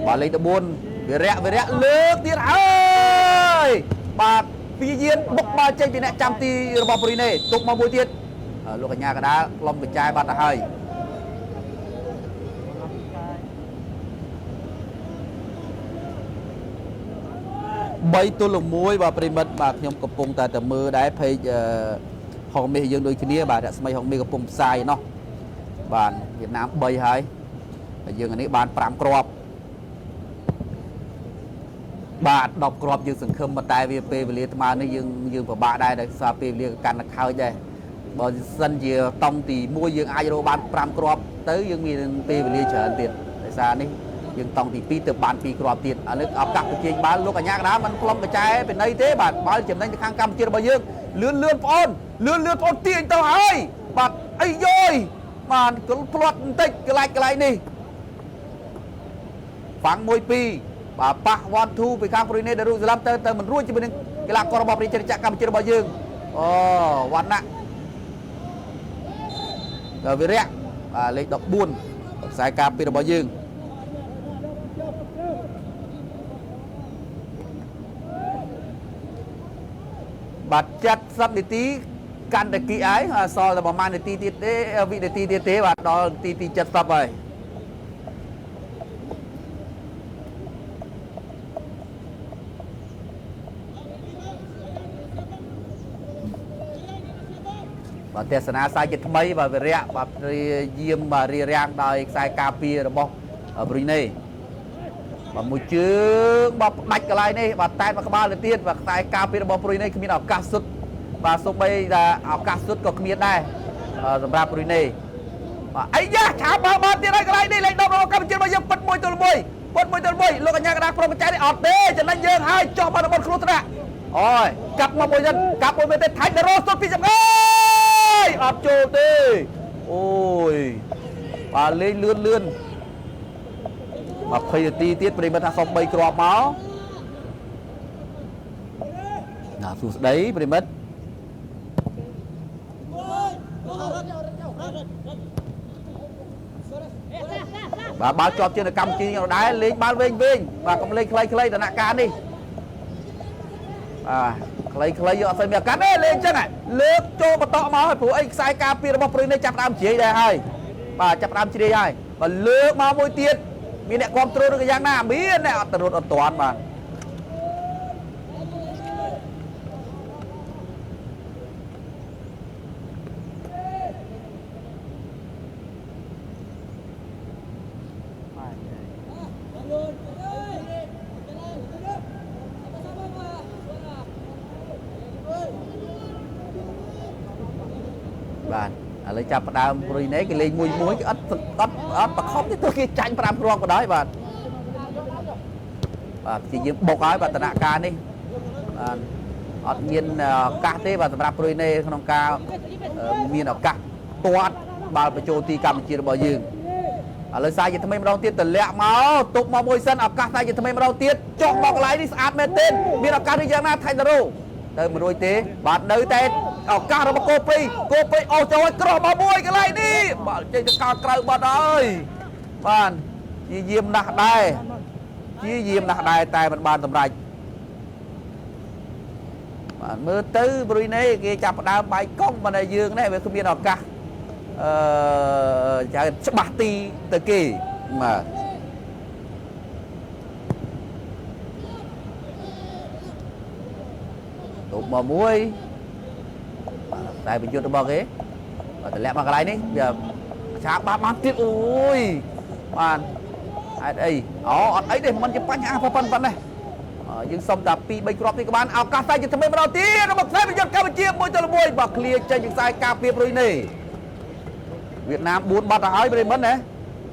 បាទលេខ14វិរៈលើកទៀតហើយបាទពីយានបុកបាល់ចេញពីអ្នកចាំទីរបស់ព្រីណេទុកមកមួយទៀតលោកកញ្ញាកដាលផ្លុំកញ្ចាយបាត់ទៅហើយ3-1បាទប្រិមិត្តបាទខ្ញុំកំពុងតែមើលដែរ page ហុងមាសយើងដូចគ្នាបាទរស្មីហុងមាសកំពុងផ្សាយណោះបាទវៀតណាម3ហើយហើយយើងនេះបាន5គ្រាប់បាទ10គ្រាប់យើងសង្ឃឹមតែវាពេលវេលាថ្មនេះយើងពិបាកដែរដោយសារពេលវេលាកាន់តែខើចដែរបើសិនជាតង់ទី1យើងអាចរកបាន5គ្រាប់ទៅយើងមានពេលវេលាច្រើនទៀតដោយសារនេះយើងតង់ទី2ទៅបាន2គ្រាប់ទៀតឥឡូវឱកាសប្រជែងបាល់លោកកញ្ញាកណ្ដាលមិនផ្លុំកញ្ចែពីណីទេបាទបាល់ចំណេញទៅខាងកម្ពុជារបស់យើងលឿនបងប្អូនទាញទៅហើយបាទអីយយបាទផ្លាត់បន្តិចកន្លែងនេះហ្វាំង1-2បាទប៉ះ 1-2 ពីខាងព្រីណេដារូសាឡឹមទៅមិនរួចជាមួយនឹងកីឡាកររបស់ប្រជាជាតិកម្ពុជារបស់យើងអូវណ្ណៈវិរៈបាទលេខ14ខ្សែការពាររបស់យើងបាទ70នាទីកាន់តែគីហើយសល់តែប្រហែលនាទីទៀតទេវិនាទីទៀតទេបាទដល់នាទីទី70ហើយបាទទេសនាសាជាថ្មីបាទវិរៈបាទយាមបាទរៀបរៀងដោយខ្សែការពាររបស់ព្រីណេបាទមួយជើងបាទផ្ដាច់កន្លែងនេះបាទតែមកក្បាលទៅទៀតបាទខ្សែការពាររបស់ព្រីណេគ្មានឱកាសសុទ្ធបាទសូម្បីតែឱកាសសុទ្ធក៏គ្មានដែរសម្រាប់ព្រីណេបាទអីយ៉ាឆាបបាទទៀតហើយកន្លែងនេះលេខ10របស់កម្ពុជារបស់យើងពិត1-1លោកកញ្ញាកណ្ដាលក្រុមបច្ចេកនេះអត់ទេចំណេញយើងហើយចុះមកដល់គ្រោះថ្នាក់អូយកាប់មកមួយទៀតកាប់មួយទៀតថៃដេរ៉ូសុទ្ធពីចម្ងាយអត់ចូលទេអូយបាទលេងលឿន20នាទីទៀតប្រិមិត្តថាសុំ3គ្រាប់មកណាសួស្ដីប្រិមិត្តបាទបាល់ជាប់ជើងនៅកម្ពុជាយ៉ាងដែរលេងបាល់វែងបាទកុំលេងខ្លីៗដំណាក់កាលនេះបាទខ្លីៗយកអត់ស្អីមានឱកាសទេលេងចឹងលើកចូលបន្តមកហើយព្រោះអីខ្សែការពាររបស់ព្រីណេចាប់ដើមជ្រាយដែរហើយបាទចាប់ដើមជ្រាយហើយបើលើកមកមួយទៀតមានអ្នកគ្រប់គ្រងឬក៏យ៉ាងណាមានអ្នកអត់ទៅរត់អត់តាន់បាទបាទឥឡូវចាប់ផ្ដើមព្រីណេគេលេងមួយគេអត់បខំទេទោះគេចាញ់5គ្រាប់ក៏ដោយបាទជាយើងបុកហើយបាទដំណាក់កាលនេះបាទអត់មានឱកាសទេបាទសម្រាប់ព្រីណេក្នុងការមានឱកាសទាត់បាល់បញ្ចូលទីកម្ពុជារបស់យើងឥឡូវសាយជាថ្មីម្ដងទៀតតម្លាក់មកទុកមកមួយសិនឱកាសសាយជាថ្មីម្ដងទៀតចុះមកកន្លែងនេះស្អាតមែនទេមានឱកាសនេះយ៉ាងណាថៃតារ៉ូទៅមិនរួចទេបាទនៅតែឱកាសរបស់គោព្រៃអូសចូលឲ្យក្រោះមកមួយកន្លែងនេះបាទចេញទៅកោតក្រៅបាត់ហើយបាទជាយាមណាស់ដែរតែមិនបានសម្រេចបាទមើលទៅព្រីណេគេចាប់ផ្ដើមបាយកង់ប៉ុន្តែយើងនេះវាគ្មានឱកាសចៅច្បាស់ទីទៅគេបាទទុកមកមួយតែបញ្យុទ្ធរបស់គេបាទតម្លាក់មកកន្លែងនេះវាឆាបបានទៀតអូយបាទហេតុអីអត់អីទេមិនជាបញ្ហាប៉ុណ្ណេះយើងសុំតែ2-3គ្រាប់នេះក៏បានឱកាសតែជាថ្មីម្ដងទៀតរបស់ខ្សែប្រយុទ្ធកម្ពុជា1-1បាទឃ្លាចេញពីខ្សែការពារព្រីណេវៀតណាម4បាត់ទៅហើយប្រិមិត្តណា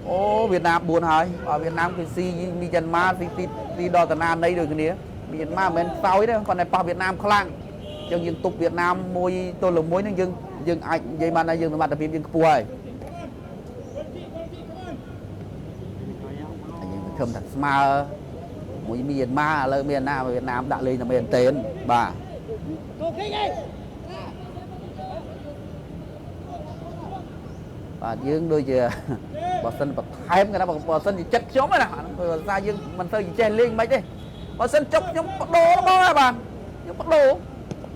អូវៀតណាម4ហើយបាទវៀតណាមគឺស៊ីមីយ៉ាន់ម៉ាស៊ីដល់តាណានៃដូចគ្នាមីយ៉ាន់ម៉ាមិនមែនខ្សោយទេប៉ុន្តែប៉ះវៀតណាមខ្លាំង យើងទប់វៀតណាមមួយទល់មួយហ្នឹងយើងអាចនិយាយបានថាយើងសមត្ថភាពយើងខ្ពស់ហើយយើងខំថាស្មើមួយមានម៉ាឥឡូវមានណាវៀតណាមដាក់លេងតែមែនតេនបាទបាទយើងដូចជាបើសិនបន្ថែមគេណាបើសិនជាចិត្តខ្ញុំណាភាសាយើងមិនទៅចេះលេងមិនទេបើសិនចុកខ្ញុំបដូរបងហើយបាទខ្ញុំបដូរ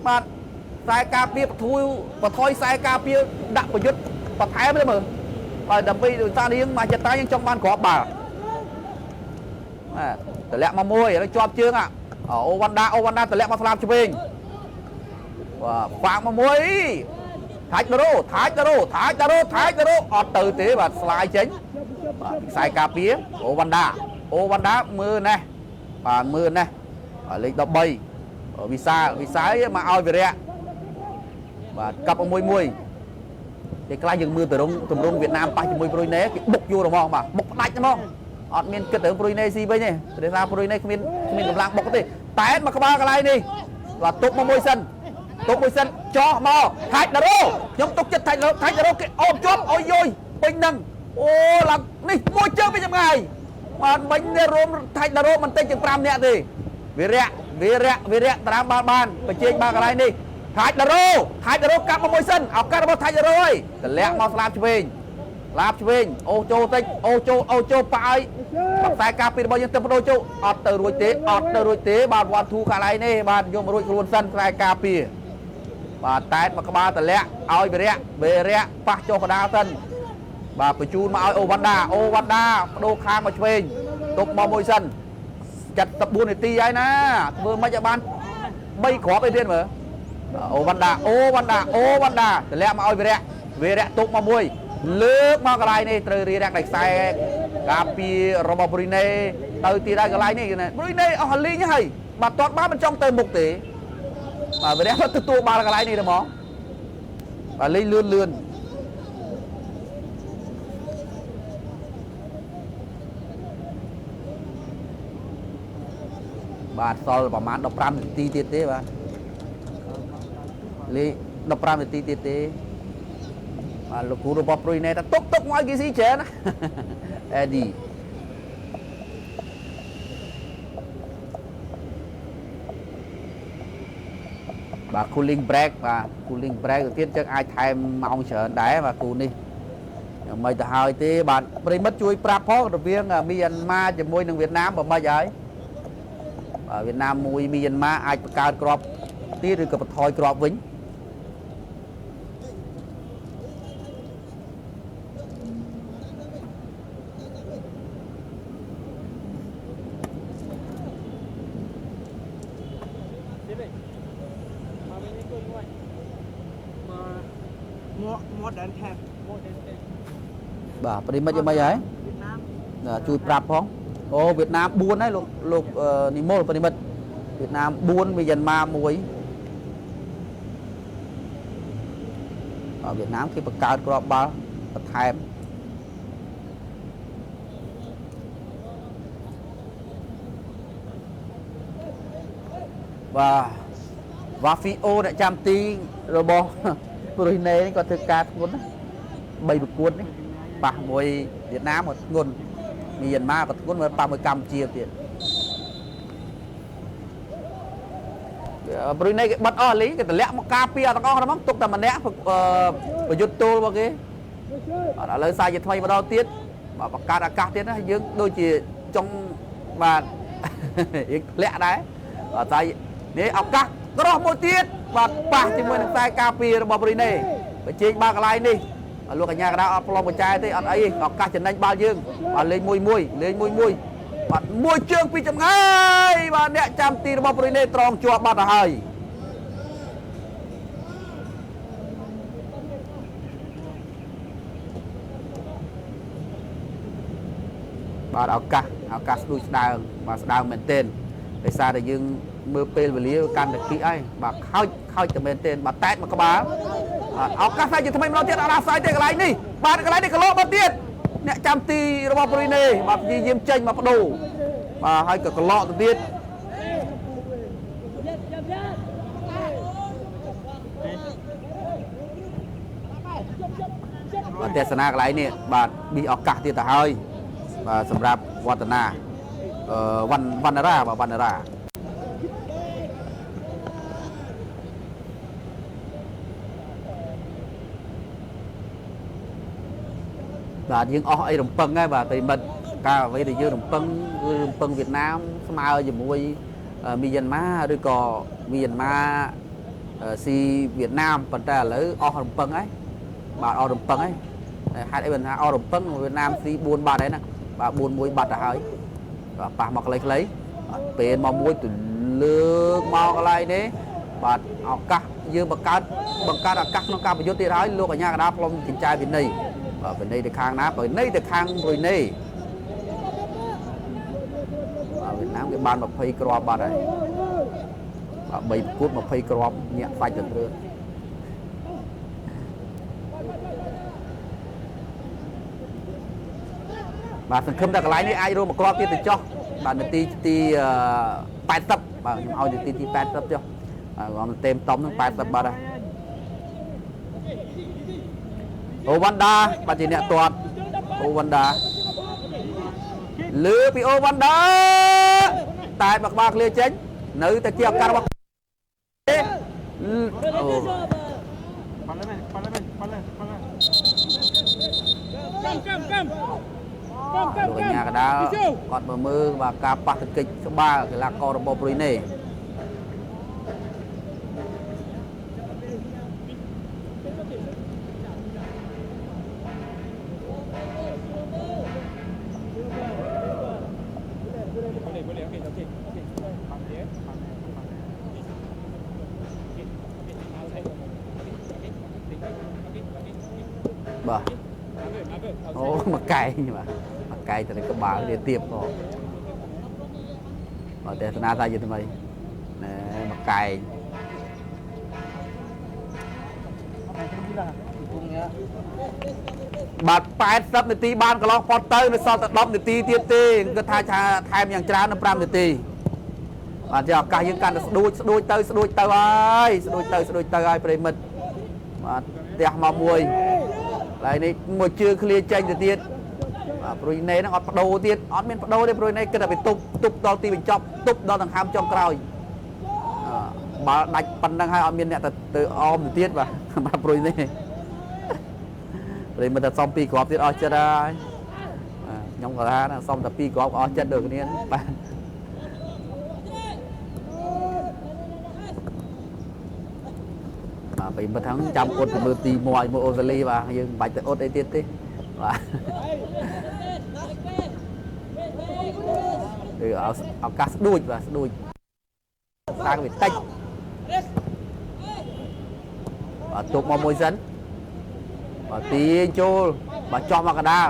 បាទខ្សែការពារបថួយខ្សែការពារដាក់ប្រយុទ្ធបន្ថែមទេមើលបើដើម្បីដោយសារយើងមកចិត្តតែយើងចង់បានគ្រាប់បាល់តម្លាក់មកមួយហើយជាប់ជើងអូវ៉ាន់ដាតម្លាក់មកស្លាប់ឆ្វេងបាទខ្វាក់មកមួយថាច់តារ៉ូអត់ទៅទេបាទស្លាយចេញបាទខ្សែការពារអូវ៉ាន់ដាមើលណាបាទមើលណាលេខ13វិសាមកឲ្យវិរៈបាទកាប់មួយតែខ្លះយើងមើលទម្រង់វៀតណាមប៉ះជាមួយប្រុយណេគេបុកយូរហ្មងបាទបុកផ្ដាច់ហ្មងអត់មានគិតទៅប្រុយណេស៊ីវិញទេព្រោះថាប្រុយណេគ្មានកម្លាំងបុកទេតែមកក្បាលកន្លែងនេះបាទទុកមកមួយសិនចោះមកថាច់តារ៉ូខ្ញុំទុកចិត្តថាច់តារ៉ូគេអូបជាប់អុយយយពេញហ្នឹងអូឡើងនេះមួយជើងពីចម្ងាយបាទមិញនេះរួមថាច់តារ៉ូមិនតិចជាង5នាក់ទេវិរៈតារាមបានបញ្ចេញបាល់កន្លែងនេះថាច់តារ៉ូកាប់មកមួយសិនឱកាសរបស់ថាច់តារ៉ូហើយតម្លាក់មកស្លាប់ឆ្វេងអូចូលតិចអូចូលប៉ាយខ្សែការពាររបស់យើងទៅបដូរចូលអត់ទៅរួចទេបាទវ៉ាន់ធូកន្លែងនេះបាទយកមករួចខ្លួនសិនខ្សែការពារបាទតែតមកក្បាលតម្លាក់ឲ្យវិរៈប៉ះចុះកដាលសិនបាទបញ្ជូនមកឲ្យអូវ៉ាន់ដាបដូរខាងមកឆ្វេងទុកមកមួយសិន74នាទីហើយណាធ្វើមិនឲ្យបាន3គ្រាប់ឯទៀតមើលអូវ៉ាន់ដាតម្លាក់មកឲ្យវិរៈទុកមកមួយលើកមកកន្លែងនេះត្រូវរៀបដាក់ខ្សែការពាររបស់ប្រុយណេទៅទៀតហើយកន្លែងនេះប្រុយណេអស់លីងហើយបាទតតបានមិនចង់ទៅមុខទេបាទវិរៈទទួលបាល់កន្លែងនេះទេហ្មងបាទលេងលឿនបាទសល់ប្រហែល15នាទីទៀតទេបាទលេង15នាទីទៀតទេបាទលោកគ្រូរបស់ប្រុយណេថាទុកមកឲ្យគេស៊ីច្រើនណាអេឌីបាទ cooling break ទៅទៀតចឹងអាចថែមម៉ោងច្រើនដែរបាទគូនេះមិនទៅហើយទេបាទប្រិមិត្តជួយប្រាប់ផងរវាងមីយ៉ាន់ម៉ាជាមួយនឹងវៀតណាមបើមិនហើយបាទវៀតណាមមួយមីយ៉ាន់ម៉ាអាចបង្កើតគ្រាប់ទៀតឬក៏បន្ថយគ្រាប់វិញបាទប្រិមិត្តយ៉ាងម៉េចហើយជួយប្រាប់ផងអូវៀតណាម4ហើយលោកនិមលប្រិមិត្តវៀតណាម4មីយ៉ាន់ម៉ា1វៀតណាមគេបង្កើតគ្រាប់បាល់បន្ថែមបាទវ៉ាហ្វីអូអ្នកចាំទីរបស់ប្រុយណេនេះគាត់ធ្វើការធ្ងន់ណា3ប្រកួតនេះប៉ះមួយវៀតណាមគាត់ធ្ងន់មីយ៉ាន់ម៉ាក៏ធ្ងន់មកប៉ះមួយកម្ពុជាទៀតប្រុយណេគេបាត់អស់លីគេតម្លាក់មកការពារទាំងអស់ហ្នឹងទុកតែម្នាក់ប្រយុទ្ធទល់របស់គេឥឡូវសាជាថ្មីម្ដងទៀតបាទបង្កើតឱកាសទៀតណាយើងដូចជាចង់បាទយើងធ្លាក់ដែរបាទតែនេះឱកាសក្រោះមួយទៀតបាទប៉ះជាមួយនឹងខ្សែការពាររបស់ប្រុយណេបញ្ចេញបាល់កន្លែងនេះលោកកញ្ញាកណ្ដាលអត់ប្លង់បច្ចាយទេអត់អីឱកាសចំណេញបាល់យើងបាទលេងមួយបាទមួយជើងពីចម្ងាយបាទអ្នកចាំទីរបស់ប្រុយណេត្រង់ជាប់បាត់ទៅហើយបាទឱកាសស្ដួយស្ដើងបាទស្ដើងមែនទែនដោយសារតែយើងមើលពេលវេលាកាន់តែគិតហើយបាទខោចតែមែនទែនបាទតែតមកក្បាលឱកាសតែជាថ្មីម្ដងទៀតអត់អាស្រ័យទេកន្លែងនេះបាទកន្លែងនេះកន្លោមកទៀតអ្នកចាំទីរបស់ប្រុយណេបាទព្យាយាមចេញមកបដូរបាទហើយក៏កន្លោទៅទៀត ទស្សនាកន្លែងនេះបាទមានឱកាសទៀតទៅហើយបាទសម្រាប់វឌ្ឍនាវណ្ណរាបាទវណ្ណរាបាទយើងអស់អីរំពឹងហើយបាទប្រិមិត្តការអ្វីដែលយើងរំពឹងគឺរំពឹងវៀតណាមស្មើជាមួយមីយ៉ាន់ម៉ាឬក៏មីយ៉ាន់ម៉ាស៊ីវៀតណាមប៉ុន្តែឥឡូវអស់រំពឹងហើយបាទអស់រំពឹងហើយហេតុអីបានថាអស់រំពឹងវៀតណាមស៊ី4បាត់ហើយណាបាទ4-1បាត់ទៅហើយបាទប៉ះមកខ្លីៗពេលមកមួយទៅលើកមកកន្លែងនេះបាទឱកាសយើងបង្កើតឱកាសក្នុងការប្រយុទ្ធទៀតហើយលោកអាញាកណ្ដាលផ្លុំចិញ្ចែវិន័យបាទវិន័យទៅខាងណាវិន័យទៅខាងរុយណេវៀតណាមគេបាន20គ្រាប់បាត់ហើយបាទ3ប្រកួត20គ្រាប់ញាក់សាច់ទៅព្រឹកបាទសង្ឃឹមថាកន្លែងនេះអាចរួមមួយគ្រាប់ទៀតទៅចុះបាទនាទីទី80បាទខ្ញុំឲ្យនាទីទី80ចុះគាត់ទៅต็มតំនឹង80បាត់ហើយអូវ៉ាន់ដាបាទជាអ្នកទាត់អូវ៉ាន់ដាលើពីអូវ៉ាន់ដាតែមកក្បាលឃ្លាចេញនៅតែជាឱកាសរបស់អូលោកកញ្ញាកដាលគាត់មើលបាទការប៉ះទង្គិចក្បាលកីឡាកររបស់ប្រុយណេបាទអូមកកែងបាទមកកែងទៅក្បាលវាទៀបផងបាទទេសនាថាយថ្មីណែមកកែងបាទ80នាទីបានកន្លងផុតទៅនៅសល់តែ10នាទីទៀតទេគាត់ថាថែមយ៉ាងច្រើននៅ5នាទីបាទជាឱកាសយើងកាន់តែស្ដួចទៅហើយប្រិមិត្តបាទផ្ទះមកមួយហើយនេះមួយជើងឃ្លាចេញទៅទៀតបាទប្រុយណេហ្នឹងអត់បដូរទៀតអត់មានបដូរទេប្រុយណេគិតតែទៅទប់ដល់ទីបញ្ចប់ទប់ដល់ដង្ហើមចុងក្រោយបាល់ដាច់ប៉ុណ្្នឹងហើយអត់មានអ្នកទៅអមទៅទៀតបាទបាទប្រុយណេប្រិមិត្តតែសុំ2គ្រាប់ទៀតអស់ចិត្តហើយខ្ញុំក៏ថាសុំតែ2គ្រាប់អស់ចិត្តដូចគ្នាបាទប្រិមិត្តហ្នឹងចាំអត់ទៅមើលទី1ឲ្យមើលអូស្ត្រាលីបាទយើងមិនបាច់ទៅអត់អីទៀតទេបាទគឺឱកាសស្ដួចបាទស្ដួចសាងវាតិចបាទទុកមកមួយសិនបាទទាញចូលបាទចោះមកកណ្ដាល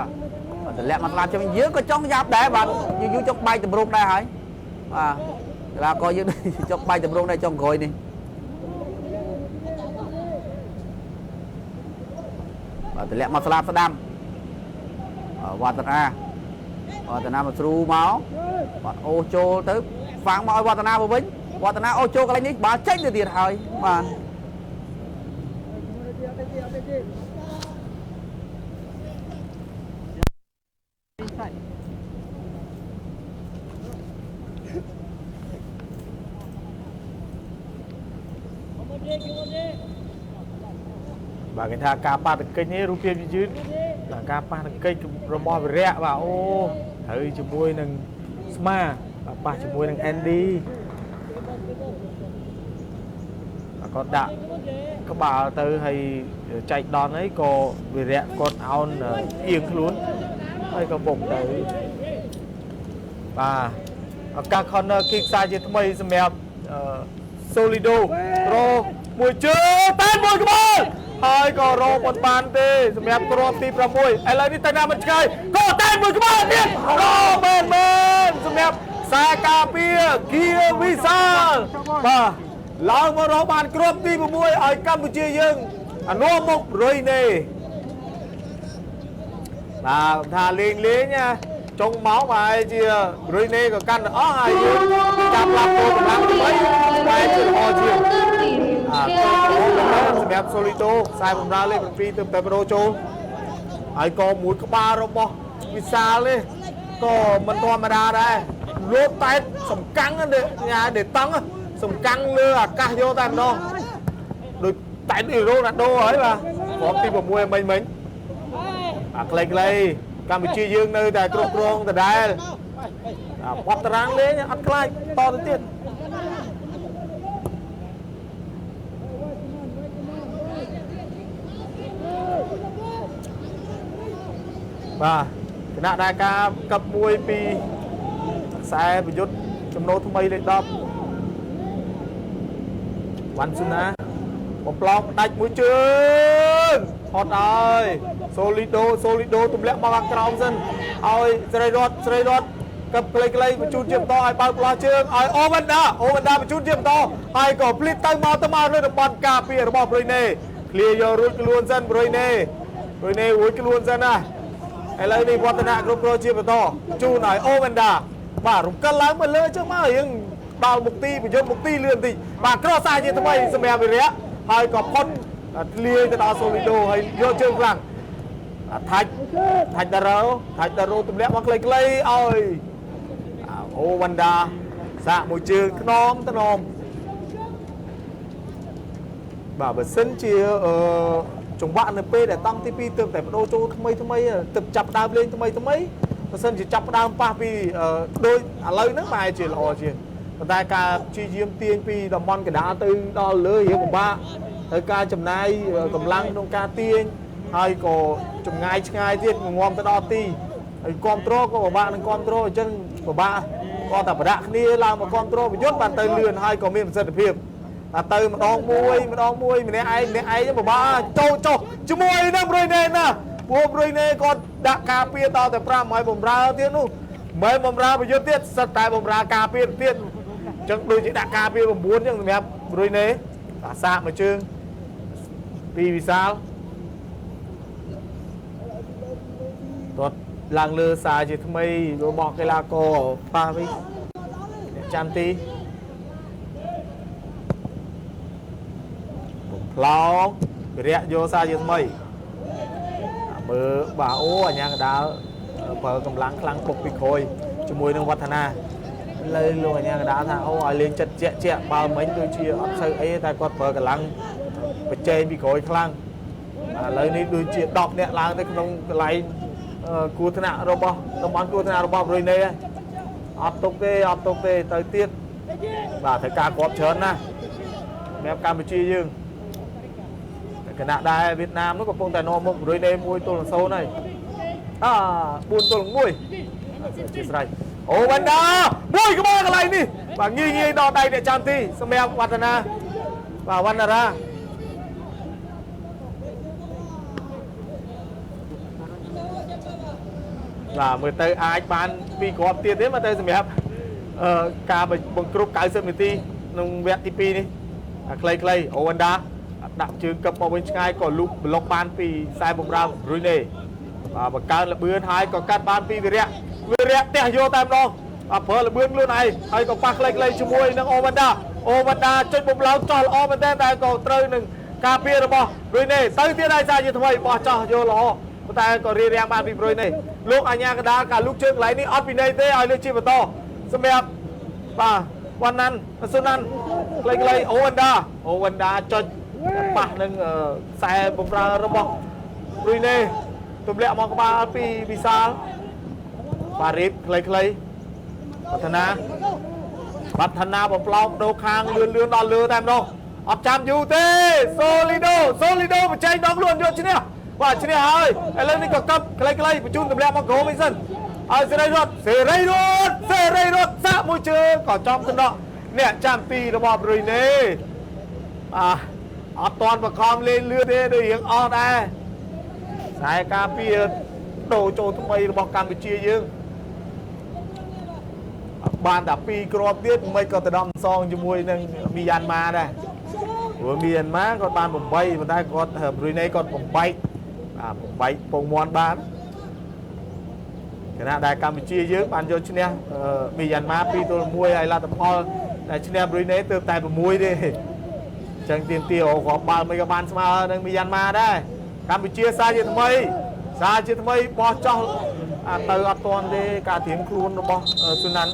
បាទតម្លាក់មកស្លាប់ជិះយើងក៏ចង់យ៉ាប់ដែរបាទយូរចង់បែកតម្រងដែរហើយបាទកីឡាករយើងចង់បែកតម្រងដែរចុងក្រោយនេះបាទតម្លាក់មកស្លាប់ស្ដាំវឌ្ឍនាមកស្រូមកបាទអូចូលទៅហ្វាំងមកឲ្យវឌ្ឍនាមកវិញវឌ្ឍនាអូចូលកន្លែងនេះបាល់ចេញទៅទៀតហើយបាទ
បាទគេថាការប៉ះទង្គិចនេះរូបភាពយឺតបាទការប៉ះទង្គិចរបស់វិរៈបាទអូត្រូវជាមួយនឹងស្មាបាទប៉ះជាមួយនឹង Andy បាទគាត់ដាក់ក្បាលទៅហើយចែកដនអីក៏វិរៈគាត់អោនអៀងខ្លួនហើយក៏បុកទៅបាទឱកាស corner kick ខ្សែជាថ្មីសម្រាប់Solido រកមួយជើងតែមួយក្បាលហើយក៏រកមិនបានទេសម្រាប់គ្រាប់ទី6ឥឡូវនេះទៅណាមិនឆ្កែក៏តែមួយក្បាលទៀតមែនសម្រាប់ខ្សែការពារគៀវិសាលបាទឡើងមករកបានគ្រាប់ទី6ឲ្យកម្ពុជាយើងអានោះមករុយណេបាទថាលេងណាចុងមកហើយជារុយណេក៏កាន់ទៅអស់ហើយយើងចាប់ឡាប់ចូលកម្លាំងថ្មីតែជាល្អជាងសម្រាប់ Solito ខ្សែបម្រើលេខ7ទៅតែប្រូចូល ហើយក៏មួយក្បាលរបស់វិសាលនេះក៏មិនធម្មតាដែរលោតតែសំកាំងញ៉ាដេតង់សំកាំងលើអាកាសយកតែម្ដងដូចតែអ៊ីរ៉ូណាល់ដូហើយបាទគ្រាប់ទី6មិញអាខ្លីកម្ពុជាយើងនៅតែគ្រប់គ្រងដដែលបត់តារាងលេងអត់ខ្លាចតទៅទៀតបាទគណៈដែលការកັບមួយពីខ្សែប្រយុទ្ធចំណូលថ្មីលេខ10វ៉ាន់ស៊ូណាបំផ្លោកដាច់មួយជើងហត់ហើយសូលីដូទម្លាក់មកខាងក្រោមសិនឲ្យស្រីរត់កັບខ្លីបញ្ជូនជាបន្តឲ្យបើកផ្លោះជើងឲ្យអូវ៉ាន់ដាបញ្ជូនជាបន្តហើយក៏ភ្លៀតទៅមកលើតំបន់ការពាររបស់ប្រុយណេឃ្លាយករួចខ្លួនសិនប្រុយណេរួចខ្លួនសិនណាឥឡូវនេះវឌ្ឍនៈគ្រប់គ្រងជាបន្តជូនឲ្យអូវ៉ាន់ដាបាទរំកិលឡើងមកលើចុះមកយើងដល់មុខទីប្រយុទ្ធមុខទីលឿនតិចបាទក្រសាជាថ្មីសម្រាប់វិរៈហើយក៏ផុតធ្លាយទៅដល់សូលីដូហើយយកជើងខ្លាំងថាច់ដារ៉ូទម្លាក់មកខ្លីឲ្យអូវ៉ាន់ដាសាកមួយជើងខ្នងថ្នមបាទបើសិនជាចង្វាក់នៅពេលដែលតង់ទី2ទើបតែបដូរចូលថ្មីទើបចាប់ដើមលេងថ្មីបើសិនជាចាប់ដើមប៉ះពីដូចឥឡូវហ្នឹងបែរជាល្អជាងប៉ុន្តែការព្យាយាមទាញពីតំបន់កណ្ដាលទៅដល់លើរៀងពិបាកហើយការចំណាយកម្លាំងក្នុងការទាញហើយក៏ចម្ងាយឆ្ងាយទៀតងំទៅដល់ទីហើយគ្រប់គ្រងក៏ពិបាកនឹងគ្រប់គ្រងអញ្ចឹងពិបាកក៏តែប្រដាក់គ្នាឡើងមកគ្រប់គ្រងប្រយុទ្ធបានទៅលឿនហើយក៏មានប្រសិទ្ធភាពតែទៅម្ដងមួយម្នាក់ឯងពិបាកចូលជាមួយនឹងប្រុយណេណាពួកប្រុយណេគាត់ដាក់ការពារដល់តែ5ហើយបំរើទៀតនោះមិនបំរើប្រយុទ្ធទៀតសិតតែបំរើការពារទៀតអញ្ចឹងដូចជាដាក់ការពារ9អញ្ចឹងសម្រាប់ប្រុយណេអាសាកមួយជើងពីវិសាលគាត់ឡើងលើសារជាថ្មីរបស់កីឡាករប៉ាវិញចាំទីបំផ្លោងវិរៈយកសារជាថ្មីមើលបាទអូអញ្ញាកដាលប្រើកម្លាំងខ្លាំងពុកពីក្រោយជាមួយនឹងវឌ្ឍនាលើលោកអញ្ញាកដាលថាអូឲ្យលេងចិត្តជាក់បើមិញដូចជាអត់សូវអីតែគាត់ប្រើកម្លាំងបញ្ចេញពីក្រោយខ្លាំងឥឡូវនេះដូចជា10នាក់ឡើងទៅក្នុងកន្លែងគួរថ្នាក់របស់តំបន់គួរថ្នាក់របស់ប្រុយណេអត់ទុកទេទៅទៀតបាទត្រូវការគ្រប់ច្រើនណាស់សម្រាប់កម្ពុជាយើងគណៈដែរវៀតណាមនោះកំពុងតែនាំមុខប្រុយណេ1-0ហើយ4-1ជាស្រេចអូវ៉ាន់ដាមួយក្បាលកន្លែងនេះបាទងាយដល់ដៃអ្នកចាំទីសម្រាប់វឌ្ឍនាបាទវណ្ណរាបាទមើលទៅអាចបាន2គ្រាប់ទៀតទេមកទៅសម្រាប់ការបង្គ្រប់90នាទីក្នុងវគ្គទី2នេះខ្លីអូវ៉ាន់ដាដាក់ជើងកឹបមកវិញឆ្ងាយក៏លូកប្លុកបានពីខ្សែបំរើប្រុយណេបាទបង្កើនល្បឿនហើយក៏កាត់បានពីវិរៈទះយកតែម្ដងបាទប្រើល្បឿនខ្លួនឯងហើយក៏ប៉ះខ្លីជាមួយនឹងអូវ៉ាន់ដាចុចបំឡោចោះល្អមែនតើតែក៏ត្រូវនឹងការពាររបស់ប្រុយណេទៅទៀតហើយសារជាថ្មីបោះចោះយកល្អប៉ុន្តែក៏រៀបរៀងបានពីប្រុយណេលោកអញ្ញាកដាលការលូកជើងកន្លែងនេះអត់ពីណេទេឲ្យលើកជាបន្តសម្រាប់បាទវ៉ាន់ណាន់ស៊ូណាន់ខ្លីអូវ៉ាន់ដាចុចប៉ះនឹងខ្សែបំរើរបស់ប្រុយណេទម្លាក់មកក្បាលពីវិសាលបាទរៀបខ្លីវឌ្ឍនាបំផ្លោកដូរខាងលឿនដល់លើតែម្ដងអត់ចាំយូរទេសូលីដូបញ្ចេញដងខ្លួនយកឈ្នះបាទឈ្នះហើយឥឡូវនេះក៏កັບខ្លីបញ្ជូនទម្លាក់មកក្រោមវិញសិនឲ្យសេរីរត់សាក់មួយជើងក៏ចំទៅដល់អ្នកចាំទីរបស់ប្រុយណេអត់តាន់បខំលេងលឿនទេដូចរៀងអស់ដែរខ្សែការពារដូរចូលថ្មីរបស់កម្ពុជាយើងបានតែ2គ្រាប់ទៀតមិនក៏ទៅដំសងជាមួយនឹងមីយ៉ាន់ម៉ាដែរព្រោះមីយ៉ាន់ម៉ាគាត់បាន8ប៉ុន្តែគាត់ប្រុយណេគាត់8ពងមាន់បានខណៈដែលកម្ពុជាយើងបានយកឈ្នះមីយ៉ាន់ម៉ា2-1ហើយលទ្ធផលដែលឈ្នះប្រុយណេទើបតែ6ទេចឹងទៀមទាគ្រាប់បាល់មិនក៏បានស្មើនឹងមីយ៉ាន់ម៉ាដែរកម្ពុជាសារជាថ្មី xa chứ mấy bó cho từ ọt toàn đi cả tiếng khuôn nó bó xuân nắn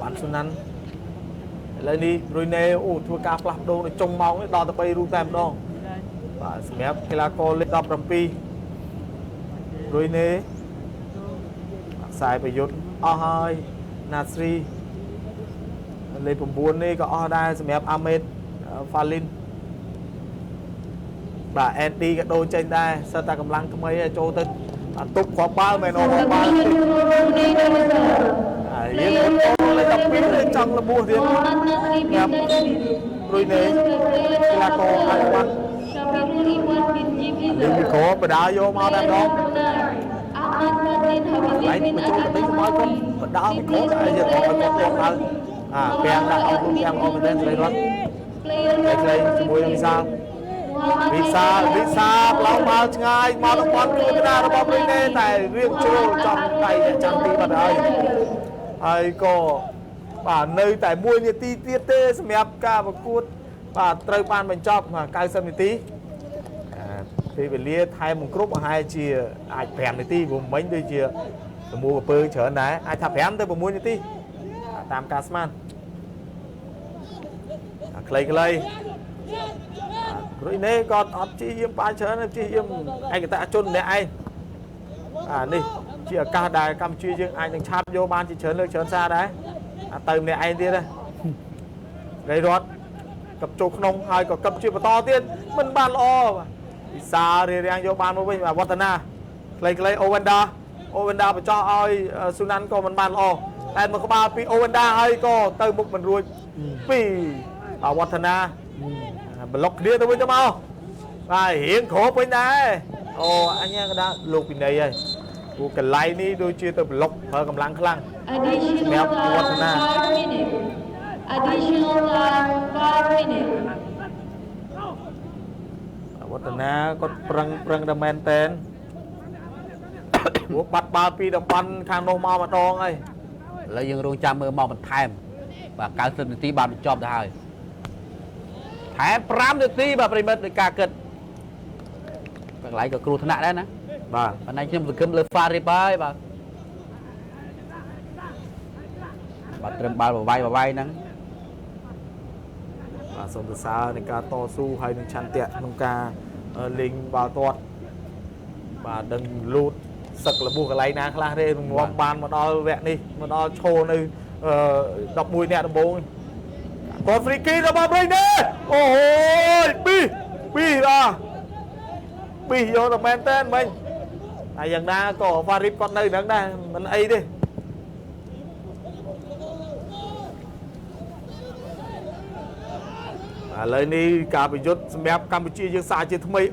bán xuân nắn lên đi rồi nè thua ca flap đô này trông máu đo tập bay ru tem đo và mép cái là cô lên đọc rầm pi rồi nè xài phải dốt hai Nasri lên vùng buôn đi có đai mép Ahmed Falin và Andy cái đôi trên đây sao ta cầm lăng mấy chỗ tên túc khoảng 3 mày nó khoảng 3 yên con lên tập pin lên trong là mua tiền nhập rồi này là có hai quan đừng bị khó mà đá vô mau đang đó lấy mà chỗ tính nói con mà đá bị khó bây giờ còn con bèn đã ông bên tên đây luôn đây mùi làm sao vì sao lão mau ngay mau đồng quan cứ cái nào nó bom lên đây này riêng chỗ trong tay chẳng tí mà đây ai có bà nơi tại mua như tí tiết tê mẹp ca và cuốn bà trời ban mình chọc mà cao sân tí thì phải lia thay một group mà hai chia ai phèm này tí vùng mấy đôi chia mua một bơ trở này ai thập phèm tới một mua như tí tam casman clay rồi nè còn chi yếm ba chớ này chi yếm anh người ta chôn nè anh đi chỉ ở ca đài Campuchia nhưng anh đang chạm vô ban chỉ chớn lên chớn xa đấy từ nè anh đi đây đây rót cặp chục nông hai có cặp chia to tiên mình ban lo xa thì đang vô ban với mà Watana clay Ovenda phải cho ai Sunan có mình ban lo anh mà có ba pi Ovenda hay có từ một mình ruồi pi ở Watana block kia tôi với cho mau và hiện khổ bên đây anh nha đã lục bên đây rồi cái lái ní đôi chia từ block hơi cầm lăng khăng mèo Watana Watana có prang đam men tên buộc bắt ba pi đam pan khang nô mau mà đong ấy
lấy dương rong chăm mưa mau mình thèm và cao sinh tí ba mình chọn rồi thèm pram được tí bà primet được cả kịch còn lại có cừu thân nạ đấy nè bà này chứ một cơm lơ pha đi bay bà trâm ba bay nắng
bà sống từ xa nên ca to su hay nên chăn tiện nông ca linh vào toát bà đừng lút sực là buộc cái lấy ná khla đây ngon bàn mà đo vẹn đi mà đo trô nơi đọc mùi nè đọc bố còn free kick nó bom lên nè ôi bi ra bi vô là men tên mình dần đa có pha rip con nơi nắng đây mình ấy đi lên đi cả bị rút mép Campuchia dương xa trên thmấy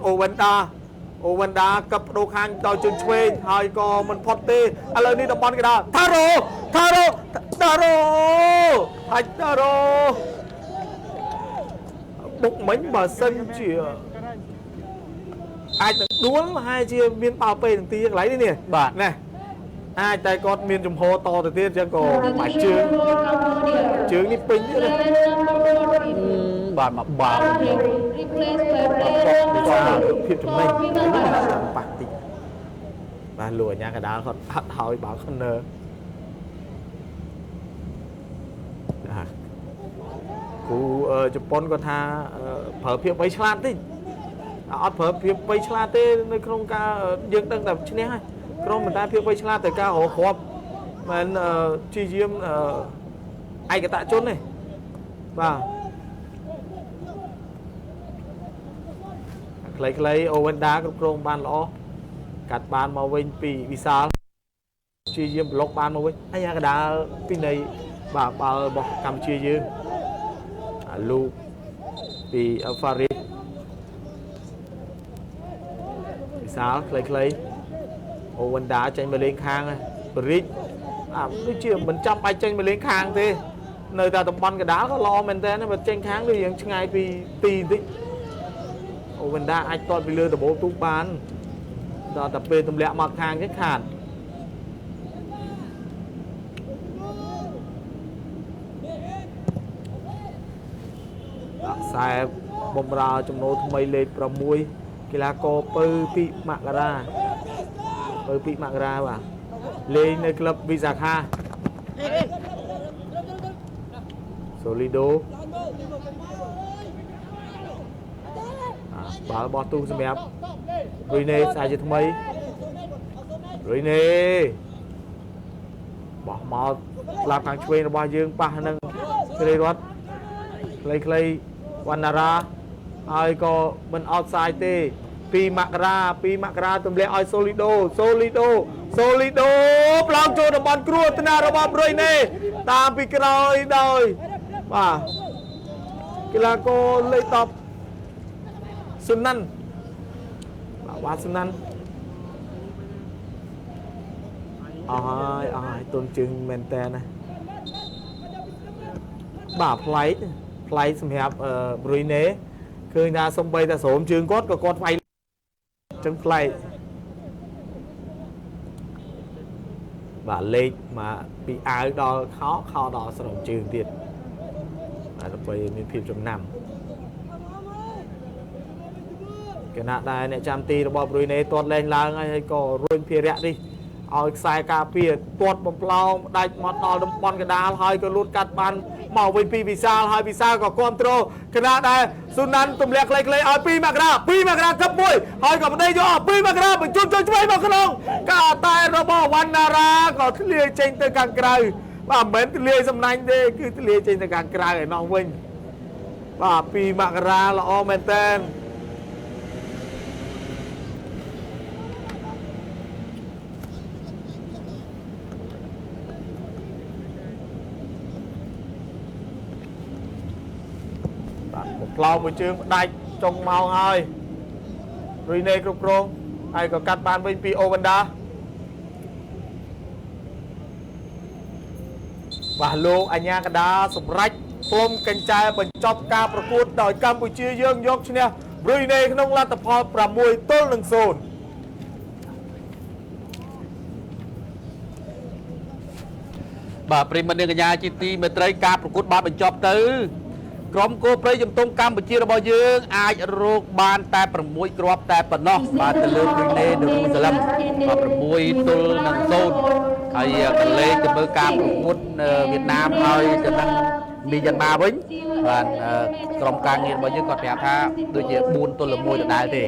Ovenda cặp đồ khang đòi chân chuê hai có mình phót tê lên đi đập bắn cái đó Taro bụng mấy bà sân chỉ ai đuối hai chia miên bao pê tí lấy đi nè bạn này ai tay con miên trùng hô to từ tiên cho còn phải trướng đi pính nữa bạn mà bà phiền trong này bạc tí bà lùa nha cái đá còn hắt hỏi bảo con nơ cú Japan có tha phở phiền bay chlan tí phở phiền bay chlan tí nơi không ca dương tăng tập trên này không mình ta phiền bay chlan từ ca hồ khóp mà chi diêm ai cái tạ chốn này và clay Ovenda cũng không ban lõ cắt ban màu vinh vì sao chi diêm block ban màu vinh ai cái đá pin này bà bọc Campuchia dương lu vì Farid vì sao clay Ovenda tranh mà lên khang Farid nó chưa mình chăm ai tranh mà lên khang thế nơi ta tầm bắn cái đá có lo mình thế nó mà tranh kháng đi những ngày vì tì tí Ovenda anh toàn bị lừa từ bố tú bán đó tập về tầm lẹ mặc hàng cái khản sai bom ra trong nô mây lên pro mui กีฬากรปือปีมะกราปือปีมะกราว่ะเลงในคลับวิสาขาโซลิโดบอลบอลตู้สมัยรุยเน่ใส่จะทำไมรุยเน่บอกมาลาทางช่วยระบายยืงป่ะนั่งเคยรถเคยวันนาราไอ้ก็มันเอาไซเต้ปีมะกราตุ้มเลี้ยไอ้โซลิโดปลางโจนบอลกรัวตนาระบายรุยเน่ตามปีกรอยดอยว่ากีฬาโกเลยตอบสุนันว่าสุนันตุนจึงเมนเตนะบ่าไพลสมัยบริเน่คือนาสมบัยแต่สมจึงก็กดไฟจังไฟบ่าเล็กมาปีอาดอเข้าดอสนมจึงเดียดเราไปมีพิมพ์จำนำขณะใดเนี่ยจำตีระบอบรุยในตัวแรงล้างให้ก็รุยเพียร์ดิเอาสายกาเปียตัวบอมเปล่าได้มาต่อดมบอลกระดาษให้ก็ลุดกัดมันเมาไปปีพิซาให้พิซาก็คอนโทรลขณะใดสุนันตุ่มเล็กเลยเอาปีมากราทับมวยให้กับได้ย่อปีมากราเป็นจุดช่วยมาขนมกาตายระบอบวันนาราก็ทะเลเจนตะการไกลว่าเหมือนทะเลสำนักเด้คือทะเลเจนตะการไกลไอ้น้องวินว่าปีมากราละออเมนเทนปลาวไปจึงได้จงเมาให้รีเน่กรุบกรองไอ้ก็กัดบานเป็นปีโอวันดาบ่าโลอัญญากระดาสมรักปลมกันใจบรรจบการประกวดโดยกัมพูชีเยืองยกชนะรีเน่ขนมลาตพอประมวยต้นหนึ่งโซน
บ่าปริมาณเนื้อกัญญาจิตีเมื่อไตรการประกวดบาบรรจบตื้อกรมโกประยมตรงกัมพูชีระบยืงอาจโรคบานแต่ประมวยกรอบแต่ปนนบานตะลึงริเนดูสลัมบานประมวยตุลนังโซนไอ้กันเลยจะเบอร์การประกวดเวียดนามไอ้จะนั่งมียันมาวิ่งบานกรมการเงินบยืงก็แถมท่าโดยเฉพาะบุญตุลมวยได้ที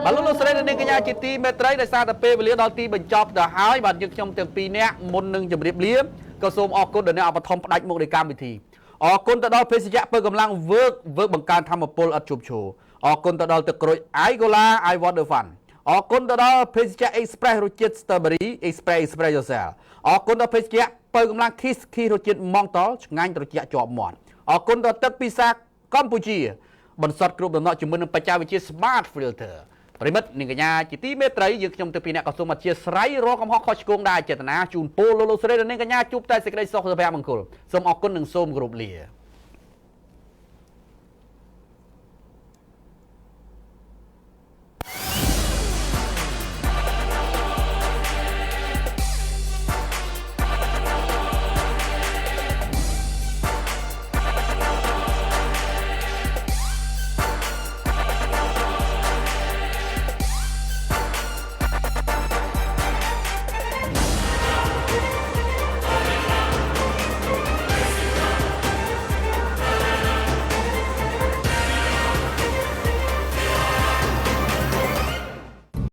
บานลุลเสด็จในกัญญาจิตีเมตรัยได้ซาตะเปไปเลี้ยดอลตีบรรจบแต่หายบานยึกชมเต็มปีเนี้ยมนหนึ่งจะเรียบเลี้ยมก็ส่งออกกฎเดี๋ยวนี้เอาปฐมได้มุกในการวิธีออกคนตะดอลเพชรยะเปิดกำลังเวิร์กบังการทำมาโพลอัดจุบโชออกคนตะดอลตะกรอยไอโกลาไอวอเตอร์ฟันออกคนตะดอลเพชรยะเอ็กซ์เพรสโรจิตสตรอเบอรี่เอ็กซ์เพรสโยเซลออกคนตะเพชรยะเปิดกำลังคีโรจิตมองตอลงานโรจิตจอบหมอนออกคนตะตึกปีศาจกัมพูชีบนสอดกรุ๊ปดำเนินจุ่มมือปัจจัยวิจิตสมาร์ทฟิลเตอร์ปริมิตหนึ่งกัญญาจิตีเมตรัยยึกชมตะปีนักกระทรวงมาเชียร์ไรรอกำฮอกคอชกงได้เจตนาจูนโปโลโลเสด็จในกัญญาจุบแต่สิกได้สอกสภาพมังคุลสมออกคนหนึ่งส้มกรุ๊ปเลีย